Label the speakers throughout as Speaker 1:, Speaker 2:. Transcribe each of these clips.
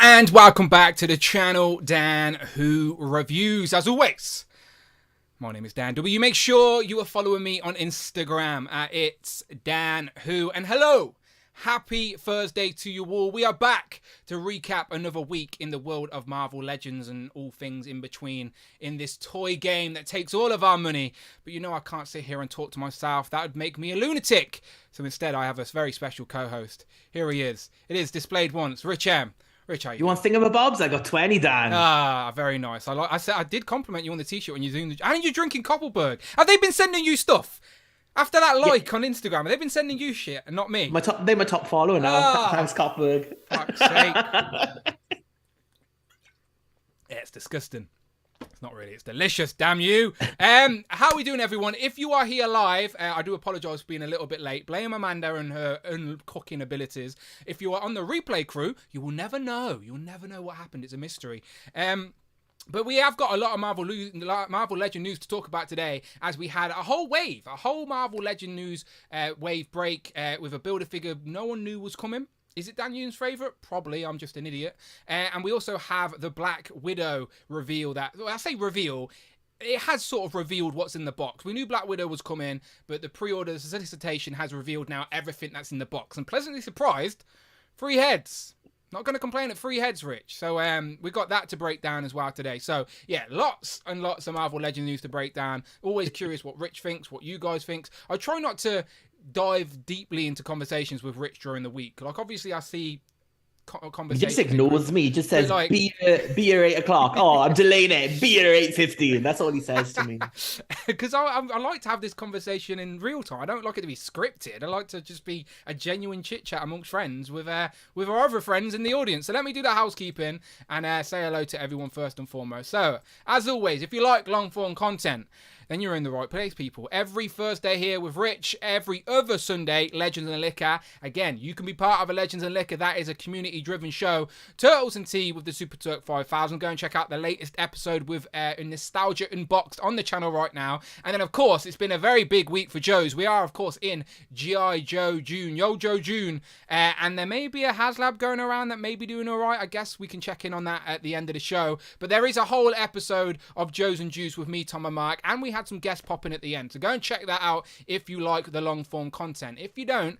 Speaker 1: And welcome back to the channel, Dan Who Reviews. As always, my name is Dan W. Make sure you are following me on Instagram at It's Dan Who. And hello, happy Thursday to you all. We are back to recap another week in the world of Marvel Legends and all things in between in this toy game that takes all of our money. But you know I can't sit here and talk to myself. That would make me a lunatic. So instead I have a very special co-host. Here he is. It is displayed once. Rich M. Rich, how
Speaker 2: You want thingamabobs? I got 20, Dan.
Speaker 1: Ah, very nice. I said I did compliment you on the t-shirt when you're doing and you're drinking Koppelberg. Have they been sending you stuff? After that like on Instagram, have they been sending you shit and not me?
Speaker 2: They're my top follower now. Thanks, Copberg.
Speaker 1: Fuck's sake. Yeah, it's disgusting. It's not really. It's delicious, damn you. How are we doing, everyone? If you are here live, I do apologise for being a little bit late. Blame Amanda and her cooking abilities. If you are on the replay crew, you will never know. You'll never know what happened. It's a mystery. But we have got a lot of Marvel Legend news to talk about today, as we had a whole Marvel Legend news wave break with a Builder figure no one knew was coming. Is it Dan Yoon's favourite? Probably. I'm just an idiot. And we also have the Black Widow reveal that... Well, I say reveal. It has sort of revealed what's in the box. We knew Black Widow was coming, but the pre-order solicitation has revealed now everything that's in the box. And pleasantly surprised, 3 heads. Not going to complain at 3 heads, Rich. So we got that to break down as well today. So, yeah, lots and lots of Marvel Legends news to break down. Always curious what Rich thinks, what you guys think. I try not to dive deeply into conversations with Rich during the week. Like, obviously, I see conversations.
Speaker 2: He just ignores me. He just says, like, be here 8 o'clock. Oh, I'm delaying it. Be here 8:15. That's all he says to me.
Speaker 1: Because I like to have this conversation in real time. I don't like it to be scripted. I like to just be a genuine chit-chat amongst friends with our other friends in the audience. So let me do the housekeeping and say hello to everyone first and foremost. So, as always, if you like long-form content, then you're in the right place, people. Every Thursday here with Rich, every other Sunday, Legends and Liquor. Again, you can be part of a Legends and Liquor. That is a community-driven show. Turtles and Tea with the Super Turk 5000. Go and check out the latest episode with Nostalgia Unboxed on the channel right now. And then, of course, it's been a very big week for Joe's. We are, of course, in G.I. Joe June. Yo, Joe June. And there may be a HasLab going around that may be doing all right. I guess we can check in on that at the end of the show. But there is a whole episode of Joe's and Juice with me, Tom and Mark. And we had some guests popping at the end, so go and check that out if you like the long form content. If you don't,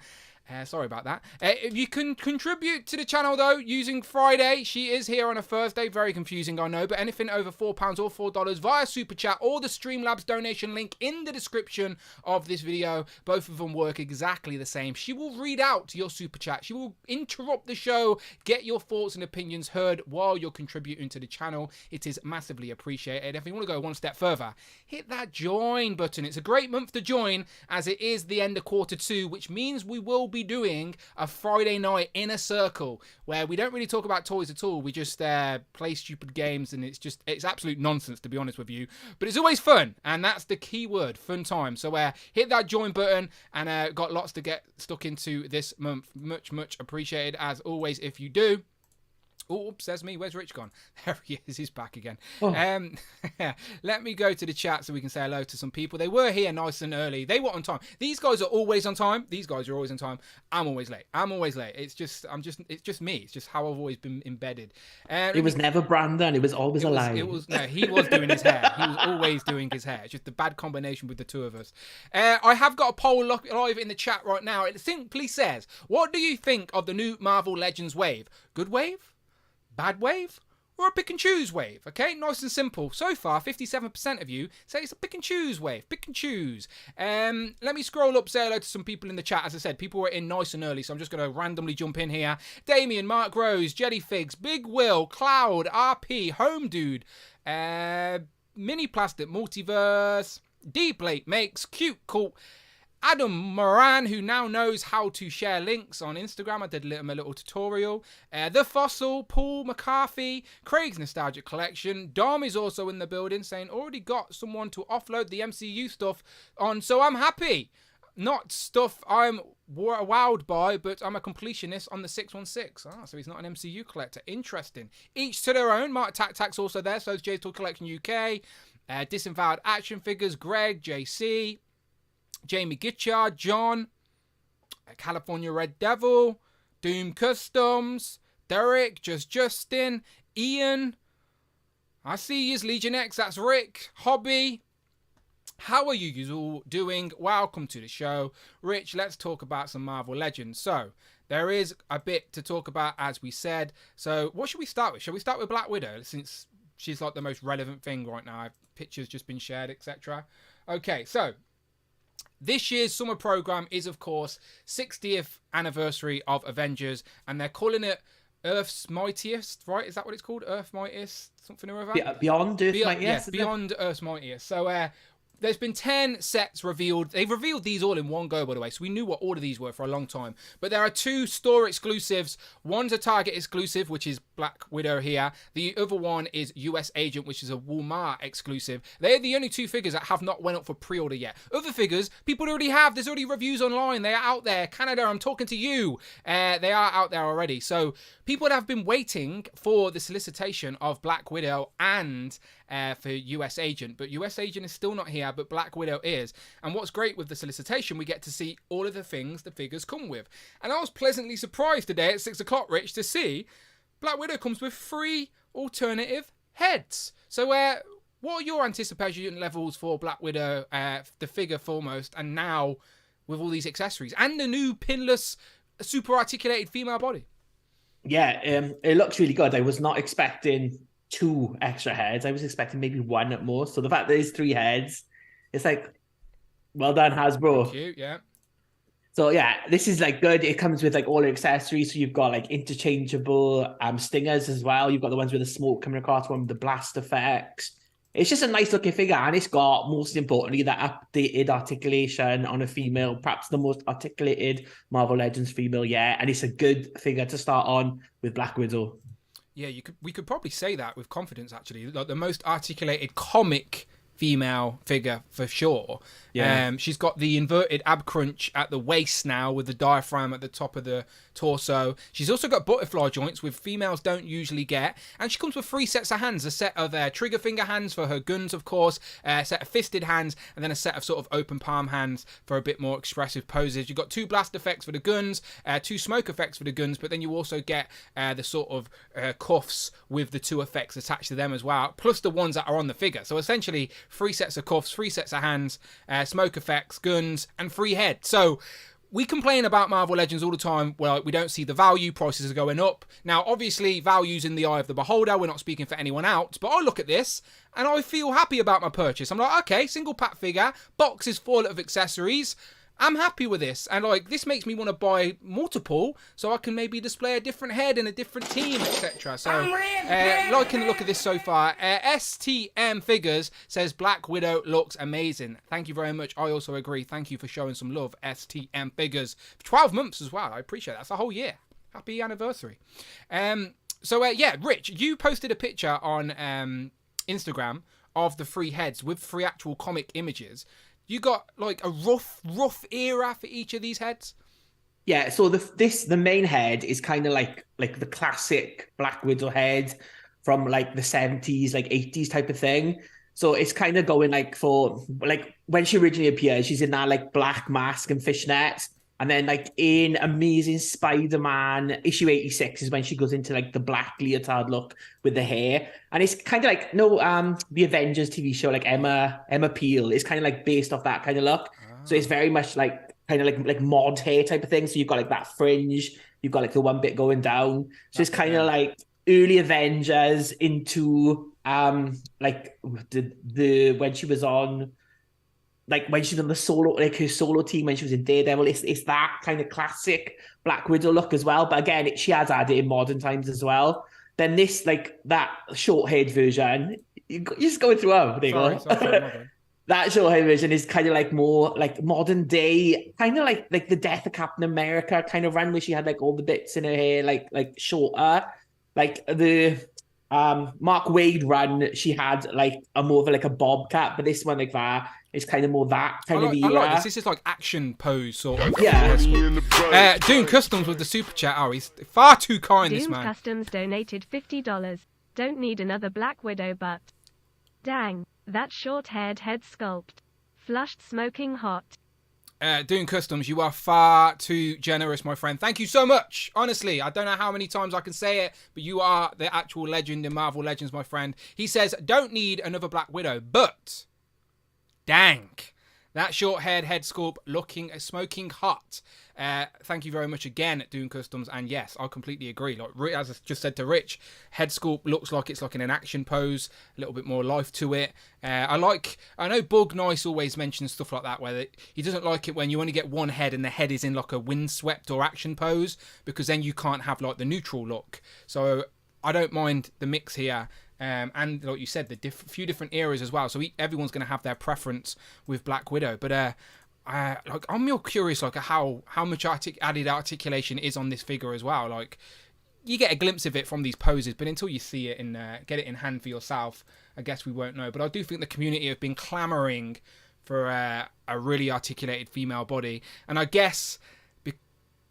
Speaker 1: sorry about that. If you can contribute to the channel though using Friday, she is here on a Thursday, very confusing I know, but anything over £4 or $4 via Super Chat or the Streamlabs donation link in the description of this video, both of them work exactly the same. She will read out your Super Chat, she will interrupt the show, get your thoughts and opinions heard while you're contributing to the channel. It is massively appreciated. If you want to go one step further, hit that join button. It's a great month to join as it is the end of Q2, which means we will be doing a Friday night inner circle where we don't really talk about toys at all. We just play stupid games, and it's absolute nonsense, to be honest with you, but it's always fun, and that's the key word, fun time. So hit that join button, and got lots to get stuck into this month. Much appreciated as always if you do. Oops, there's me. Where's Rich gone? There he is. He's back again. Oh. Let me go to the chat so we can say hello to some people. They were here nice and early. They were on time. These guys are always on time. These guys are always on time. I'm always late. It's just me. It's just how I've always been embedded.
Speaker 2: It was never Brandon. It was always a lie.
Speaker 1: No, he was doing his hair. He was always doing his hair. It's just the bad combination with the two of us. I have got a poll live in the chat right now. It simply says, what do you think of the new Marvel Legends wave? Good wave? Bad wave? Or a pick and choose wave? Okay, nice and simple. So far, 57% of you say it's a pick and choose wave. Pick and choose. Let me scroll up, say hello to some people in the chat. As I said, people were in nice and early, so I'm just going to randomly jump in here. Damien, Mark Rose, Jellyfigs, Big Will, Cloud, RP, Home Dude, Mini Plastic Multiverse, Deep Late Makes, Cute Cool, Adam Moran, who now knows how to share links on Instagram. I did him a little tutorial. The Fossil, Paul McCarthy, Craig's Nostalgic Collection. Dom is also in the building saying, already got someone to offload the MCU stuff on, so I'm happy. Not stuff I'm wowed by, but I'm a completionist on the 616. Ah, so he's not an MCU collector. Interesting. Each to their own. Mark Tac's also there, so is J's Toy Collection UK. Disavowed Action Figures, Greg, JC. Jamie Gitchard, John, California Red Devil, Doom Customs, Derek, Justin, Ian. I see you, Legion X. That's Rick, Hobby. How are you all doing? Welcome to the show. Rich, let's talk about some Marvel Legends. So, there is a bit to talk about, as we said. So, what should we start with? Shall we start with Black Widow, since she's like the most relevant thing right now? Pictures just been shared, etc. Okay, so this year's summer program is, of course, 60th anniversary of Avengers, and they're calling it Earth's Mightiest, right? Is that what it's called? Earth Mightiest? Something or other?
Speaker 2: Beyond Earth Mightiest?
Speaker 1: Yeah, Beyond Earth's Mightiest. So, there's been 10 sets revealed. They've revealed these all in one go, by the way, so we knew what all of these were for a long time. But there are 2 store exclusives. One's a Target exclusive, which is Black Widow here. The other one is US Agent, which is a Walmart exclusive. They're the only 2 figures that have not went up for pre-order yet. Other figures, people already have. There's already reviews online. They are out there. Canada, I'm talking to you. They are out there already. So people have been waiting for the solicitation of Black Widow and for US Agent, but US Agent is still not here, but Black Widow is. And what's great with the solicitation, we get to see all of the things the figures come with. And I was pleasantly surprised today at 6 o'clock, Rich, to see Black Widow comes with 3 alternative heads. So what are your anticipation levels for Black Widow, the figure foremost, and now with all these accessories and the new pinless, super articulated female body?
Speaker 2: Yeah, it looks really good. I was not expecting 2 extra heads. I was expecting maybe 1 at most. So the fact that there's 3 heads, it's like, well done, Hasbro.
Speaker 1: Cute, yeah.
Speaker 2: So yeah, this is like good. It comes with like all the accessories. So you've got like interchangeable stingers as well. You've got the ones with the smoke coming across, one with the blast effects. It's just a nice looking figure, and it's got, most importantly, that updated articulation on a female, perhaps the most articulated Marvel Legends female yet. And it's a good figure to start on with Black Widow.
Speaker 1: Yeah, we could probably say that with confidence, actually. Like the most articulated comic female figure for sure. Yeah. She's got the inverted ab crunch at the waist now with the diaphragm at the top of the torso. She's also got butterfly joints, which females don't usually get. And she comes with 3 sets of hands. A set of trigger finger hands for her guns, of course. A set of fisted hands. And then a set of sort of open palm hands for a bit more expressive poses. You've got 2 blast effects for the guns. 2 smoke effects for the guns. But then you also get the sort of cuffs with the 2 effects attached to them as well. Plus the ones that are on the figure. So essentially 3 sets of cuffs, 3 sets of hands, smoke effects, guns, and 3 heads. So we complain about Marvel Legends all the time. Well, we don't see the value. Prices are going up. Now, obviously, value's in the eye of the beholder. We're not speaking for anyone else. But I look at this, and I feel happy about my purchase. I'm like, okay, single pack figure. Box is full of accessories. I'm happy with this. And, like, this makes me want to buy multiple so I can maybe display a different head in a different team, etc. So, liking the look of this so far. STM Figures says Black Widow looks amazing. Thank you very much. I also agree. Thank you for showing some love, STM Figures. 12 months as well. I appreciate that. That's a whole year. Happy anniversary. Yeah, Rich, you posted a picture on Instagram of the 3 heads with 3 actual comic images. You got like a rough era for each of these heads?
Speaker 2: Yeah, so the main head is kind of like the classic Black Widow head from like the 70s, like 80s type of thing. So it's kind of going like for like when she originally appeared, she's in that like black mask and fishnets. And then like in Amazing Spider-Man issue 86 is when she goes into like the black leotard look with the hair. And it's kind of like the Avengers TV show, like Emma Peel is kind of like based off that kind of look. So it's very much like kind of like mod hair type of thing. So you've got like that fringe, you've got like the one bit going down. So it's kind of like early Avengers into like the when she was on, like when she's on the solo, like her solo team when she was in Daredevil, it's that kind of classic Black Widow look as well. But again, she has added in modern times as well. Then this, like that short-haired version, you're just going through them. Sorry, that short-haired version is kind of like more like modern day, kind of like the Death of Captain America kind of run where she had like all the bits in her hair, like shorter. Like the Mark Waid run, she had like a more of like a bob cut, but this one like that. It's kind of more that kind of era. I like
Speaker 1: this. This is like action pose sort of.
Speaker 2: Yeah.
Speaker 1: Doom Customs with the super chat. Oh, he's far too kind,
Speaker 3: Doom
Speaker 1: this man.
Speaker 3: Customs donated $50. Don't need another Black Widow, but dang, that short-haired head sculpt. Flushed smoking hot.
Speaker 1: Doing customs, you are far too generous, my friend. Thank you so much. Honestly, I don't know how many times I can say it, but you are the actual legend in Marvel Legends, my friend. He says, don't need another Black Widow, but dang, that short-haired head sculpt looking smoking hot. Thank you very much again, Doing Customs, and yes, I completely agree. Like as I just said to Rich, head sculpt looks like it's like in an action pose, a little bit more life to it. I know Bug Nice always mentions stuff like that, where he doesn't like it when you only get one head and the head is in like a windswept or action pose, because then you can't have like the neutral look. So I don't mind the mix here. And like you said, the few different eras as well. So everyone's going to have their preference with Black Widow. But I'm more curious, like how much added articulation is on this figure as well. Like you get a glimpse of it from these poses, but until you see it and get it in hand for yourself, I guess we won't know. But I do think the community have been clamoring for a really articulated female body, and I guess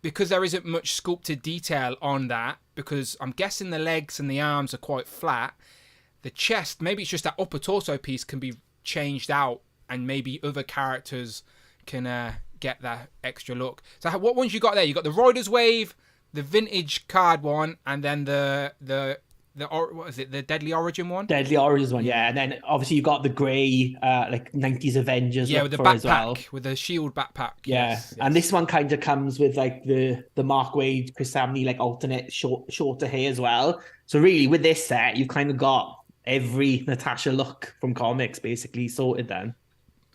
Speaker 1: because there isn't much sculpted detail on that, because I'm guessing the legs and the arms are quite flat. The chest, maybe it's just that upper torso piece can be changed out, and maybe other characters can get that extra look. So what ones you got there? You got the Riders Wave, the vintage card one, and then the what is it? The Deadly Origin one.
Speaker 2: Deadly Origins one, yeah. And then obviously you got the grey, like 90s Avengers.
Speaker 1: Yeah, with the
Speaker 2: backpack, as well.
Speaker 1: With the shield backpack.
Speaker 2: Yeah,
Speaker 1: yes.
Speaker 2: And this one kind of comes with like the Mark Waid, Chris Samney, like alternate shorter hair as well. So really, with this set, you've kind of got every Natasha look from comics basically sorted then.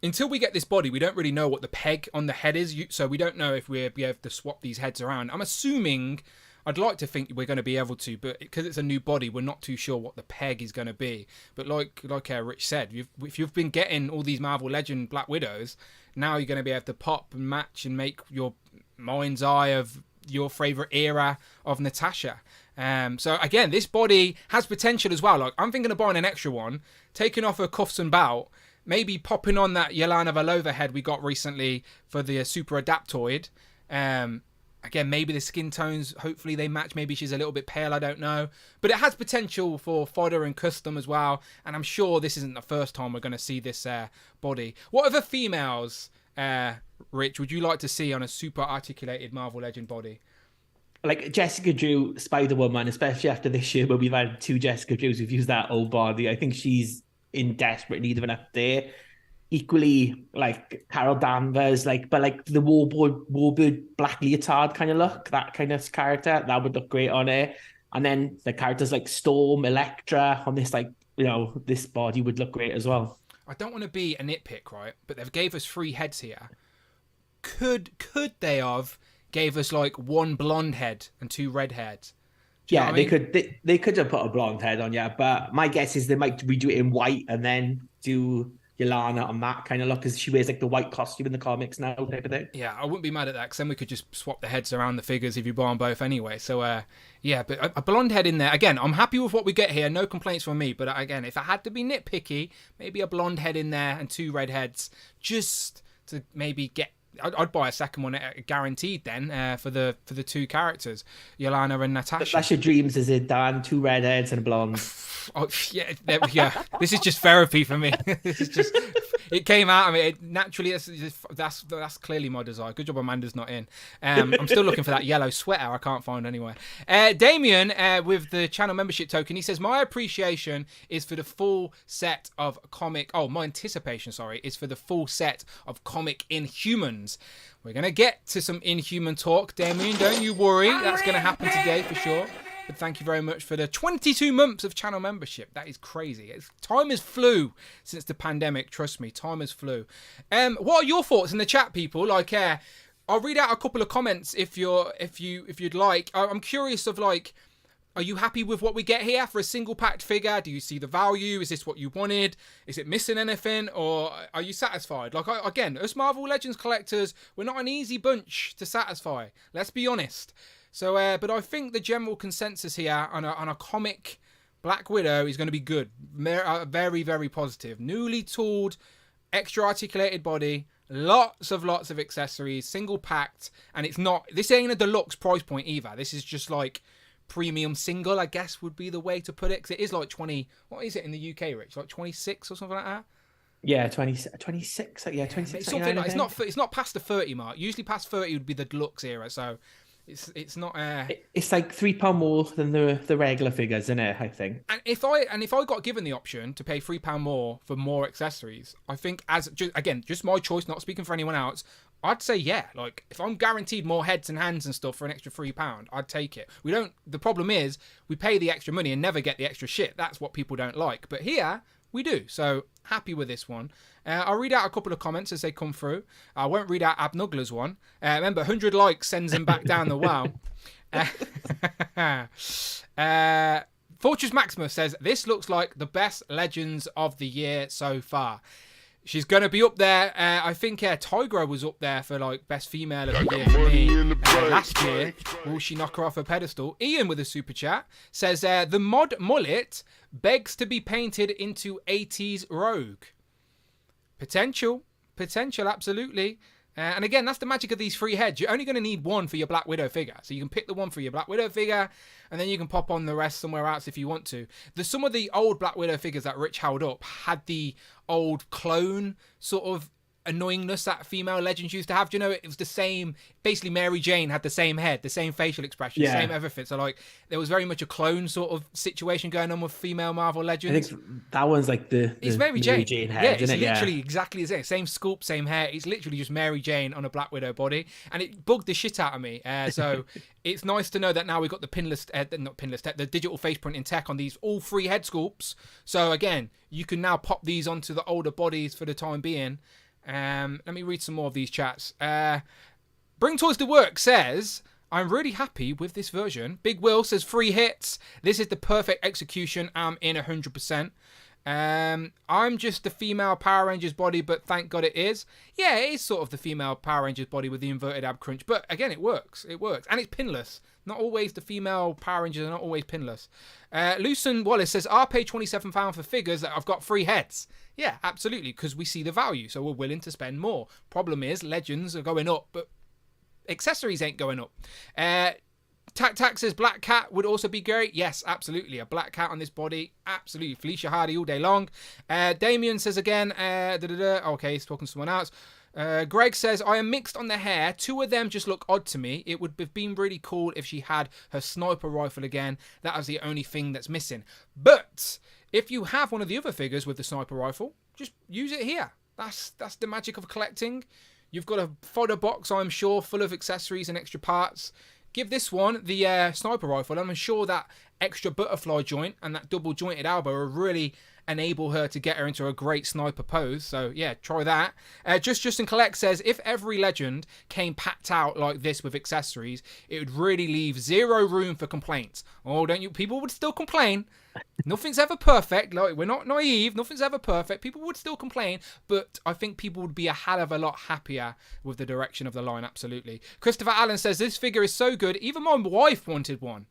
Speaker 1: Until we get this body, we don't really know what the peg on the head is, so we don't know if we'll be able to swap these heads around. I'm assuming, I'd like to think we're going to be able to, but because it's a new body, we're not too sure what the peg is going to be. But like Rich said, if you've been getting all these Marvel Legend Black Widows, now you're going to be able to pop and match and make your mind's eye of your favourite era of Natasha. So again, this body has potential as well. Like I'm thinking of buying an extra one, taking off her cuffs and belt, maybe popping on that Yelena Valova head we got recently for the Super Adaptoid. Again, maybe the skin tones, hopefully they match. Maybe she's a little bit pale, I don't know. But it has potential for fodder and custom as well. And I'm sure this isn't the first time we're going to see this body. What other females, Rich, would you like to see on a super articulated Marvel Legend body?
Speaker 2: Like Jessica Drew, Spider-Woman, especially after this year where we've had two Jessica Drews who've used that old body. I think she's in desperate need of an update. Equally, like Carol Danvers, but the Warbird Black Leotard kind of look, that kind of character, that would look great on it. And then the characters like Storm, Elektra on this, this body would look great as well.
Speaker 1: I don't want to be a nitpick, right? But they've gave us 3 heads here. Could they have gave us like 1 blonde head and 2 red heads?
Speaker 2: Yeah, they could have put a blonde head on, yeah. But my guess is they might redo it in white and then do Yelena on that kind of look, because she wears like the white costume in the comics now type of thing.
Speaker 1: Yeah, I wouldn't be mad at that, because then we could just swap the heads around the figures if you buy them both anyway. So yeah, but a blonde head in there. Again, I'm happy with what we get here. No complaints from me. But again, if I had to be nitpicky, maybe a blonde head in there and 2 red heads, just to maybe get. I'd buy a second one guaranteed then for the 2 characters, Yelena and Natasha.
Speaker 2: That's your dreams, is it, Dan? 2 redheads and a blonde.
Speaker 1: Oh, yeah, there we go. This is just therapy for me. This is just, it came out of me. Naturally, that's clearly my desire. Good job Amanda's not in. I'm still looking for that yellow sweater. I can't find anywhere. Damien, with the channel membership token, he says, my appreciation is for the full set of comic... Oh, my anticipation, sorry, is for the full set of comic Inhumans. We're going to get to some Inhuman talk, Damien. Don't you worry. That's going to happen today for sure. But thank you very much for the 22 months of channel membership. That is crazy. Time has flew since the pandemic. Trust me, time has flew. What are your thoughts in the chat, people? I'll read out a couple of comments if you'd like. I'm curious of are you happy with what we get here for a single packed figure? Do you see the value? Is this what you wanted? Is it missing anything? Or are you satisfied? Again, us Marvel Legends collectors, we're not an easy bunch to satisfy. Let's be honest. So, but I think the general consensus here on a comic Black Widow is going to be good. Very, very positive. Newly tooled, extra articulated body, lots of accessories, single packed, and this ain't a deluxe price point either. This is just like premium single, I guess would be the way to put it, because it is like 20. What is it in the UK, Rich? Like 26 or something like that?
Speaker 2: Yeah, 26. Yeah, 26.
Speaker 1: It's something like it's not past the 30 mark. Usually past 30 would be the deluxe era, so it's not.
Speaker 2: It's like £3 more than the regular figures, isn't it? I think.
Speaker 1: And if I got given the option to pay £3 more for more accessories, I think just my choice, not speaking for anyone else, I'd say yeah. Like if I'm guaranteed more heads and hands and stuff for an extra £3, I'd take it. We don't. The problem is we pay the extra money and never get the extra shit. That's what people don't like. But here we do. So happy with this one. I'll read out a couple of comments as they come through. I won't read out Abnuggler's one. Remember, 100 likes sends him back down the well. Fortress Maximus says, this looks like the best Legends of the year so far. She's going to be up there. I think Tigra was up there for like best female of the year for me last year. Will she knock her off her pedestal? Ian with a super chat says, the mod mullet begs to be painted into 80s Rogue. Potential, absolutely. And again, that's the magic of these free heads. You're only going to need one for your Black Widow figure. So you can pick the one for your Black Widow figure, and then you can pop on the rest somewhere else if you want to. Some of the old Black Widow figures that Rich held up had the old clone sort of annoyingness that female legends used to have. Do you know, it was the same. Basically, Mary Jane had the same head, the same facial expression, the same everything. So like, there was very much a clone sort of situation going on with female Marvel legends.
Speaker 2: I think that one's like it's
Speaker 1: Mary Jane head,
Speaker 2: yeah,
Speaker 1: it's
Speaker 2: isn't it?
Speaker 1: literally exactly the same sculpt, same hair. It's literally just Mary Jane on a Black Widow body, and it bugged the shit out of me. So it's nice to know that now we've got the pinless, not pinless tech, the digital face printing tech on these all three head sculpts. So again, you can now pop these onto the older bodies for the time being. Let me read some more of these chats. Bring Toys to Work says, I'm really happy with this version. Big Will says 3 hits. This is the perfect execution. I'm in 100%. I'm just the female Power Rangers body, but thank God it is. Yeah, it is sort of the female Power Rangers body with the inverted ab crunch. But again, it works. It works. And it's pinless. Not always the female Power Rangers are not always pinless. Lucen Wallace says, I'll pay £27 for figures that I've got 3 heads. Yeah, absolutely, because we see the value, so we're willing to spend more. Problem is, Legends are going up, but accessories ain't going up. Tac says Black Cat would also be great. Yes, absolutely. A Black Cat on this body. Absolutely. Felicia Hardy all day long. Damien says again, okay, he's talking to someone else. Greg says, I am mixed on the hair. 2 of them just look odd to me. It would have been really cool if she had her sniper rifle again. That is the only thing that's missing. But if you have one of the other figures with the sniper rifle, just use it here. That's the magic of collecting. You've got a fodder box, I'm sure, full of accessories and extra parts. Give this one the sniper rifle, and I'm sure that extra butterfly joint and that double jointed elbow will really enable her to get her into a great sniper pose. So yeah, try that. Justin Collect says, if every legend came packed out like this with accessories, it would really leave 0 room for complaints. Oh, don't you? People would still complain. Nothing's ever perfect. Like, we're not naive. Nothing's ever perfect. People would still complain, but I think people would be a hell of a lot happier with the direction of the line. Absolutely. Christopher Allen says, this figure is so good. Even my wife wanted one.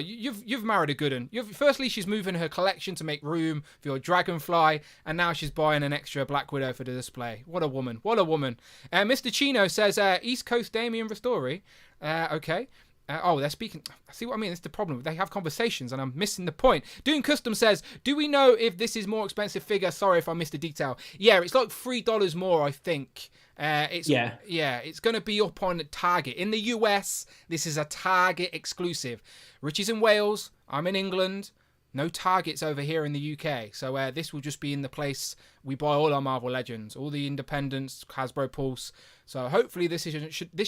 Speaker 1: You've married a good one. Firstly, she's moving her collection to make room for your Dragonfly, and now she's buying an extra Black Widow for the display. What a woman. What a woman. Mr. Chino says, East Coast Damien Ristori. Okay. They're speaking. See what I mean? That's the problem. They have conversations, and I'm missing the point. Doing Custom says, do we know if this is more expensive figure? Sorry if I missed a detail. Yeah, it's like $3 more, I think. It's going to be up on Target. In the US, this is a Target exclusive. Richie's in Wales. I'm in England. No Targets over here in the UK. So this will just be in the place we buy all our Marvel Legends, all the independents, Hasbro Pulse. So hopefully this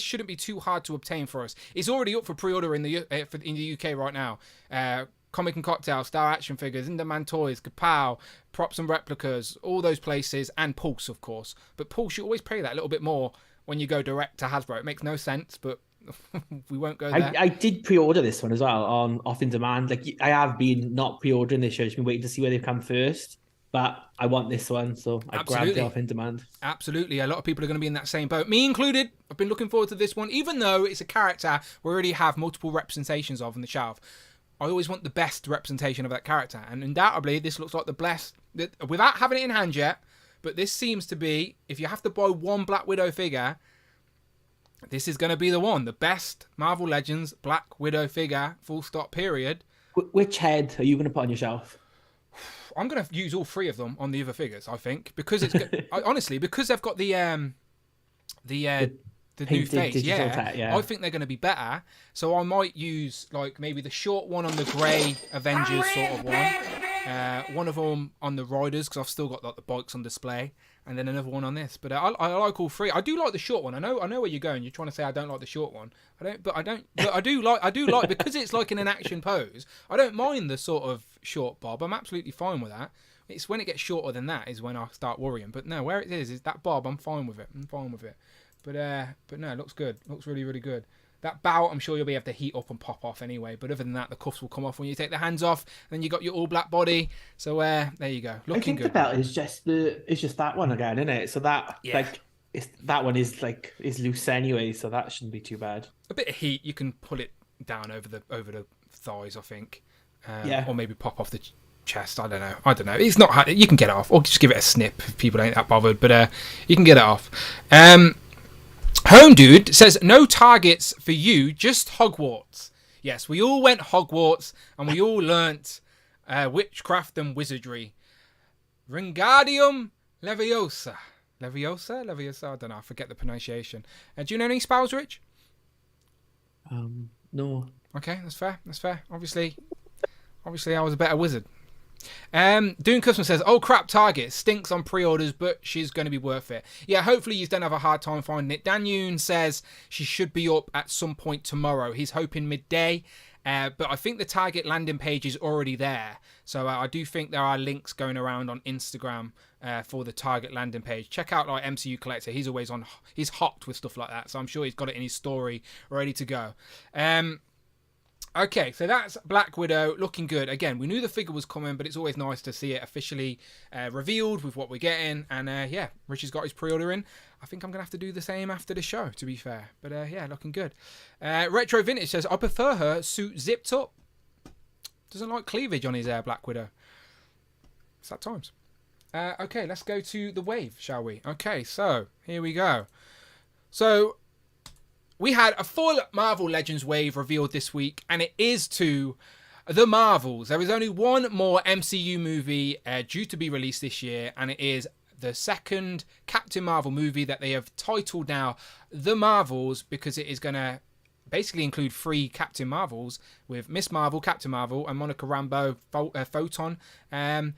Speaker 1: shouldn't be too hard to obtain for us. It's already up for pre-order in the UK right now. Comic and Cocktail, Star Action Figures, Inderman Toys, Kapow, Props and Replicas, all those places, and Pulse, of course. But Pulse, you always pay that a little bit more when you go direct to Hasbro. It makes no sense, but we won't go there.
Speaker 2: I did pre-order this one as well on Off in Demand. Like, I have been not pre-ordering this show. I've just been waiting to see where they've come first. But I want this one, so I grabbed it Off in Demand. Absolutely.
Speaker 1: A lot of people are going to be in that same boat. Me included. I've been looking forward to this one, even though it's a character we already have multiple representations of on the shelf. I always want the best representation of that character. And undoubtedly, this looks like the best, without having it in hand yet, but this seems to be, if you have to buy one Black Widow figure, this is going to be the one. The best Marvel Legends Black Widow figure, full stop, period.
Speaker 2: Which head are you going to put on your shelf?
Speaker 1: I'm gonna use all three of them on the other figures. I think because honestly because they've got the new face.
Speaker 2: Digital
Speaker 1: Yeah,
Speaker 2: tech, yeah.
Speaker 1: I think they're going to be better. So I might use like maybe the short one on the grey Avengers sort of one. One of them on the Riders because I've still got like the bikes on display, and then another one on this. But I like all three. I do like the short one. I know where you're going. You're trying to say I don't like the short one. But I do like because it's like in an action pose. I don't mind the sort of short bob. I'm absolutely fine with that. It's when it gets shorter than that is when I start worrying. But no, where it is that bob. I'm fine with it. But no, it looks good. Looks really, really good. That bow, I'm sure you'll be able to heat up and pop off anyway. But other than that, the cuffs will come off when you take the hands off. Then you got your all black body. So there you go. Looking
Speaker 2: I think
Speaker 1: good.
Speaker 2: the belt is just that one again, isn't it? So that that one is loose anyway, so that shouldn't be too bad.
Speaker 1: A bit of heat, you can pull it down over the thighs, I think.
Speaker 2: Yeah.
Speaker 1: Or maybe pop off the chest. I don't know. It's not hard. You can get it off, or just give it a snip if people ain't that bothered. But you can get it off. Home Dude says, no targets for you, just Hogwarts. Yes, we all went Hogwarts and we all learnt witchcraft and wizardry. Wingardium Leviosa. Leviosa? I don't know. I forget the pronunciation. Do you know any spells, Rich?
Speaker 2: No.
Speaker 1: Okay, that's fair. Obviously, I was a better wizard. Dune Custom says, oh crap, Target stinks on pre-orders, but she's going to be worth it. Yeah, hopefully you don't have a hard time finding it. Dan Yoon says she should be up at some point tomorrow. He's hoping midday, but I think the Target landing page is already there. So I do think there are links going around on Instagram for the Target landing page. Check out like MCU Collector. He's always he's hot with stuff like that. So I'm sure he's got it in his story ready to go. Okay, so that's Black Widow looking good. Again, we knew the figure was coming, but it's always nice to see it officially revealed with what we're getting. And yeah, Richie's got his pre-order in. I think I'm going to have to do the same after the show, to be fair. But yeah, looking good. Retro Vintage says, I prefer her suit zipped up. Doesn't like cleavage on his Black Widow. Sad times. Okay, let's go to the wave, shall we? Okay, so here we go. So we had a full Marvel Legends wave revealed this week, and it is to the Marvels. There is only one more MCU movie due to be released this year, and it is the second Captain Marvel movie that they have titled now The Marvels, because it is going to basically include 3 Captain Marvels with Miss Marvel, Captain Marvel, and Monica Rambeau, Photon. And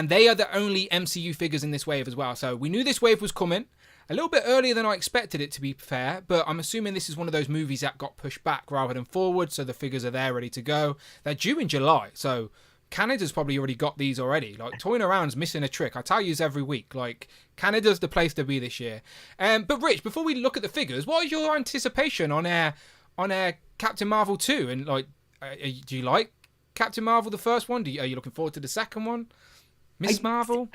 Speaker 1: they are the only MCU figures in this wave as well. So we knew this wave was coming. A little bit earlier than I expected it, to be fair, but I'm assuming this is one of those movies that got pushed back rather than forward, so the figures are there ready to go. They're due in July, so Canada's probably already got these already. Like, toying around's missing a trick. I tell you every week. Like, Canada's the place to be this year. But Rich, before we look at the figures, what is your anticipation on Captain Marvel 2? And like, do you like Captain Marvel the first one? Are you looking forward to the second one? Miss Marvel?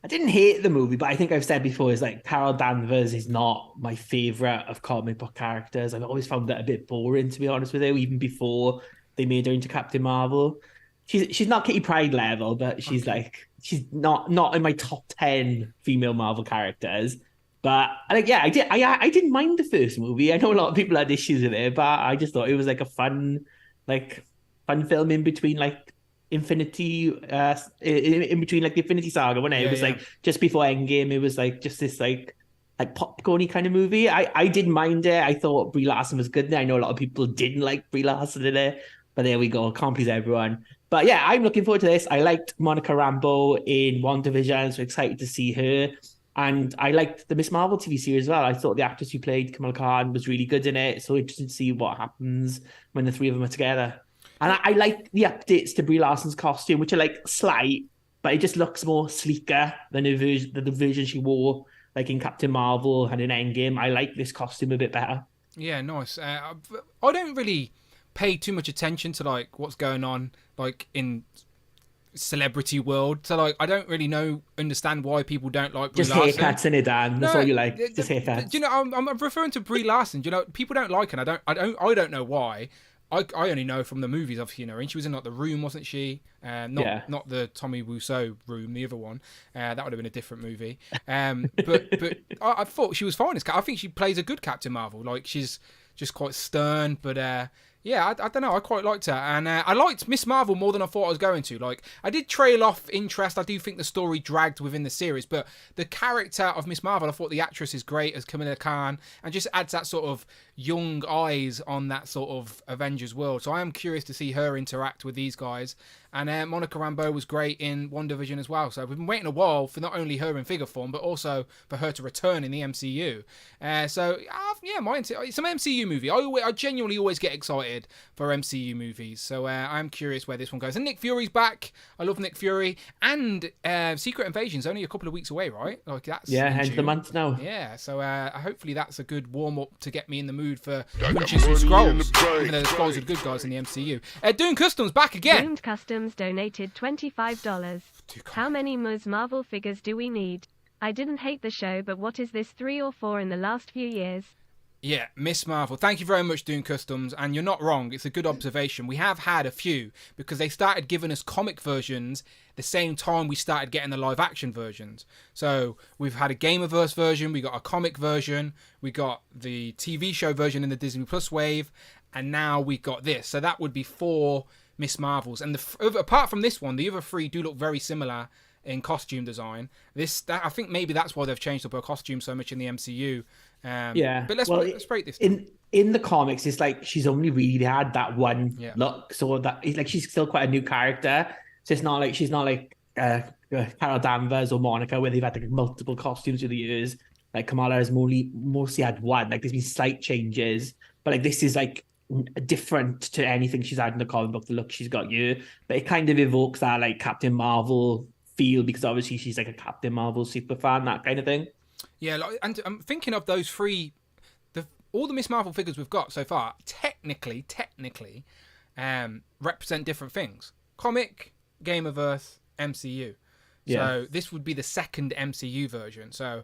Speaker 2: I didn't hate the movie, but I think I've said before, is like Carol Danvers is not my favorite of comic book characters. I've always found that a bit boring, to be honest with you, even before they made her into Captain Marvel. She's not Kitty Pryde level, but she's not in my top 10 female Marvel characters. But I didn't mind the first movie. I know a lot of people had issues with it, but I just thought it was like a fun film in between like Infinity in between like the Infinity Saga, when it was like just before Endgame. It was like just this like popcorny kind of movie. I didn't mind it. I thought Brie Larson was good in it. I know a lot of people didn't like Brie Larson in it, but there we go. Can't please everyone. But yeah, I'm looking forward to this. I liked Monica Rambeau in WandaVision, so excited to see her. And I liked the Miss Marvel TV series as well. I thought the actress who played Kamala Khan was really good in it. So interested to see what happens when the 3 of them are together. And I like the updates to Brie Larson's costume, which are like slight, but it just looks more sleeker than the version she wore like in Captain Marvel and in Endgame. I like this costume a bit better.
Speaker 1: Yeah, nice. I don't really pay too much attention to like what's going on like in celebrity world, so like I don't really understand why people don't like Brie Larson.
Speaker 2: Just haircuts in it, Dan. That's all you like. Just haircuts.
Speaker 1: You know, I'm referring to Brie Larson. You know, people don't like her. I don't know why. I only know from the movies I've seen her in. She was in like The Room, wasn't she? Not the Tommy Wiseau Room, the other one. That would have been a different movie. But I thought she was fine as I think she plays a good Captain Marvel. Like, she's just quite stern, but Yeah, I don't know. I quite liked her. And I liked Miss Marvel more than I thought I was going to. Like, I did trail off interest. I do think the story dragged within the series. But the character of Miss Marvel, I thought the actress is great as Kamala Khan. And just adds that sort of young eyes on that sort of Avengers world. So I am curious to see her interact with these guys. And Monica Rambeau was great in WandaVision as well. So we've been waiting a while for not only her in figure form, but also for her to return in the MCU. Yeah, it's an MCU movie. I genuinely always get excited for MCU movies. So I'm curious where this one goes. And Nick Fury's back. I love Nick Fury. And Secret Invasion's only a couple of weeks away, right? Like that's
Speaker 2: end of the month now.
Speaker 1: Yeah, so hopefully that's a good warm-up to get me in the mood for punching some Skrulls. Even though the Skrulls are good guys in the MCU. Dune Customs back again.
Speaker 3: Doomed Customs donated $25. How many Ms. Marvel figures do we need? I didn't hate the show, but what is this 3 or 4 in the last few years?
Speaker 1: Yeah, Miss Marvel. Thank you very much, Dune Customs. And you're not wrong. It's a good observation. We have had a few because they started giving us comic versions the same time we started getting the live action versions. So we've had a Gamerverse version, we got a comic version, we got the TV show version in the Disney Plus wave, and now we got this. So that would be 4 Miss Marvels. And apart from this one, the other 3 do look very similar in costume design. I think maybe that's why they've changed up her costume so much in the MCU. But let's break this down.
Speaker 2: In the comics, it's like she's only really had that one look, so that it's like she's still quite a new character. So it's not like she's not like Carol Danvers or Monica, where they've had like multiple costumes through the years. Like Kamala has mostly had one. Like there's been slight changes, but like this is like different to anything she's had in the comic book. The look she's got here, but it kind of evokes that like Captain Marvel feel because obviously she's like a Captain Marvel super fan, that kind of thing.
Speaker 1: Yeah, and I'm thinking of those 3, all the Miss Marvel figures we've got so far. Technically, represent different things: comic, Gamerverse, MCU. So this would be the second MCU version. So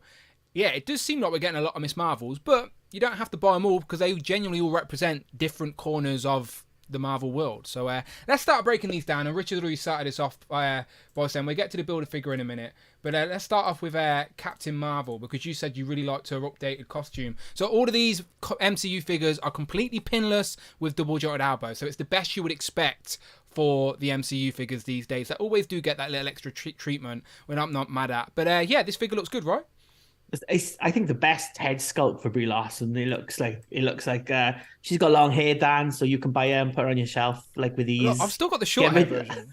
Speaker 1: yeah, it does seem like we're getting a lot of Miss Marvels, but you don't have to buy them all because they genuinely all represent different corners of the Marvel world. So let's start breaking these down. And Richard already started us off by saying we'll get to the Build-A-Figure in a minute. But let's start off with Captain Marvel, because you said you really liked her updated costume. So all of these MCU figures are completely pinless with double jointed elbows. So it's the best you would expect for the MCU figures these days. They always do get that little extra treatment, when I'm not mad at. But this figure looks good, right?
Speaker 2: I think the best head sculpt for Brie Larson. It looks like she's got long hair, Dan, so you can buy her and put her on your shelf like with ease.
Speaker 1: Look, I've still got the short hair version.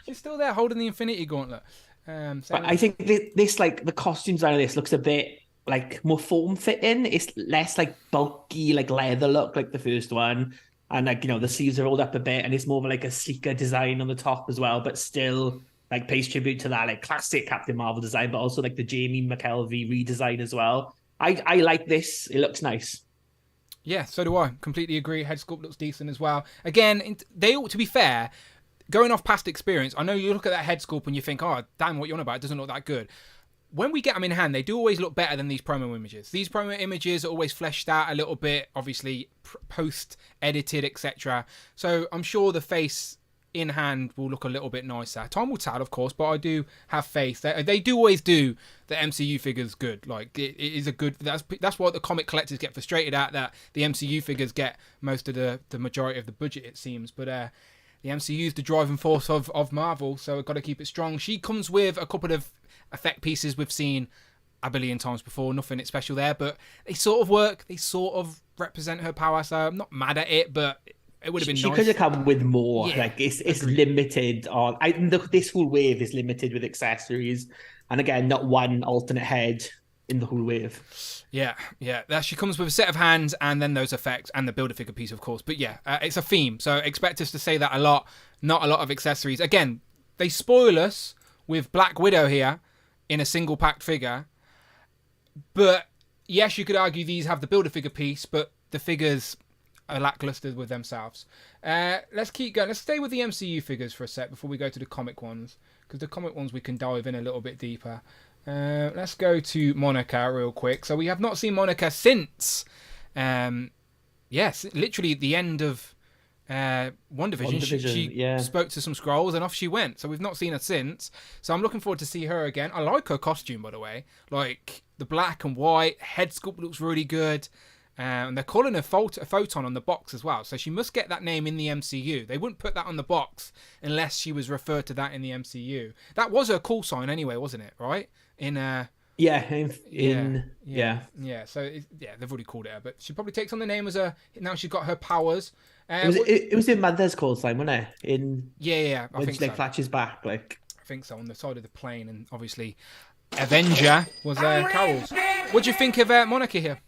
Speaker 1: She's still there holding the Infinity Gauntlet.
Speaker 2: But I think this like the costumes out of this looks a bit like more form fitting. It's less like bulky like leather look like the first one, and like the sleeves are rolled up a bit, and it's more of like a sleeker design on the top as well, but still like pays tribute to that like classic Captain Marvel design, but also like the Jamie McKelvey redesign as well. I like this. It looks nice.
Speaker 1: Yeah, so do I. Completely agree. Head sculpt looks decent as well. Again, to be fair, going off past experience, I know you look at that head sculpt and you think, oh, damn, what you're on about, it doesn't look that good. When we get them in hand, they do always look better than these promo images. These promo images are always fleshed out a little bit, obviously post-edited, etc. So I'm sure the face in hand will look a little bit nicer. Time will tell, of course, but I do have faith. They do always do the MCU figures good. Like it is a good. That's what the comic collectors get frustrated at, that the MCU figures get most of the majority of the budget, it seems. But the MCU is the driving force of Marvel, so I've got to keep it strong. She comes with a couple of effect pieces we've seen a billion times before. Nothing special there, but they sort of work. They sort of represent her power, so I'm not mad at it, but it would have been nice.
Speaker 2: She could have come with more. Yeah, like it's limited on. This whole wave is limited with accessories, and again, not one alternate head in the whole wave.
Speaker 1: Yeah. She comes with a set of hands, and then those effects, and the Build-A-Figure piece, of course. But yeah, it's a theme, so expect us to say that a lot. Not a lot of accessories. Again, they spoil us with Black Widow here in a single packed figure. But yes, you could argue these have the Build-A-Figure piece, but the figures are lackluster with themselves. Let's keep going. Let's stay with the MCU figures for a sec before we go to the comic ones, because the comic ones we can dive in a little bit deeper. Let's go to Monica real quick. So we have not seen Monica since literally the end of WandaVision. She spoke to some Skrulls and off she went. So we've not seen her since. So I'm looking forward to see her again. I like her costume, by the way. Like the black and white head sculpt looks really good. And they're calling her Photon on the box as well. So she must get that name in the MCU. They wouldn't put that on the box unless she was referred to that in the MCU. That was her call sign anyway, wasn't it? Right?
Speaker 2: Yeah.
Speaker 1: So they've already called it her, but she probably takes on the name as a. Now she's got her powers.
Speaker 2: It was in Mother's call sign, wasn't it?
Speaker 1: I
Speaker 2: when
Speaker 1: think
Speaker 2: she
Speaker 1: so.
Speaker 2: flashes back, like.
Speaker 1: I think so, on the side of the plane, and obviously Avenger was Carol's. What do you think of Monica here?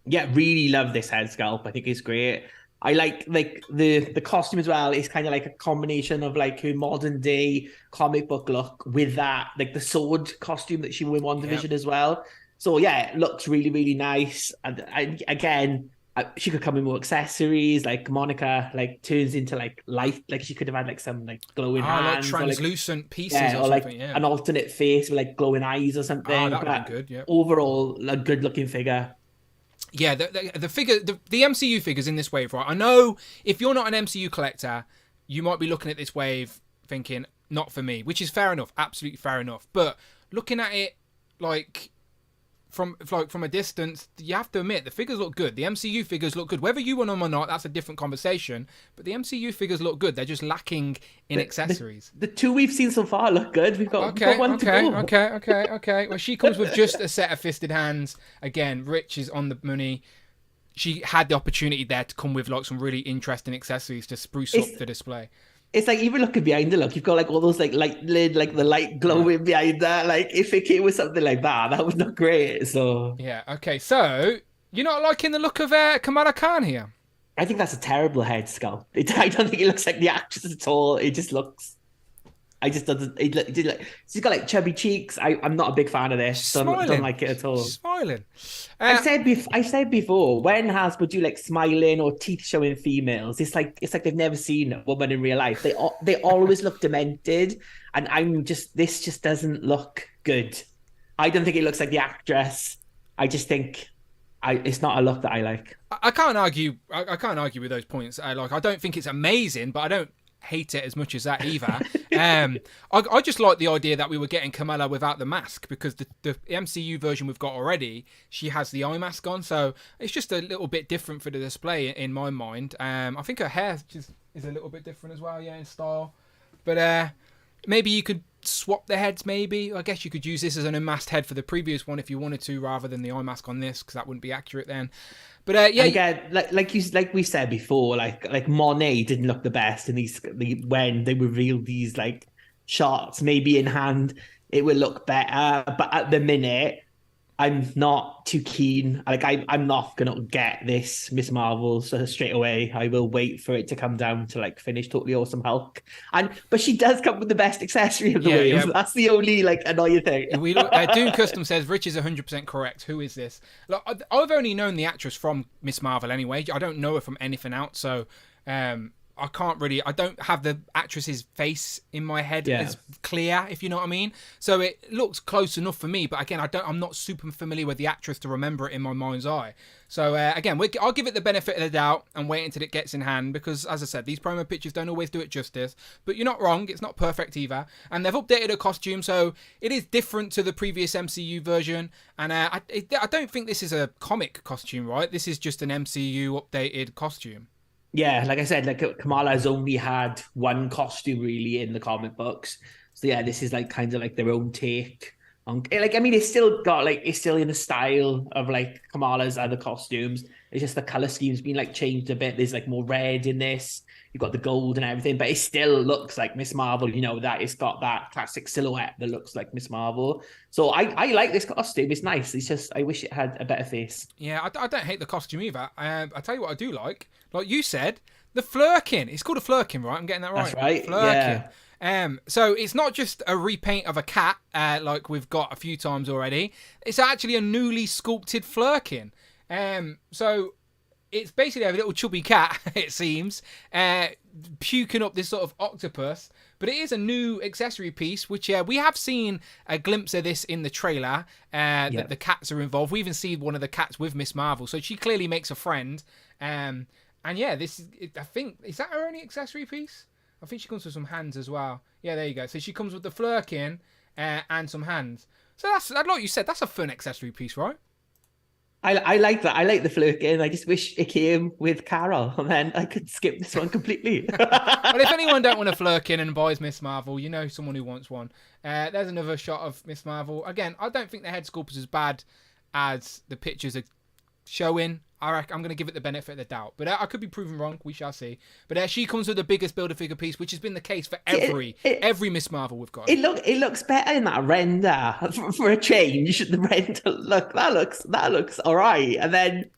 Speaker 2: Yeah, really love this head sculpt. I think it's great. I like the costume as well. It's kind of like a combination of like her modern day comic book look with that, like the sword costume that she wore in WandaVision as well. So yeah, it looks really, really nice. And she could come in more accessories. Like Monica, like turns into like light. Like she could have had like some like glowing hands,
Speaker 1: like translucent pieces,
Speaker 2: or
Speaker 1: something.
Speaker 2: like an alternate face with like glowing eyes or something.
Speaker 1: Oh, that would be good. Yeah.
Speaker 2: Overall, a good looking figure.
Speaker 1: Yeah, the figure, the MCU figures in this wave, right? I know if you're not an MCU collector, you might be looking at this wave thinking, not for me, which is fair enough, absolutely fair enough. But looking at it like from a distance, you have to admit the figures look good. The MCU figures look good. Whether you want them or not, that's a different conversation. But the MCU figures look good. They're just lacking in accessories.
Speaker 2: The two we've seen so far look good. We've got one to go.
Speaker 1: Okay. Well, she comes with just a set of fisted hands. Again, Rich is on the money. She had the opportunity there to come with like some really interesting accessories to spruce up the display.
Speaker 2: It's like even looking behind her, look, you've got like all those like light lid, like the light glowing behind her. Like if it came with something like that would look great. So
Speaker 1: yeah, okay. So you're not liking the look of Kamala Khan here?
Speaker 2: I think that's a terrible head sculpt. I don't think it looks like the actress at all. It just looks. She's got like chubby cheeks. I'm not a big fan of this. Don't like it at all.
Speaker 1: She's smiling.
Speaker 2: I said before, when Hasbro do like smiling or teeth showing females, it's like they've never seen a woman in real life. They always look demented, and this just doesn't look good. I don't think it looks like the actress. I just think it's not a look that I like.
Speaker 1: I can't argue. I can't argue with those points. I don't think it's amazing, but I don't hate it as much as that either. I just like the idea that we were getting Kamala without the mask, because the MCU version we've got already, she has the eye mask on, so it's just a little bit different for the display in my mind. I think her hair just is a little bit different as well, in style. But maybe you could swap the heads, maybe. I guess you could use this as an unmasked head for the previous one if you wanted to, rather than the eye mask on this, because that wouldn't be accurate then. But and
Speaker 2: again, like we said before, like Monet didn't look the best in when they revealed these like shots. Maybe in hand it will look better, but at the minute I'm not too keen. Like I'm not gonna get this Miss Marvel straight away. I will wait for it to come down to like finish Totally Awesome Hulk. But she does come with the best accessory of the wave. Yeah. That's the only like annoying thing.
Speaker 1: Doom Custom says Rich is 100% correct. Who is this? Look, I've only known the actress from Miss Marvel anyway. I don't know her from anything else, so I don't have the actress's face in my head as clear, if you know what I mean. So it looks close enough for me, but again, I'm not super familiar with the actress to remember it in my mind's eye. So again, I'll give it the benefit of the doubt and wait until it gets in hand, because as I said, these promo pictures don't always do it justice, but you're not wrong, it's not perfect either. And they've updated her costume, so it is different to the previous MCU version. And I don't think this is a comic costume, right? This is just an MCU updated costume.
Speaker 2: Yeah, like I said, like Kamala has only had one costume really in the comic books. So yeah, this is like kind of like their own take on, like, I mean, it's still in the style of like Kamala's other costumes. It's just the color scheme's been like changed a bit. There's like more red in this. You've got the gold and everything, but it still looks like Miss Marvel, that it's got that classic silhouette that looks like Miss Marvel. So I like this costume. It's nice. It's just, I wish it had a better face.
Speaker 1: Yeah, I don't hate the costume either. I tell you what I do like you said, the flirkin. It's called a flirkin, right? I'm getting that right.
Speaker 2: That's right.
Speaker 1: Flirkin. Yeah. So it's not just a repaint of a cat, like we've got a few times already. It's actually a newly sculpted flirkin. So it's basically a little chubby cat, it seems, puking up this sort of octopus. But it is a new accessory piece, which we have seen a glimpse of this in the trailer, that the cats are involved. We even see one of the cats with Miss Marvel, so she clearly makes a friend. And yeah, I think, is that her only accessory piece? I think she comes with some hands as well. Yeah, there you go. So she comes with the flirkin and some hands. So that's, like you said, that's a fun accessory piece, right?
Speaker 2: I like that. I like the flirting. I just wish it came with Carol, and then I could skip this one completely.
Speaker 1: Well, if anyone don't want a Flurkin and buys Miss Marvel, you know someone who wants one. There's another shot of Miss Marvel. Again, I don't think the head sculpt is as bad as the pictures are showing. I'm going to give it the benefit of the doubt, but I could be proven wrong. We shall see. But she comes with the biggest Build-A-Figure piece, which has been the case for every Miss Marvel we've got.
Speaker 2: It looks better in that render for a change. The render that looks all right, and then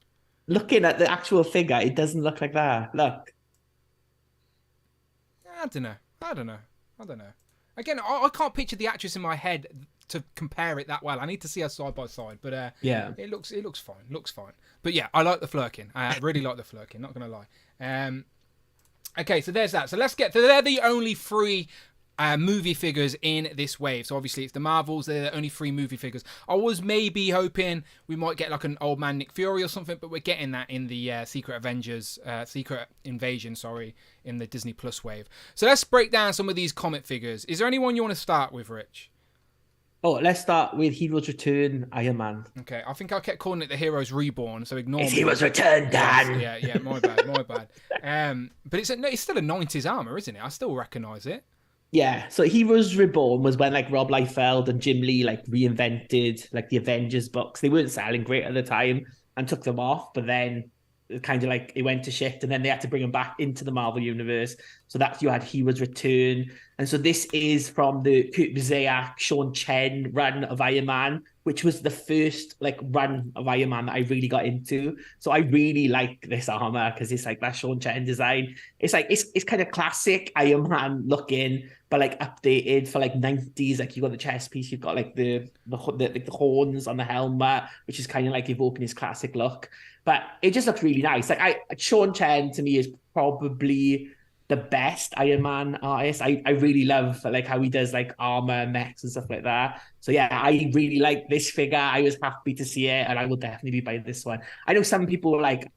Speaker 2: looking at the actual figure, it doesn't look like that. Look,
Speaker 1: I don't know. Again, I can't picture the actress in my head to compare it that well. I need to see her side by side, but
Speaker 2: yeah,
Speaker 1: it looks fine. But yeah, I like the Flurkin. I really like the Flurkin. Not gonna lie. Okay, so there's that. So let's get. So they're the only 3 movie figures in this wave. So obviously it's the Marvels. They're the only 3 movie figures. I was maybe hoping we might get like an old man Nick Fury or something, but we're getting that in the Secret Invasion, in the Disney Plus wave. So let's break down some of these comic figures. Is there anyone you want to start with, Rich?
Speaker 2: Oh, let's start with Heroes Return, Iron Man.
Speaker 1: Okay, I think I kept calling it the Heroes Reborn, so ignore me.
Speaker 2: Heroes Return, Dan.
Speaker 1: Yeah, my bad. But it's still a 90s armor, isn't it? I still recognise it.
Speaker 2: Yeah, so Heroes Reborn was when like Rob Liefeld and Jim Lee like reinvented like the Avengers books. They weren't selling great at the time and took them off, but then kind of like it went to shit, and then they had to bring them back into the Marvel universe. So that's you had Heroes Return, and so this is from the Kurt Busiek, Sean Chen run of Iron Man, which was the first like run of Iron Man that I really got into. So I really like this armor because it's like that Sean Chen design. It's like it's kind of classic Iron Man looking, but like updated for like 90s. Like you got the chest piece, you've got like the horns on the helmet, which is kind of like evoking his classic look. But it just looks really nice. Like Sean Chen to me is probably the best Iron Man artist. I really love like how he does like armor, mechs and stuff like that. So yeah, I really like this figure. I was happy to see it, and I will definitely be buying this one. I know some people are like,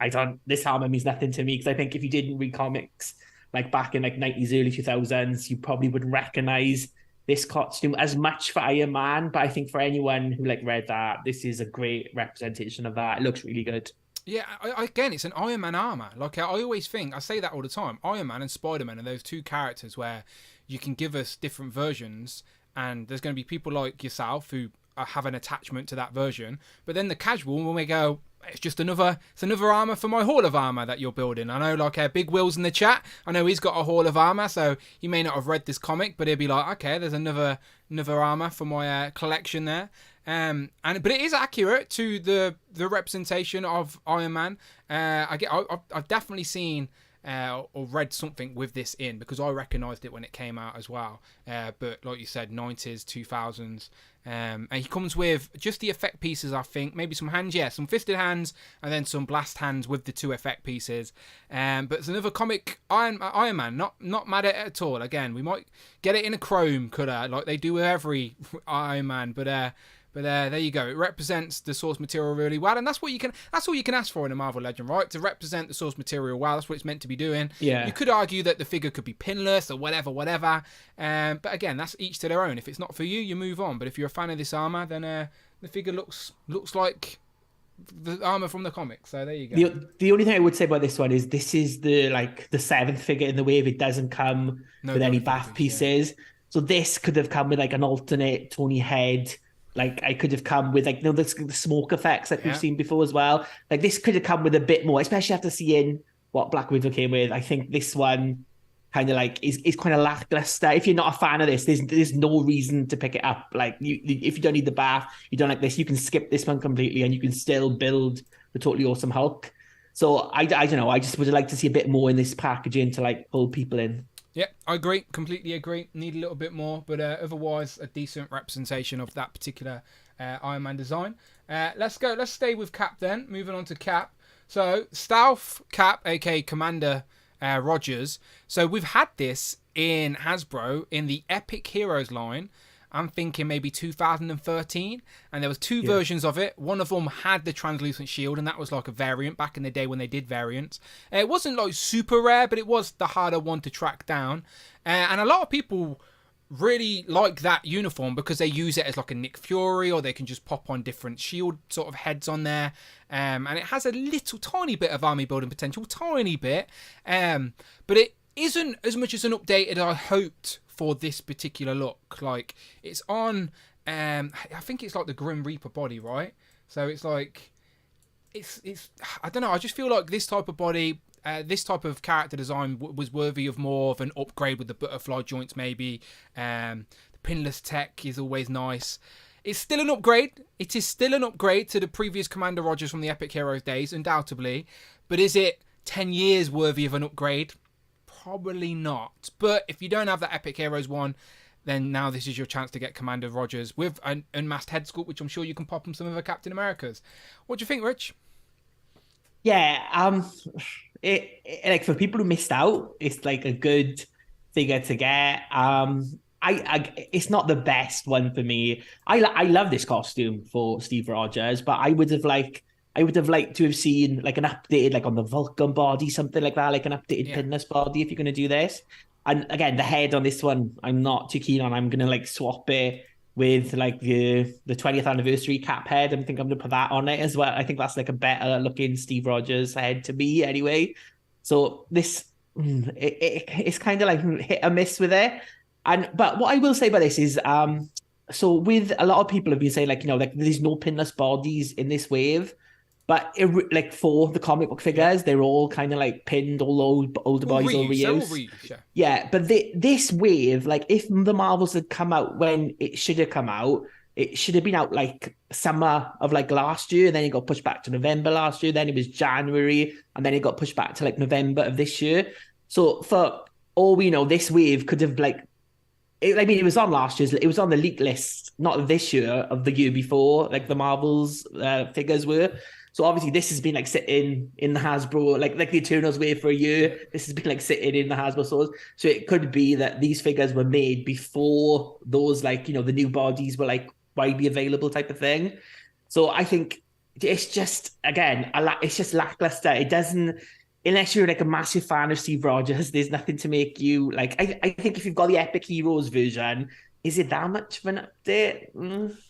Speaker 2: this armor means nothing to me, because I think if you didn't read comics like back in like 90s, early 2000s, you probably wouldn't recognize this costume as much for Iron Man. But I think for anyone who like read that, this is a great representation of that. It looks really good.
Speaker 1: Yeah, again, it's an Iron Man armor. Like I always think, I say that all the time. Iron Man and Spider-Man are those 2 characters where you can give us different versions, and there's going to be people like yourself who have an attachment to that version. But then the casual, when we go, it's another armor for my Hall of Armor that you're building. I know, like Big Will's in the chat. I know he's got a Hall of Armor, so he may not have read this comic, but he'll be like, okay, there's another armor for my collection there. But it is accurate to the representation of Iron Man. I've definitely seen or read something with this in, because I recognised it when it came out as well. But like you said, 90s, 2000s. And he comes with just the effect pieces, I think. Maybe some hands, some fisted hands, and then some blast hands with the 2 effect pieces. But it's another comic Iron Man. Not mad at it at all. Again, we might get it in a chrome colour like they do with every Iron Man. But there you go. It represents the source material really well, and that's all you can ask for in a Marvel Legend, right? To represent the source material well. That's what it's meant to be doing. Yeah. You could argue that the figure could be pinless or whatever. But again, that's each to their own. If it's not for you, you move on. But if you're a fan of this armor, then the figure looks like the armor from the comic. So there you go.
Speaker 2: The only thing I would say about this one is this is the 7th figure in the wave. It doesn't come with any bath pieces. Yeah. So this could have come with like an alternate Tony head. Like I could have come with like the smoke effects like we've seen before as well. Like this could have come with a bit more, especially after seeing what Black Widow came with. I think this one kind of like is kind of lackluster. If you're not a fan of this, there's no reason to pick it up. Like if you don't need the bath, you don't like this, you can skip this one completely, and you can still build the totally awesome Hulk. So I don't know. I just would like to see a bit more in this packaging to like pull people in.
Speaker 1: Yeah, I agree. Completely agree. Need a little bit more, but otherwise a decent representation of that particular Iron Man design. Let's stay with Cap then. Moving on to Cap. So Stealth Cap, aka Commander Rogers. So we've had this in Hasbro in the Epic Heroes line. I'm thinking maybe 2013, and there was 2 versions of it. One of them had the translucent shield, and that was like a variant back in the day when they did variants. It wasn't like super rare, but it was the harder one to track down. And a lot of people really like that uniform because they use it as like a Nick Fury, or they can just pop on different shield sort of heads on there. And it has a little tiny bit of army building potential, tiny bit. But it isn't as much as an update as I hoped for this particular look. Like, it's on, I think it's like the Grim Reaper body, right? So it's like, it's I don't know, I just feel like this type of body, this type of character design was worthy of more of an upgrade with the butterfly joints, maybe. The pinless tech is always nice. It's still an upgrade. It is still an upgrade to the previous Commander Rogers from the Epic Heroes days, undoubtedly. But is it 10 years worthy of an upgrade? Probably not. But if you don't have that Epic Heroes one, then now this is your chance to get Commander Rogers with an unmasked head sculpt, which I'm sure you can pop on some of the Captain Americas. What do you think, Rich?
Speaker 2: Yeah, it like for people who missed out, it's like a good figure to get. It's not the best one for me. I love this costume for Steve Rogers, but I would have liked to have seen like an updated, like on the Vulcan body, something like that, like an updated pinless body if you're gonna do this. And again, the head on this one, I'm not too keen on. I'm gonna like swap it with like the 20th anniversary Cap head. I think I'm gonna put that on it as well. I think that's like a better looking Steve Rogers head to me anyway. So this it's kind of like hit or miss with it. But what I will say about this is so with a lot of people have been saying like, you know, like there's no pinless bodies in this wave. But like for the comic book figures, they're all kind of like pinned, all older boys, all reused. Yeah, but this wave, like if the Marvels had come out when it should have come out, it should have been out like summer of like last year, and then it got pushed back to November last year. Then it was January, and then it got pushed back to like November of this year. So for all we know, this wave could have like, it was on last year's, it was on the leak list, not this year, of the year before, like the Marvels figures were. So obviously this has been like sitting in the Hasbro, like the Eternals wave for a year. This has been like sitting in the Hasbro stores. So it could be that these figures were made before those, like, you know, the new bodies were like widely available type of thing. So I think it's just, again, it's just lackluster. It doesn't, unless you're like a massive fan of Steve Rogers, there's nothing to make you like, I think if you've got the Epic Heroes version, is it that much of an update?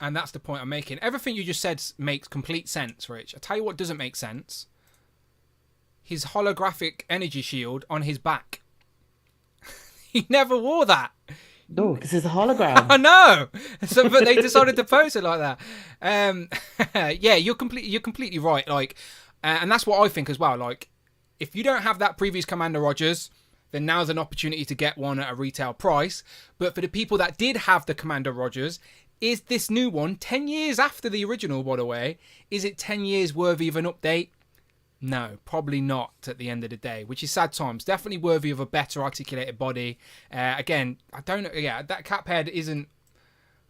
Speaker 1: And that's the point I'm making. Everything you just said makes complete sense, Rich. I'll tell you what doesn't make sense. His holographic energy shield on his back. He never wore that.
Speaker 2: No, because it's a hologram.
Speaker 1: I know. So, but they decided to pose it like that. Yeah, you're completely right. Like, and that's what I think as well. Like, if you don't have that previous Commander Rogers, then now's an opportunity to get one at a retail price. But for the people that did have the Commander Rogers, is this new one 10 years after the original, by the way? Is it 10 years worthy of an update? No, probably not at the end of the day, which is sad times. Definitely worthy of a better articulated body. Again, I don't know. Yeah, that cap head isn't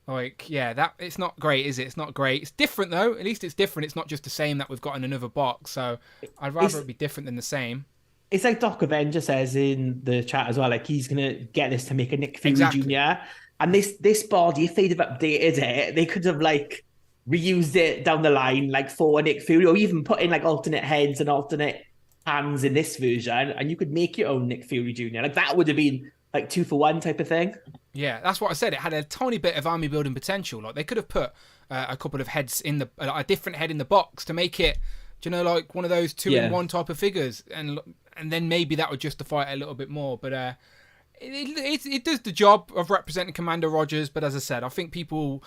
Speaker 1: like, that it's not great, is it? It's not great. It's different though. At least it's different. It's not just the same that we've got in another box. So I'd rather it be different than the same.
Speaker 2: It's like Doc Avenger says in the chat as well, like he's going to get this to make a Nick Fury Jr. And this body, if they'd have updated it, they could have like reused it down the line, like for a Nick Fury, or even put in like alternate heads and alternate hands in this version, and you could make your own Nick Fury Jr. Like that would have been like 2-for-1 type of thing.
Speaker 1: Yeah, that's what I said. It had a tiny bit of army building potential. Like they could have put a couple of heads in a different head in the box to make it, do you know, like one of those 2-in-1 type of figures, and then maybe that would justify it a little bit more. But it does the job of representing Commander Rogers. But as I said, I think people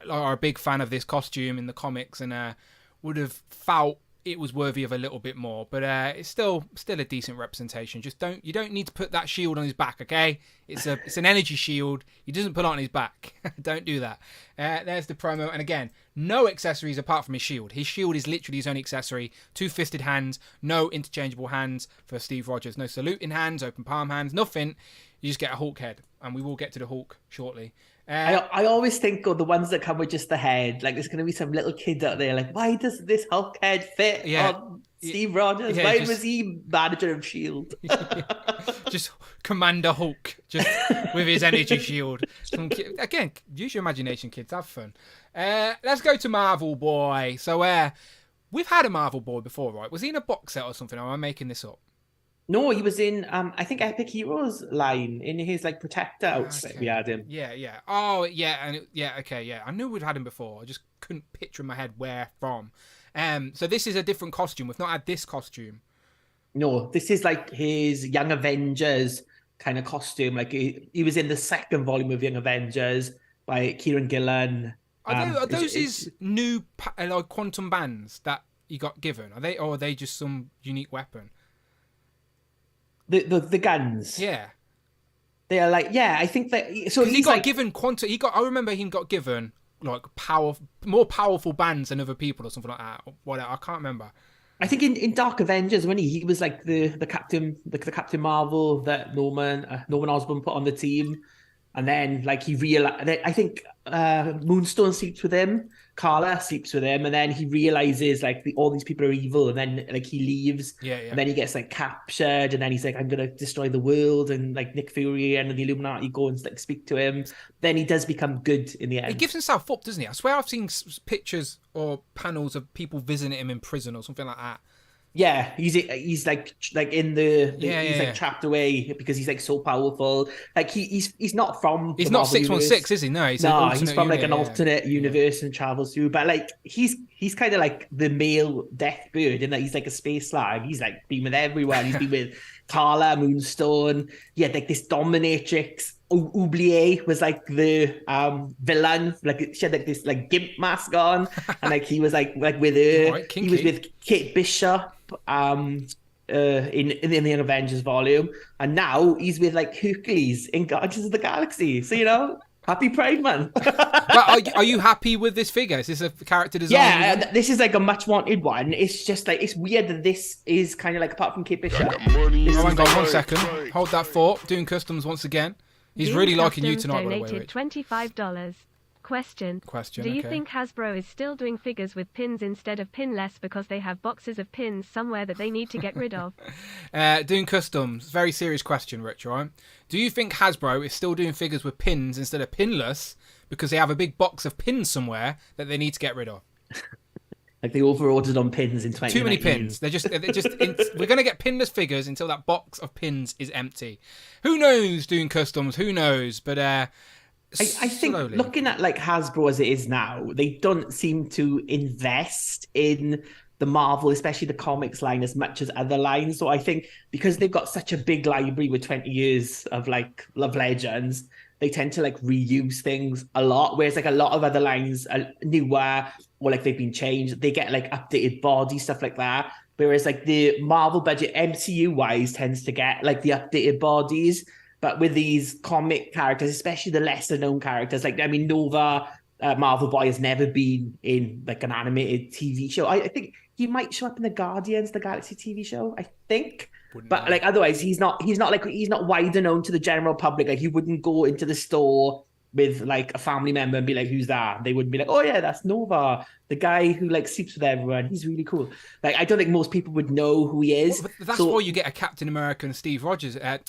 Speaker 1: are a big fan of this costume in the comics and would have felt it was worthy of a little bit more. But it's still a decent representation. Just you don't need to put that shield on his back, okay? It's an energy shield. He doesn't put it on his back. Don't do that. There's the promo. And again, no accessories apart from his shield. His shield is literally his only accessory. 2-fisted hands, no interchangeable hands for Steve Rogers. No saluting hands, open palm hands, nothing. You just get a Hulk head. And we will get to the Hulk shortly.
Speaker 2: I always think of the ones that come with just the head. Like there's going to be some little kid out there like, why does this Hulk head fit on Steve Rogers? Why was he manager of S.H.I.E.L.D.?
Speaker 1: Just Commander Hulk, just with his energy shield. Again, use your imagination, kids. Have fun. Let's go to Marvel Boy. So we've had a Marvel Boy before, right? Was he in a box set or something? Or am I making this up?
Speaker 2: No, he was in I think Epic Heroes line in his like protector outfit.
Speaker 1: Okay.
Speaker 2: We had him.
Speaker 1: Yeah, yeah. Oh, yeah, okay, yeah. I knew we'd had him before. I just couldn't picture in my head where from. So this is a different costume. We've not had this costume.
Speaker 2: No, this is like his Young Avengers kind of costume. Like he was in the second volume of Young Avengers by Kieran Gillen.
Speaker 1: Are those his new like quantum bands that he got given? Or are they just some unique weapon?
Speaker 2: The guns.
Speaker 1: Yeah.
Speaker 2: They are like, yeah, I think that. So
Speaker 1: he got
Speaker 2: like,
Speaker 1: given quantum. I remember he got given like more powerful bands than other people or something like that. Or whatever. I can't remember.
Speaker 2: I think in Dark Avengers when he was like the Captain Marvel that Norman Osborn put on the team, and then like he realized. I think Moonstone sleeps with him. Carla sleeps with him, and then he realizes like all these people are evil, and then like he leaves.
Speaker 1: Yeah.
Speaker 2: And then he gets like captured, and then he's like, "I'm gonna destroy the world," and like Nick Fury and the Illuminati go and like speak to him. Then he does become good in the end.
Speaker 1: He gives himself up, doesn't he? I swear I've seen pictures or panels of people visiting him in prison or something like that.
Speaker 2: Yeah, he's like in the he's like
Speaker 1: yeah.
Speaker 2: trapped away because he's like so powerful. Like he's not from
Speaker 1: He's
Speaker 2: the
Speaker 1: not
Speaker 2: Marvel
Speaker 1: 616,
Speaker 2: universe.
Speaker 1: is he? No,
Speaker 2: He's from like an alternate universe and travels through. But like he's kind of like the male Deathbird in that he's like a space slag. He's like been with everyone. He's been with Carla, Moonstone. Yeah, like this dominatrix. Oublier was like the villain. Like she had like this like gimp mask on, and like he was like with her.
Speaker 1: Right,
Speaker 2: he was with Kate Bishop. In the Young Avengers volume, and now he's with like Hercules in Guardians of the Galaxy. So happy Pride Month.
Speaker 1: But are you happy with this figure? Is this a character design?
Speaker 2: Yeah, this is like a much wanted one. It's just like it's weird that this is kind of like apart from Kate Bishop.
Speaker 1: Hang on 1 second. Hold that thought. Doing customs once again. He's really liking you tonight.
Speaker 3: Donated $25. Question. Do you think Hasbro is still doing figures with pins instead of pinless because they have boxes of pins somewhere that they need to get rid of?
Speaker 1: Doing customs. Very serious question, Rich, right? Do you think Hasbro is still doing figures with pins instead of pinless because they have a big box of pins somewhere that they need to get rid of?
Speaker 2: Like they over-ordered on pins in 2019.
Speaker 1: Too many pins. We're going to get pinless figures until that box of pins is empty. Who knows, doing customs? Who knows? But
Speaker 2: I think looking at like Hasbro as it is now, they don't seem to invest in the Marvel, especially the comics line, as much as other lines. So I think because they've got such a big library with 20 years of like Love Legends, they tend to like reuse things a lot. Whereas like a lot of other lines are newer or like they've been changed. They get like updated body, stuff like that. Whereas like the Marvel budget MCU wise tends to get like the updated bodies. But with these comic characters, especially the lesser known characters, like, I mean, Nova, Marvel Boy has never been in like an animated TV show. I think he might show up in the Guardians of the Galaxy TV show, I think. But like otherwise, he's not wider known to the general public. Like he wouldn't go into the store with like a family member and be like, who's that? They wouldn't be like, oh yeah, that's Nova, the guy who like sleeps with everyone. He's really cool. Like I don't think most people would know who he is.
Speaker 1: Well, that's why you get a Captain America and Steve Rogers, a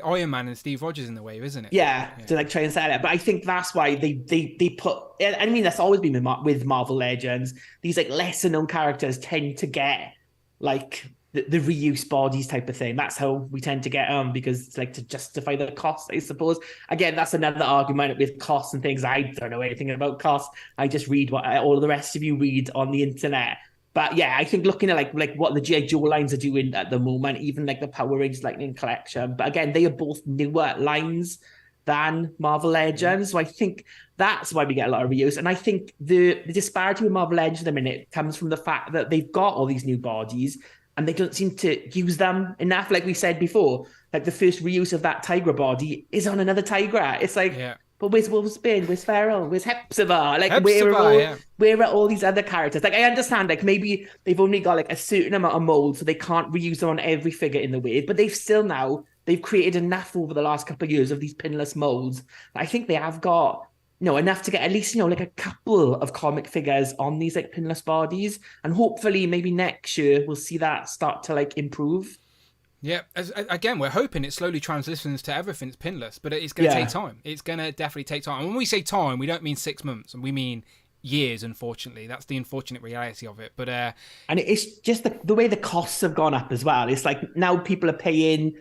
Speaker 1: Iron Man and Steve Rogers in the wave, isn't it?
Speaker 2: Yeah, to like try and sell it. But I think that's why they put. I mean, that's always been with Marvel Legends. These like lesser known characters tend to get like the reuse bodies type of thing. That's how we tend to get them because it's like to justify the cost, I suppose. Again, that's another argument with costs and things. I don't know anything about costs. I just read what all of the rest of you read on the internet. But yeah, I think looking at like what the G.I. Joe lines are doing at the moment, even like the Power Rangers Lightning Collection. But again, they are both newer lines than Marvel Legends. So I think that's why we get a lot of reuse. And I think the disparity with Marvel Legends at the minute comes from the fact that they've got all these new bodies and they don't seem to use them enough. Like we said before, like the first reuse of that Tigra body is on another Tigra. It's like, but where's Wolfsbane? Where's Feral? Where's Hepzibah? Like where are all these other characters? Like I understand, like maybe they've only got like a certain amount of molds, so they can't reuse them on every figure in the wave. But they've created enough over the last couple of years of these pinless molds. I think they have got enough to get at least, like a couple of comic figures on these like pinless bodies. And hopefully maybe next year we'll see that start to like improve.
Speaker 1: Yeah, again, we're hoping it slowly transitions to everything's pinless, but it's going to take time. It's going to definitely take time. And when we say time, we don't mean 6 months, and we mean years, unfortunately. That's the unfortunate reality of it. But
Speaker 2: and it's just the way the costs have gone up as well. It's like now people are paying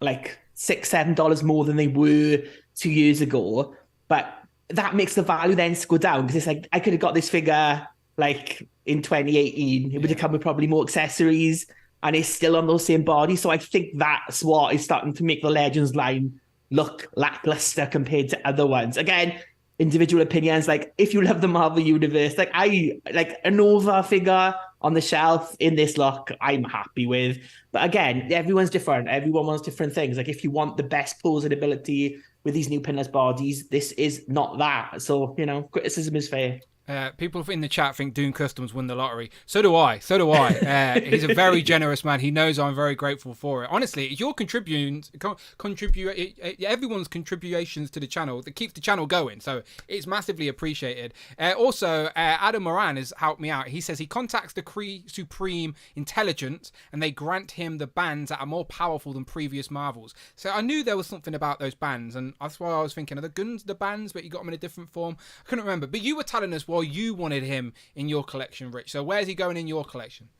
Speaker 2: like $6-7 more than they were 2 years ago, but that makes the value then go down, because it's like I could have got this figure like in 2018. It would have come with probably more accessories, and it's still on those same bodies. So I think that's what is starting to make the Legends line look lackluster compared to other ones. Again, individual opinions. Like, if you love the Marvel Universe, like a Nova figure on the shelf in this look, I'm happy with. But again, everyone's different. Everyone wants different things. Like, if you want the best posing ability with these new pinless bodies, this is not that. So, criticism is fair.
Speaker 1: People in the chat think Doom Customs won the lottery. So do I. He's a very generous man. He knows I'm very grateful for it. Honestly, it's your everyone's contributions to the channel that keeps the channel going. So it's massively appreciated. Also, Adam Moran has helped me out. He says he contacts the Kree Supreme Intelligence and they grant him the bands that are more powerful than previous Marvels. So I knew there was something about those bands, and that's why I was thinking, are the guns the bands, but you got them in a different form? I couldn't remember. But you were telling us you wanted him in your collection, Rich. So where's he going in your collection?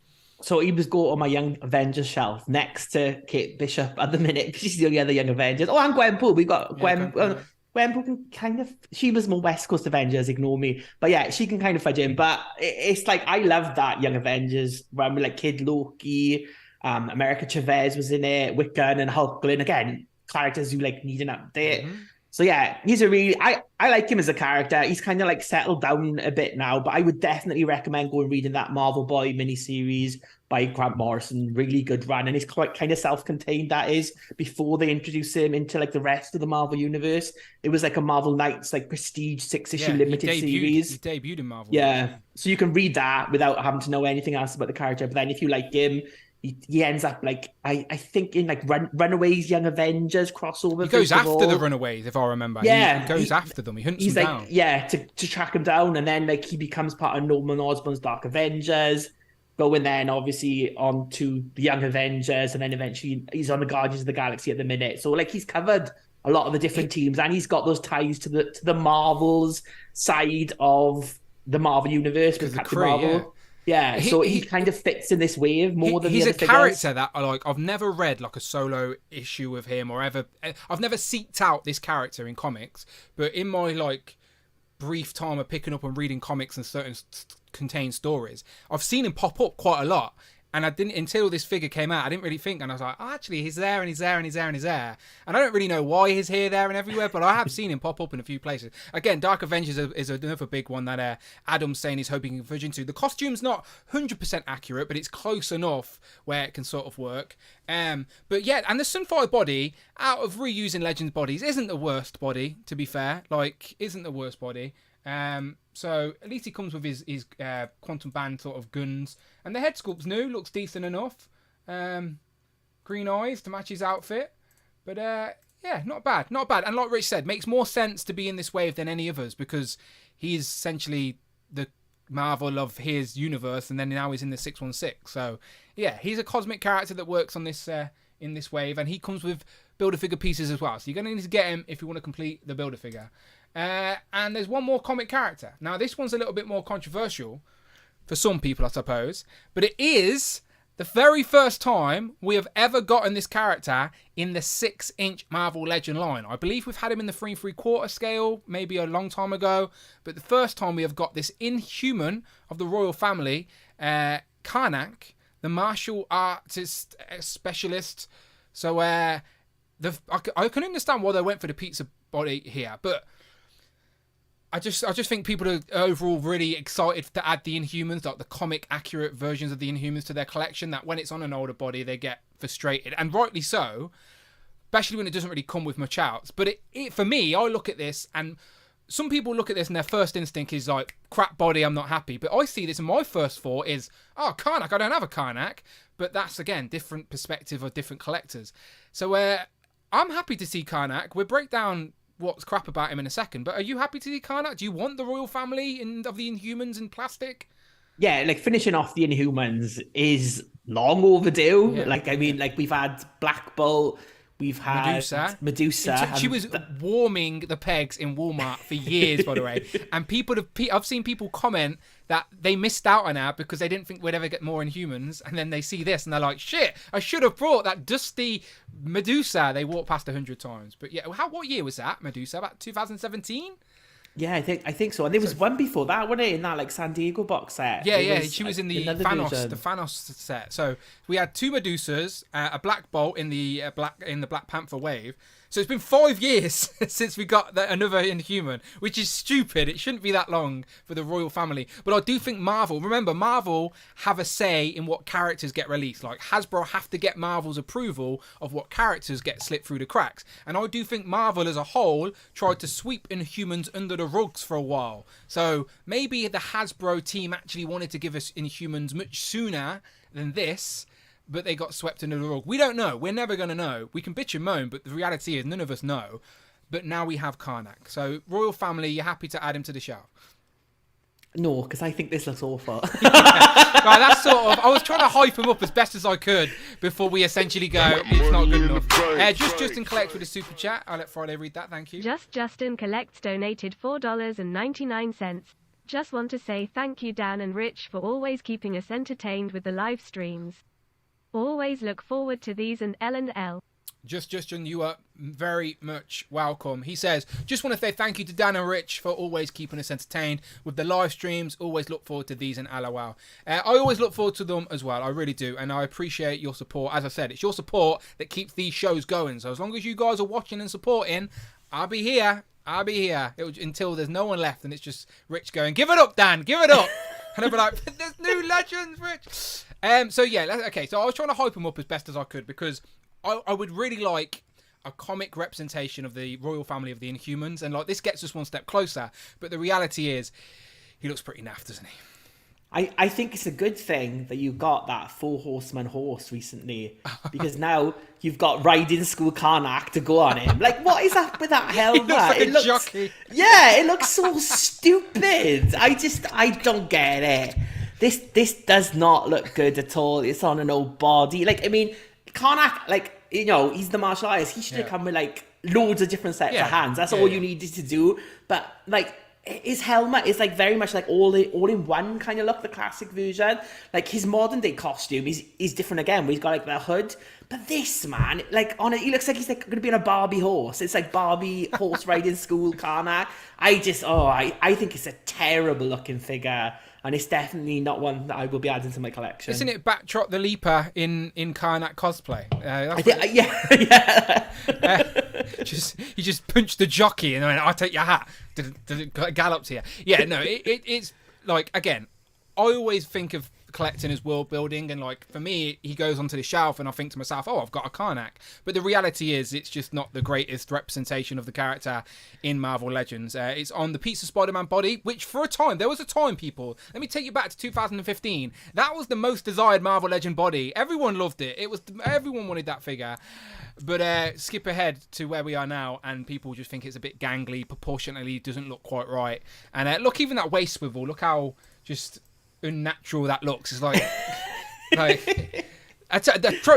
Speaker 2: So he was going on my Young Avengers shelf next to Kate Bishop at the minute, because she's the only other Young Avengers. Oh, and Gwenpool. We got Gwenpool can kind of, she was more West Coast Avengers, ignore me. But yeah, she can kind of fudge in. But it's like, I love that Young Avengers run with like Kid Loki, America Chavez was in it, Wiccan and Hulkling. Again, characters who like need an update. Mm-hmm. So yeah, he's I like him as a character. He's kind of like settled down a bit now, but I would definitely recommend going reading that Marvel Boy miniseries by Grant Morrison. Really good run, and it's quite kind of self-contained, that is, before they introduce him into like the rest of the Marvel universe. It was like a Marvel Knights like prestige 6-issue limited series.
Speaker 1: He debuted in Marvel.
Speaker 2: Yeah, so you can read that without having to know anything else about the character. But then if you like him, he ends up like I think in like Runaways Young Avengers crossover.
Speaker 1: He goes after the Runaways, if I remember.
Speaker 2: Yeah,
Speaker 1: he goes after them. He hunts them down.
Speaker 2: Yeah, to track them down, and then like he becomes part of Norman Osborn's Dark Avengers. Going then obviously on to the Young Avengers, and then eventually he's on the Guardians of the Galaxy at the minute. So like he's covered a lot of the different teams, and he's got those ties to the Marvels side of the Marvel universe with Captain Marvel. Yeah. Yeah, so he kind of fits in this wave more than the other figures. He's a
Speaker 1: character that I've never read like a solo issue of him or ever. I've never seeked out this character in comics, but in my like brief time of picking up and reading comics and certain contained stories, I've seen him pop up quite a lot. And I didn't, until this figure came out, I didn't really think. And I was like, oh, actually, he's there and he's there and he's there and he's there. And I don't really know why he's here, there and everywhere, but I have seen him pop up in a few places. Again, Dark Avengers is another big one that Adam's saying he's hoping he can fudge into. The costume's not 100% accurate, but it's close enough where it can sort of work. But yeah, and the Sunfire body, out of reusing Legends bodies, isn't the worst body, to be fair. Like, isn't the worst body. So at least he comes with his quantum band sort of guns, and the head sculpt's new, looks decent enough. Green eyes to match his outfit, but yeah, not bad. And like Rich said, makes more sense to be in this wave than any others, because he's essentially the Marvel of his universe, and then now he's in the 616. So yeah, he's a cosmic character that works on this in this wave, and he comes with Build-A-Figure pieces as well. So you're going to need to get him if you want to complete the Build-A-Figure. And there's one more comic character. Now, this one's a little bit more controversial for some people, I suppose, but it is the very first time we have ever gotten this character in the 6-inch Marvel Legend line. I believe we've had him in the 3 3/4 scale, maybe a long time ago, but the first time we have got this Inhuman of the royal family, Karnak, the martial artist specialist. So I can understand why they went for the pizza body here, but I just think people are overall really excited to add the Inhumans, like the comic accurate versions of the Inhumans, to their collection, that when it's on an older body they get frustrated, and rightly so, especially when it doesn't really come with much else. But it for me, I look at this, and some people look at this and their first instinct is like, crap body, I'm not happy. But I see this, and my first thought is, oh, Karnak, I don't have a Karnak. But that's, again, different perspective of different collectors. So I'm happy to see Karnak. We'll break down what's crap about him in a second, but are you happy to see Karnak? Do you want the royal family of the Inhumans in plastic?
Speaker 2: Yeah, like finishing off the Inhumans is long overdue.
Speaker 1: Yeah.
Speaker 2: Like, I mean, like we've had Black Bolt, We've had Medusa.
Speaker 1: She was warming the pegs in Walmart for years, by the way. And I've seen people comment that they missed out on her because they didn't think we'd ever get more Inhumans. And then they see this and they're like, shit, I should have brought that dusty Medusa. They walked past 100 times. But yeah, what year was that, Medusa? About 2017?
Speaker 2: Yeah, I think so. And there was one before that, wasn't it, in that like San Diego box set?
Speaker 1: Yeah, she was in the Thanos set. So we had 2 Medusas, a Black Bolt in the Black Panther wave. So it's been 5 years since we got another Inhuman, which is stupid. It shouldn't be that long for the royal family. But I do think Marvel have a say in what characters get released. Like Hasbro have to get Marvel's approval of what characters get slipped through the cracks. And I do think Marvel as a whole tried to sweep Inhumans under the rugs for a while. So maybe the Hasbro team actually wanted to give us Inhumans much sooner than this, but they got swept under the rug. We don't know. We're never going to know. We can bitch and moan, but the reality is none of us know. But now we have Karnak. So, royal family, you're happy to add him to the shelf?
Speaker 2: No, because I think this looks awful.
Speaker 1: Right, that's sort of... I was trying to hype him up as best as I could before we essentially go, it's not good enough. Just Justin Collects with a super chat. I'll let Friday read that. Thank you.
Speaker 3: Justin Collects donated $4.99. Just want to say thank you, Dan and Rich, for always keeping us entertained with the live streams. Always look forward to these and L&L.
Speaker 1: Justin, you are very much welcome. He says, just want to say thank you to Dan and Rich for always keeping us entertained with the live streams. Always look forward to these and LOL. I always look forward to them as well. I really do. And I appreciate your support. As I said, it's your support that keeps these shows going. So as long as you guys are watching and supporting, I'll be here. Until there's no one left and it's just Rich going, give it up, Dan, give it up. And I'll be like, there's new legends, Rich. So I was trying to hype him up as best as I could because I would really like a comic representation of the royal family of the Inhumans, and like this gets us one step closer. But the reality is, he looks pretty naff, doesn't he?
Speaker 2: I think it's a good thing that you got that 4 horseman horse recently, because now you've got riding school Karnak to go on him. Like, what is up with that helmet?
Speaker 1: It looks like a jockey.
Speaker 2: Yeah, it looks so stupid. I don't get it. This does not look good at all. It's on an old body. Like, I mean, Karnak, like, you know, he's the martial artist. He should have come with like loads of different sets of hands. That's all you needed to do. But like, his helmet is like very much like all in one kind of look, the classic version. Like his modern day costume is different again, where he's got like the hood. But this man, like on it, he looks like he's like going to be on a Barbie horse. It's like Barbie horse riding school Karnak. I think it's a terrible looking figure. And it's definitely not one that I will be adding to my collection.
Speaker 1: Isn't it Backtrot the Leaper in Karnak cosplay? He just punched the jockey and went, I'll take your hat. Galloped here. Yeah, no, it's like, again, I always think of collecting as world building, and like for me he goes onto the shelf and I think to myself, oh, I've got a Karnak, but the reality is it's just not the greatest representation of the character in Marvel Legends. It's on the Pizza Spider-Man body, which for a time, there was a time, people, let me take you back to 2015, that was the most desired Marvel Legend body. Everyone loved it. Everyone wanted that figure. But skip ahead to where we are now and people just think it's a bit gangly, proportionately doesn't look quite right. And look, even that waist swivel, look how just unnatural that looks. It's like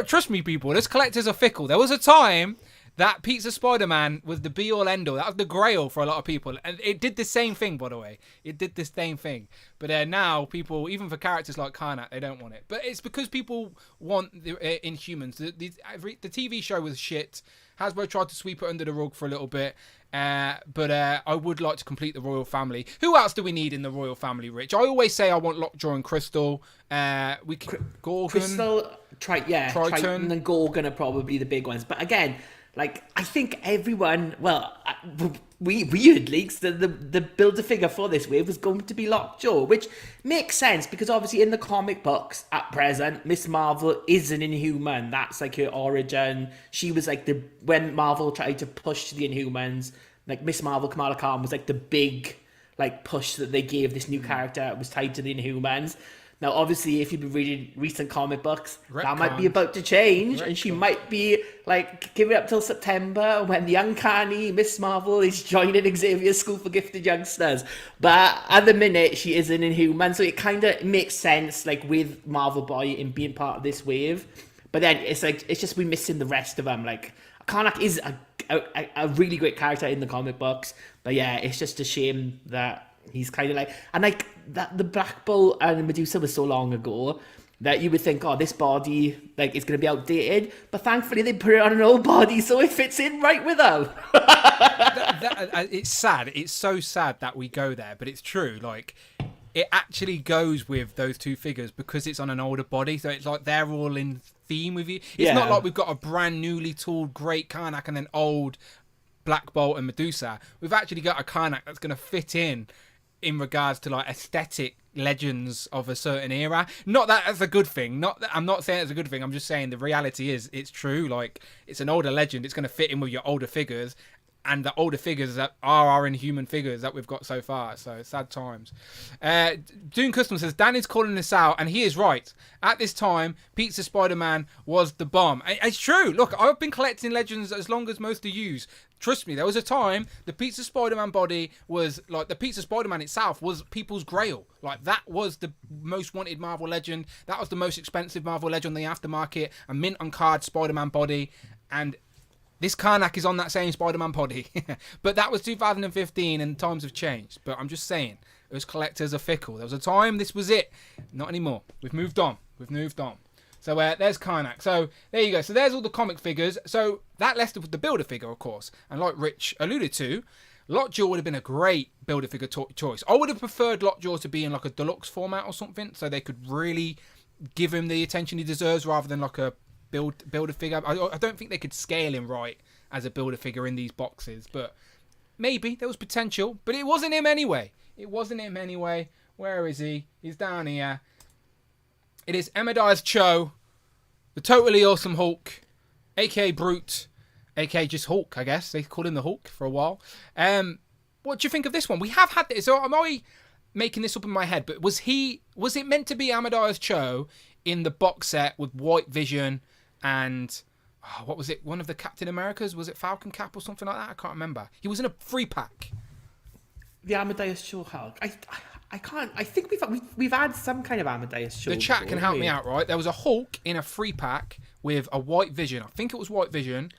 Speaker 1: trust me, people, those collectors are fickle. There was a time that Pizza Spider-Man was the be-all end-all. That was the grail for a lot of people, and it did the same thing, by the way. It did the same thing. But now people, even for characters like Karnak, they don't want it. But it's because people want the Inhumans. The TV show was shit. Hasbro tried to sweep it under the rug for a little bit. But I would like to complete the royal family. Who else do we need in the royal family, Rich? I always say I want Lockjaw and Crystal. Gorgon.
Speaker 2: Crystal, Triton and Gorgon are probably the big ones. But again, like, I think everyone, well, we had leaks that the Build-A-Figure for this wave was going to be Lockjaw, which makes sense because obviously in the comic books at present, Miss Marvel is an Inhuman. That's like her origin. She was like when Marvel tried to push the Inhumans, like Miss Marvel, Kamala Khan was like the big like push that they gave this new character. It was tied to the Inhumans. Now, obviously, if you've been reading recent comic books, that might be about to change, and she might be, like, give it up till September when the uncanny Miss Marvel is joining Xavier's School for Gifted Youngsters. But at the minute, she is an Inhuman, so it kind of makes sense, like, with Marvel Boy in being part of this wave. But then it's like, it's just we missing the rest of them. Like, Karnak is a really great character in the comic books, but yeah, it's just a shame that he's kind of like, and like that the Black Bolt and Medusa was so long ago that you would think, oh, this body like is going to be outdated, but thankfully they put it on an old body, so it fits in right with them.
Speaker 1: It's sad. It's so sad that we go there, but it's true. Like, it actually goes with those two figures because it's on an older body, so it's like they're all in theme with you. It's not like we've got a brand newly tooled great Karnak and then old Black Bolt and Medusa. We've actually got a Karnak that's going to fit in regards to like aesthetic legends of a certain era. Not that that's a good thing. I'm not saying it's a good thing. I'm just saying the reality is it's true. Like, it's an older legend. It's going to fit in with your older figures. And the older figures that are our inhuman figures that we've got so far. So, sad times. Dune Custom says, Dan is calling this out, and he is right. At this time, Pizza Spider-Man was the bomb. It's true. Look, I've been collecting Legends as long as most of you. Trust me, there was a time the Pizza Spider-Man body was, like, the Pizza Spider-Man itself was people's grail. Like, that was the most wanted Marvel Legend. That was the most expensive Marvel Legend on the aftermarket. A mint on card Spider-Man body. And this Karnak is on that same Spider-Man body. But that was 2015 and times have changed. But I'm just saying, us collectors are fickle. There was a time this was it. Not anymore. We've moved on. So there's Karnak. So there you go. So there's all the comic figures. So that left with the Builder figure, of course. And like Rich alluded to, Lockjaw would have been a great Builder figure choice. I would have preferred Lockjaw to be in like a deluxe format or something, so they could really give him the attention he deserves rather than like a Builder figure. I don't think they could scale him right as a Builder figure in these boxes, but maybe there was potential. But it wasn't him anyway. Where is he? He's down here. It is Amadeus Cho, the totally awesome Hulk, aka Brute, aka just Hulk, I guess. They called him the Hulk for a while. What do you think of this one? We have had this. So am I making this up in my head? But was it meant to be Amadeus Cho in the box set with White Vision and what was it? One of the Captain Americas? Was it Falcon Cap or something like that? I can't remember. He was in a 3-pack.
Speaker 2: The Amadeus Cho Hulk. I can't. I think we've had some kind of Amadeus Cho.
Speaker 1: The chat can help me out, right? There was a Hulk in a 3-pack with a White Vision. I think it was White Vision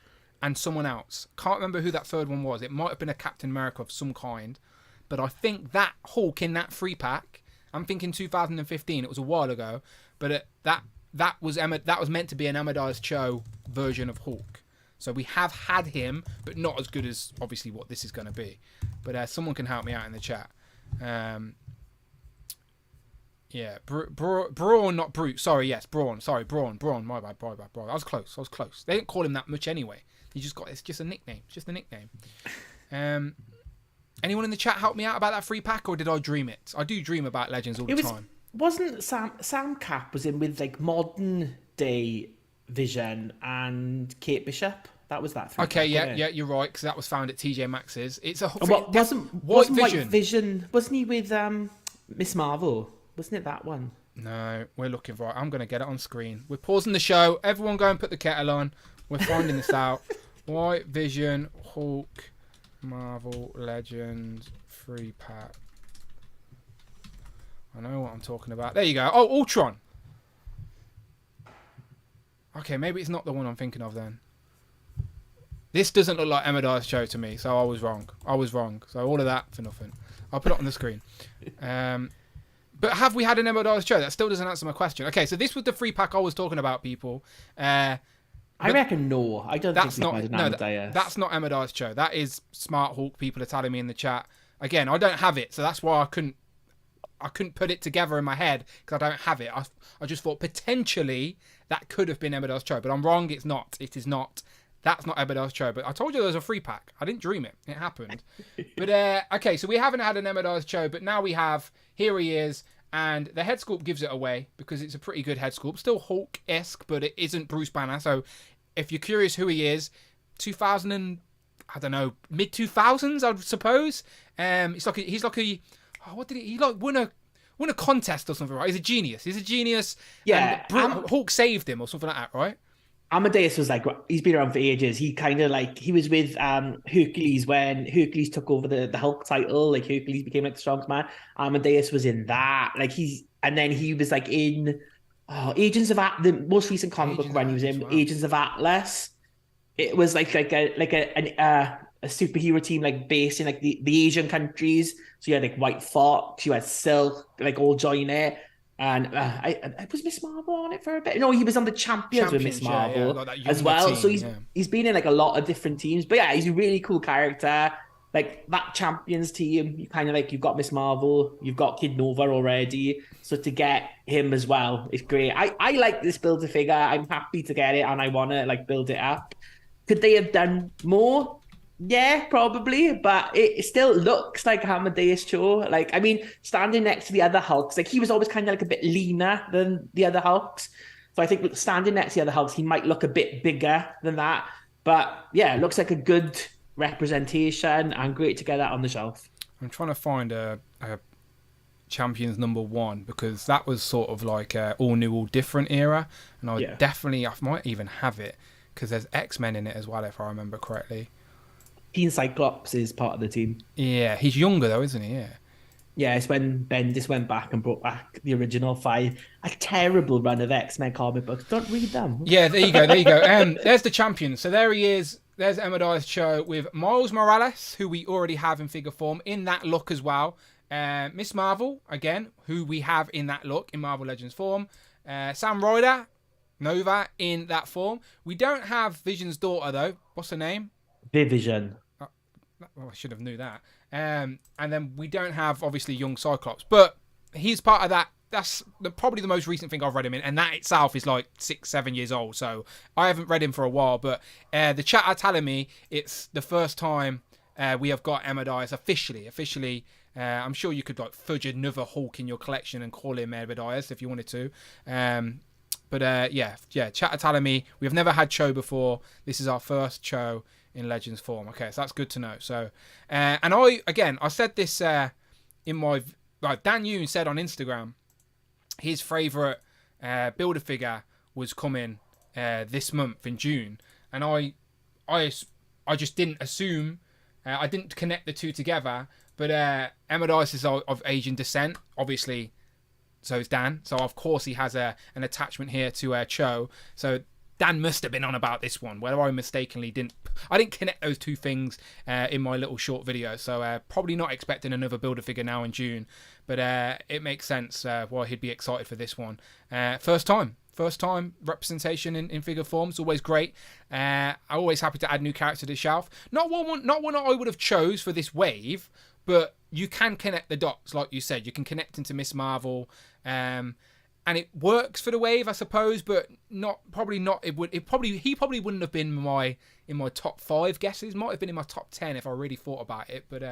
Speaker 1: and someone else. Can't remember who that third one was. It might have been a Captain America of some kind. But I think that Hulk in that 3-pack, I'm thinking 2015. It was a while ago. But that was meant to be an Amadeus Cho version of Hulk. So we have had him, but not as good as obviously what this is going to be. But someone can help me out in the chat. Yeah, Brawn, not Brute. Sorry, yes, Brawn. Sorry, Brawn. My bad. I was close. They didn't call him that much anyway. It's just a nickname. Anyone in the chat help me out about that 3-pack, or did I dream it? I do dream about Legends all the time.
Speaker 2: Wasn't Sam Cap was in with like modern day Vision and Kate Bishop? That was that 3-pack.
Speaker 1: Okay, yeah, you're right, because that was found at TJ Maxx's. It's a
Speaker 2: wasn't White Vision? Wasn't he with Miss Marvel? Wasn't it that one?
Speaker 1: No, we're looking for it. I'm going to get it on screen. We're pausing the show. Everyone go and put the kettle on. We're finding this out. White Vision, Hulk, Marvel Legends, 3-pack. I know what I'm talking about. There you go. Oh, Ultron. Okay, maybe it's not the one I'm thinking of then. This doesn't look like Amadeus Cho to me, so I was wrong. So all of that for nothing. I'll put it on the screen. But have we had an Amadeus Cho? That still doesn't answer my question. Okay, so this was the 3-pack I was talking about, people.
Speaker 2: I reckon no. I don't think we've had an Amadeus.
Speaker 1: That's not Amadeus Cho. That is Smart Hulk. People are telling me in the chat. Again, I don't have it, so that's why I couldn't put it together in my head, because I don't have it. I just thought potentially that could have been Amadeus Cho, but I'm wrong. It's not. It is not. That's not Amadeus Cho. But I told you there was a 3-pack. I didn't dream it. It happened. But okay, so we haven't had an Amadeus Cho, but now we have. Here he is, and the head sculpt gives it away because it's a pretty good head sculpt. Still Hulk-esque, but it isn't Bruce Banner. So if you're curious who he is, 2000 and I don't know, mid 2000s, I suppose. He's like a what did he like won a contest or something, right? He's a genius.
Speaker 2: Yeah,
Speaker 1: Hulk saved him or something like that, right?
Speaker 2: Amadeus was like, he's been around for ages. He kind of like, he was with Hercules when Hercules took over the Hulk title. Like Hercules became like the strongest man. Amadeus was in that. Like and then he was like in Agents of the most recent comic book run he was in, Agents of Atlas. it was like a superhero team like based in like the Asian countries. So you had like White Fox, you had Silk, like all join it. And I was Miss Marvel on it for a bit. No, he was on the Champions with Miss Marvel
Speaker 1: like that
Speaker 2: as
Speaker 1: younger
Speaker 2: well.
Speaker 1: team,
Speaker 2: So
Speaker 1: yeah.
Speaker 2: he's been in like a lot of different teams. But yeah, he's a really cool character. Like that Champions team, you kind of like you've got Miss Marvel, you've got Kid Nova already. So to get him as well is great. I like this Build-A-Figure. I'm happy to get it and I want to like build it up. Could they have done more? Yeah, probably, but it still looks like Amadeus Cho. Like, I mean, standing next to the other Hulks, like he was always kind of like a bit leaner than the other Hulks. So I think standing next to the other Hulks, he might look a bit bigger than that. But yeah, it looks like a good representation and great to get that on the shelf.
Speaker 1: I'm trying to find a Champions #1 because that was sort of like a all new, all different era, and I might even have it because there's X-Men in it as well if I remember correctly.
Speaker 2: Teen Cyclops is part of the team.
Speaker 1: Yeah, he's younger though, isn't he? Yeah.
Speaker 2: Yeah, it's when Bendis went back and brought back the original 5. A terrible run of X-Men comic books. Don't read them.
Speaker 1: Yeah, there you go. There's the champion. So there he is. There's Amadeus Cho with Miles Morales, who we already have in figure form, in that look as well. Miss Marvel, again, who we have in that look, in Marvel Legends form. Sam Ryder, Nova, in that form. We don't have Vision's daughter, though. What's her name?
Speaker 2: Vision.
Speaker 1: Well, I should have knew that. And then we don't have, obviously, young Cyclops. But he's part of that. That's probably the most recent thing I've read him in. And that itself is like 6-7 years old. So I haven't read him for a while. But the chat are telling me it's the first time we have got Amadeus officially. I'm sure you could like fudge another Hulk in your collection and call him Amadeus if you wanted to. But chat are telling me we've never had Cho before. This is our first Cho in Legends form. Okay, so that's good to know. So, and I said this in my, like Dan Yoon said on Instagram, his favourite Build-A-Figure was coming this month in June, and I just didn't assume, I didn't connect the two together. But Amadeus is of Asian descent, obviously. So is Dan. So of course he has an attachment here to Cho. So Dan must have been on about this one, whether I mistakenly didn't connect those two things in my little short video. So probably not expecting another Build-A-Figure now in June, but it makes sense why he'd be excited for this one. First time representation in figure form is always great. I'm always happy to add new characters to the shelf. Not one I would have chose for this wave, but you can connect the dots, like you said. You can connect into Miss Marvel. And it works for the wave, I suppose, but probably not. He probably wouldn't have been in my top 5 guesses. Might have been in my top 10 if I really thought about it, but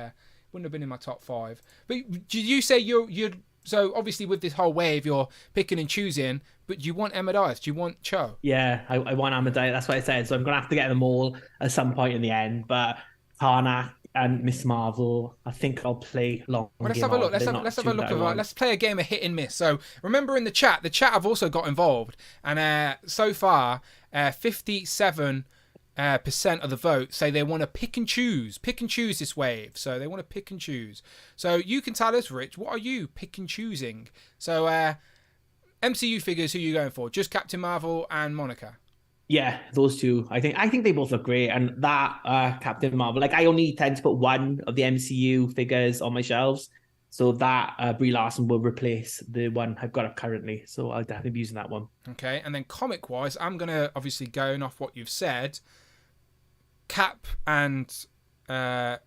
Speaker 1: wouldn't have been in my top 5. But did you say you're so obviously with this whole wave you're picking and choosing, but do you want Amadeus? Do you want Cho?
Speaker 2: Yeah, I want Amadeus. That's what I said. So I'm gonna have to get them all at some point in the end. But Karnak and Miss Marvel, I think I'll play long.
Speaker 1: Well, let's have a look. Let's have a look. Let's play a game of hit and miss. So remember in the chat have also got involved, and so far, 57% of the vote say they want to pick and choose this wave. So they want to pick and choose. So you can tell us, Rich, what are you pick and choosing? So MCU figures, who are you going for? Just Captain Marvel and Monica.
Speaker 2: Yeah, those two. I think they both look great. And that Captain Marvel, like I only tend to put one of the MCU figures on my shelves. So that Brie Larson will replace the one I've got up currently. So I'll definitely be using that one.
Speaker 1: Okay, and then comic-wise, I'm going to, obviously going off what you've said, Cap and Noran,